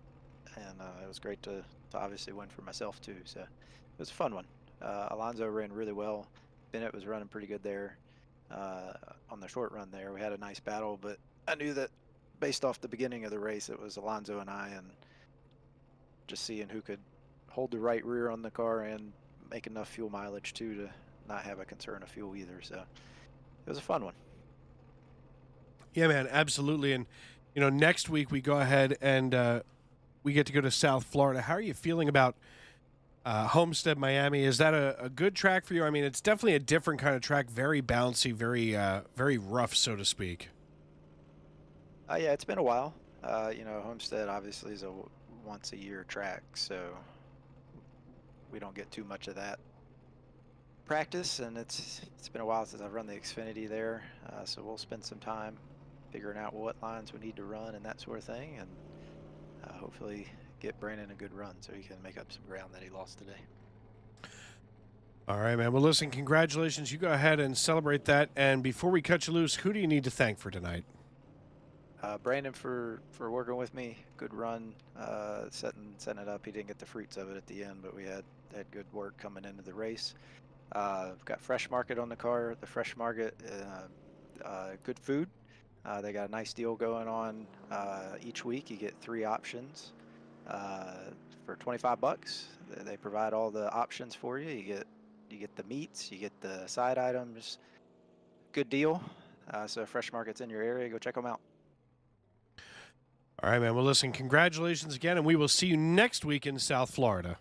and it was great to obviously win for myself too. So it was a fun one. Alonso ran really well. Bennett was running pretty good there. on the short run there. We had a nice battle, but I knew that based off the beginning of the race, it was Alonso and I, and just seeing who could hold the right rear on the car and make enough fuel mileage too to not have a concern of fuel either. So it was a fun one. Yeah, man, absolutely. And next week we go ahead and we get to go to South Florida. How are you feeling about Homestead, Miami? Is that a good track for you? I mean, it's definitely a different kind of track, very bouncy, very rough, so to speak. Yeah, it's been a while. Homestead obviously is a once a year track, so we don't get too much of that practice, and it's been a while since I've run the Xfinity there, so we'll spend some time figuring out what lines we need to run and that sort of thing, and hopefully get Brandon a good run so he can make up some ground that he lost today. All right, man. Well, listen, congratulations. You go ahead and celebrate that. And before we cut you loose, who do you need to thank for tonight? Brandon for working with me. Good run, setting it up. He didn't get the fruits of it at the end, but we had good work coming into the race. We've got Fresh Market on the car. The Fresh Market, good food. They got a nice deal going on. Each week you get 3 options for $25. They provide all the options for you. You get the meats, you get the side items. Good deal. So Fresh Market's in your area. Go check them out. All right, man. Well, listen, congratulations again, and we will see you next week in South Florida.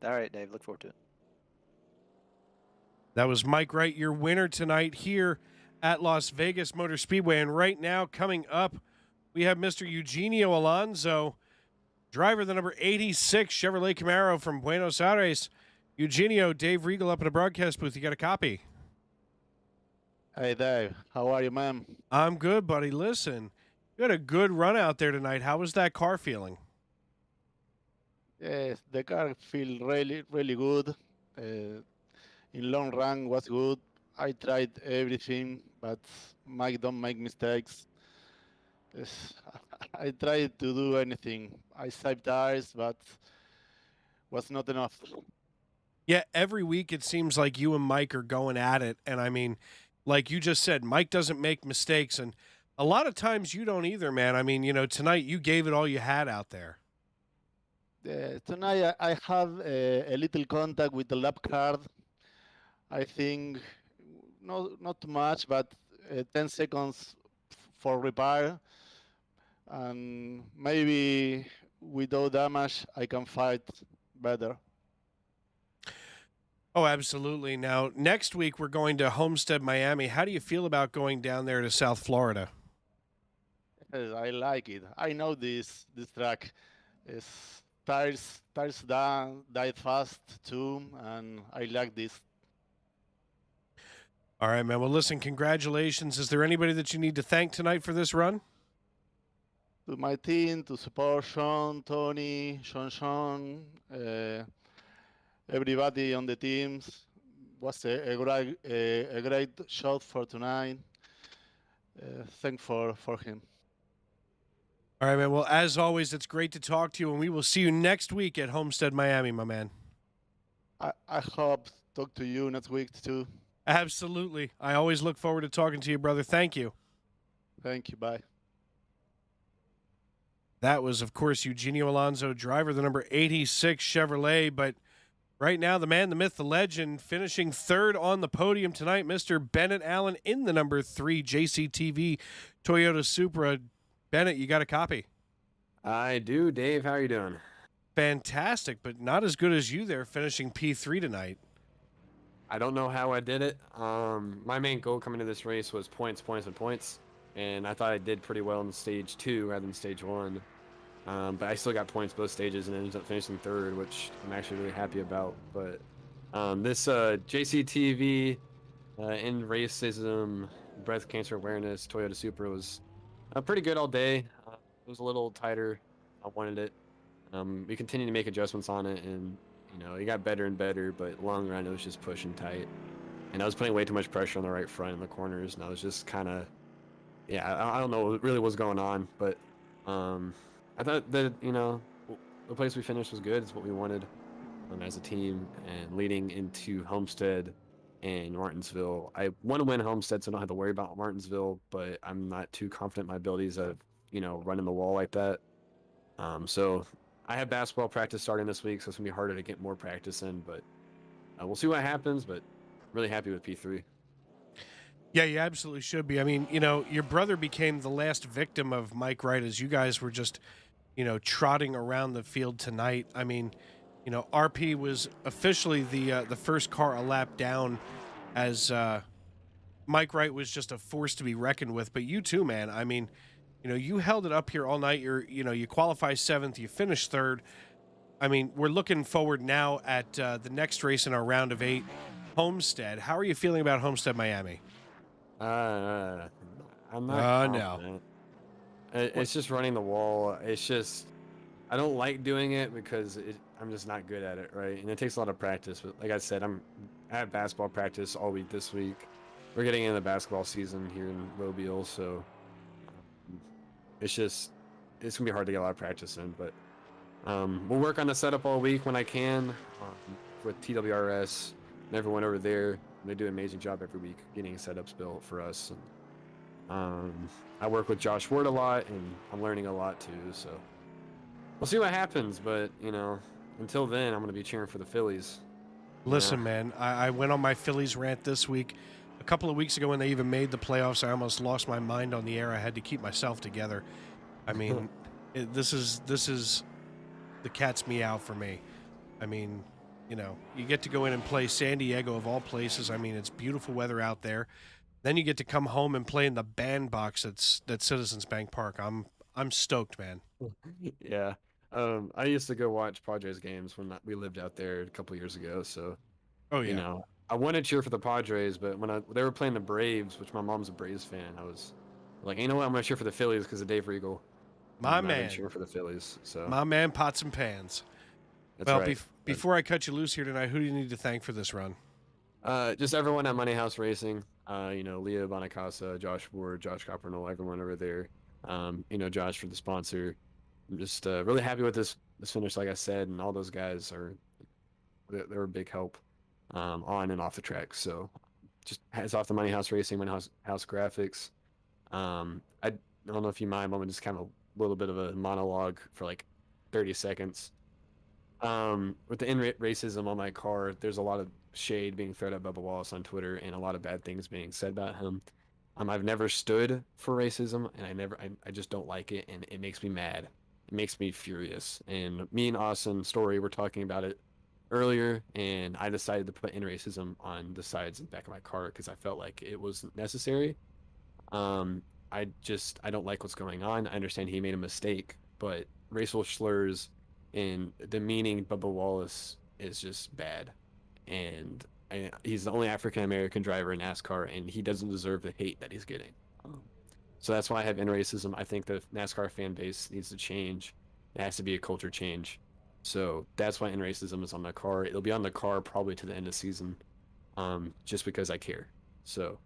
All right, Dave. Look forward to it. That was Mike Wright, your winner tonight here at Las Vegas Motor Speedway. And right now, coming up, we have Mr. Eugenio Alonso, driver of the number 86 Chevrolet Camaro from Buenos Aires. Eugenio, Dave Regal up in a broadcast booth. You got a copy? Hey, Dave. How are you, man? I'm good, buddy. Listen, you had a good run out there tonight. How was that car feeling? Yes, the car feel really, really good. In long run was good. I tried everything, but Mike don't make mistakes. Yes, I tried to do anything. I saved tires, but was not enough. Yeah, every week it seems like you and Mike are going at it. And I mean, like you just said, Mike doesn't make mistakes. And a lot of times you don't either, man. I mean, tonight you gave it all you had out there. Tonight I have a little contact with the lap card. I think not too much, but 10 seconds for repair. And maybe without damage, I can fight better. Oh, absolutely. Now, next week we're going to Homestead, Miami. How do you feel about going down there to South Florida? Yes, I like it. I know this track. Tires died fast too, and I like this. All right, man. Well, listen, congratulations. Is there anybody that you need to thank tonight for this run? To my team, to support Sean, Tony, Sean, everybody on the teams. Was a great shot for tonight. Thank for him. All right, man. Well, as always, it's great to talk to you, and we will see you next week at Homestead, Miami, my man. I hope talk to you next week too. Absolutely. I always look forward to talking to you, brother. Thank you. Thank you. Bye. That was, of course, Eugenio Alonso, driver of the number 86 Chevrolet. But right now, the man, the myth, the legend, finishing third on the podium tonight, Mr. Bennett Allen in the number 3 JCTV Toyota Supra. Bennett, you got a copy? I do. Dave, how are you doing? Fantastic, but not as good as you there, finishing P3 tonight. I don't know how I did it. My main goal coming to this race was points, and I thought I did pretty well in stage 2 rather than stage 1. But I still got points both stages and ended up finishing third, which I'm actually really happy about. But this JCTV in racism, breast cancer awareness Toyota Supra was pretty good all day. It was a little tighter. I wanted it. We continued to make adjustments on it, and it got better and better, but long run it was just pushing tight. And I was putting way too much pressure on the right front in the corners, and I was just kind of, I don't know really what's going on, but I thought that, the place we finished was good. It's what we wanted as a team, and leading into Homestead, and Martinsville. I want to win Homestead, so I don't have to worry about Martinsville, but I'm not too confident in my abilities of, running the wall like that. So I have basketball practice starting this week, so it's going to be harder to get more practice in, but we'll see what happens, but really happy with P3. Yeah, you absolutely should be. I mean, your brother became the last victim of Mike Wright as you guys were just, trotting around the field tonight. I mean, RP was officially the first car a lap down as Mike Wright was just a force to be reckoned with. But you too, man. I mean, you held it up here all night. You qualify 7th, you finish 3rd. I mean, we're looking forward now at the next race in our round of 8, Homestead. How are you feeling about Homestead, Miami? I'm not confident. It's just running the wall. It's just, I don't like doing it because I'm just not good at it, right? And it takes a lot of practice. But like I said, I have basketball practice all week this week. We're getting into the basketball season here in Mobile, so it's gonna be hard to get a lot of practice in. But we'll work on the setup all week when I can with TWRS and everyone over there. They do an amazing job every week getting setups built for us. And I work with Josh Ward a lot, and I'm learning a lot too. So we'll see what happens. But until then, I'm going to be cheering for the Phillies. Listen, man, I went on my Phillies rant this week. A couple of weeks ago when they even made the playoffs, I almost lost my mind on the air. I had to keep myself together. I mean, this is the cat's meow for me. I mean, you get to go in and play San Diego of all places. I mean, it's beautiful weather out there. Then you get to come home and play in the bandbox at Citizens Bank Park. I'm stoked, man. Yeah. I used to go watch Padres games when we lived out there a couple years ago. So, oh yeah, I wanted to cheer for the Padres, but when they were playing the Braves, which my mom's a Braves fan, I was like, you know what, I'm gonna cheer for the Phillies because of Dave Regal. My man, cheer for the Phillies. So my man, pots and pans. That's right. Before I cut you loose here tonight, who do you need to thank for this run? Just everyone at Money House Racing. Leo Bonacasa, Josh Ward, Josh Coppernoll, everyone over there. Josh for the sponsor. I'm just really happy with this finish, like I said, and all those guys they were a big help on and off the track. So just hats off to Money House Racing, Money House Graphics. I don't know if you mind, I'm just kind of a little bit of a monologue for like 30 seconds. With the racism on my car, there's a lot of shade being thrown at Bubba Wallace on Twitter and a lot of bad things being said about him. I've never stood for racism, and I just don't like it, and it makes me mad. It makes me furious. And me and Austin Story were talking about it earlier, and I decided to put in racism on the sides and back of my car because I felt like it wasn't necessary. I don't like what's going on. I understand he made a mistake, but racial slurs and demeaning Bubba Wallace is just bad. And he's the only African American driver in NASCAR, and he doesn't deserve the hate that he's getting. So that's why I have in racism. I think the NASCAR fan base needs to change. It has to be a culture change. So that's why in racism is on the car. It'll be on the car probably to the end of the season, just because I care. So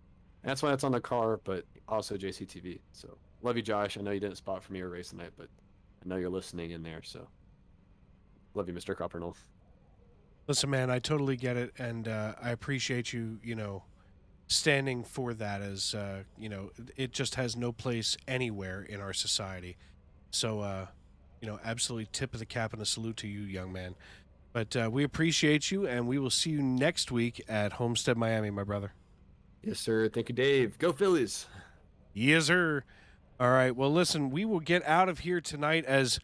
that's why it's on the car, but also JCTV. So love you, Josh. I know you didn't spot for me or race tonight, but I know you're listening in there. So love you, Mr. Coppernoll. Listen, man, I totally get it, and I appreciate you, standing for that as, it just has no place anywhere in our society. So, absolutely tip of the cap and a salute to you, young man. But we appreciate you, and we will see you next week at Homestead, Miami, my brother. Yes, sir. Thank you, Dave. Go Phillies. Yes, sir. All right. Well, listen, we will get out of here tonight as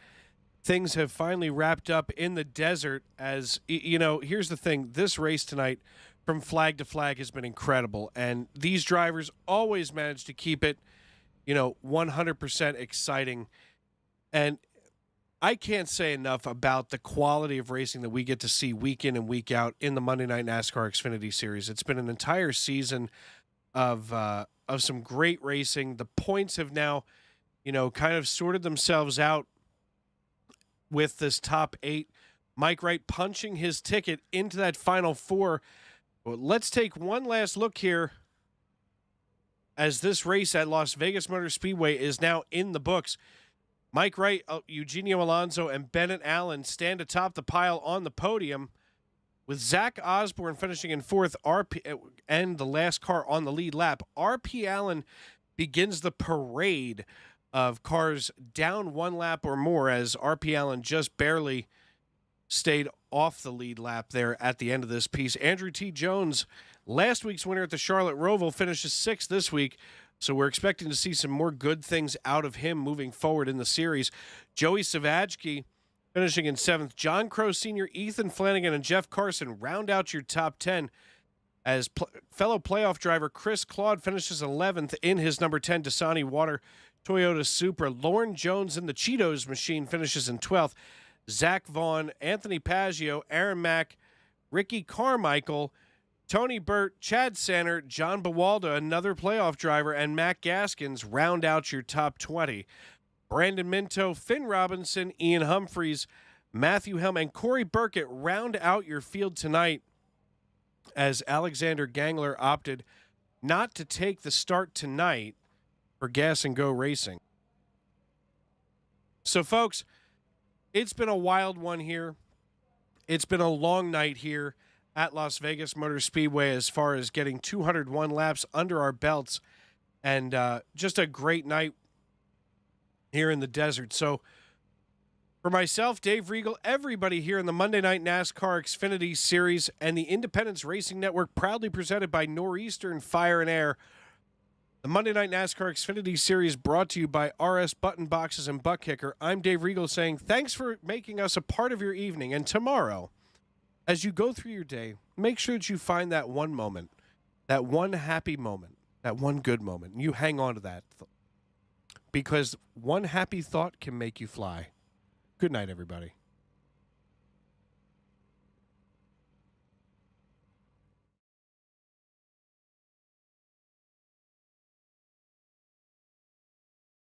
things have finally wrapped up in the desert. As here's the thing, this race tonight from flag to flag has been incredible, and these drivers always manage to keep it 100% exciting. And I can't say enough about the quality of racing that we get to see week in and week out in the Monday Night NASCAR Xfinity Series. It's been an entire season of some great racing. The points have now kind of sorted themselves out with this top 8. Mike Wright punching his ticket into that final 4. Well, let's take one last look here as this race at Las Vegas Motor Speedway is now in the books. Mike Wright, Eugenio Alonso, and Bennett Allen stand atop the pile on the podium. With Zach Osborne finishing in fourth, and the last car on the lead lap, RP Allen begins the parade of cars down one lap or more, as RP Allen just barely stayed off the lead lap there at the end of this piece. Andrew T. Jones, last week's winner at the Charlotte Roval, finishes sixth this week, so we're expecting to see some more good things out of him moving forward in the series. Joey Savajki finishing in seventh. John Crow Sr., Ethan Flanagan, and Jeff Carson round out your top 10, as fellow playoff driver Chris Claude finishes 11th in his number 10 Dasani Water Toyota Supra. Lauren Jones in the Cheetos machine finishes in 12th. Zach Vaughn, Anthony Paggio, Aaron Mack, Ricky Carmichael, Tony Burt, Chad Sanner, John Bawalda, another playoff driver, and Matt Gaskins round out your top 20. Brandon Minto, Finn Robinson, Ian Humphreys, Matthew Helm, and Corey Burkett round out your field tonight, as Alexander Gangler opted not to take the start tonight for Gas and Go Racing. So, folks, it's been a wild one here. It's been a long night here at Las Vegas Motor Speedway as far as getting 201 laps under our belts, and just a great night here in the desert. So for myself, Dave Regal, everybody here in the Monday Night NASCAR Xfinity Series and the Independence Racing Network, proudly presented by Northeastern Fire and Air, the Monday Night NASCAR Xfinity Series brought to you by RS Button Boxes and Butt Kicker. I'm Dave Regal saying thanks for making us a part of your evening. And tomorrow, as you go through your day, make sure that you find that one moment, that one happy moment, that one good moment. And you hang on to that, because one happy thought can make you fly. Good night, everybody.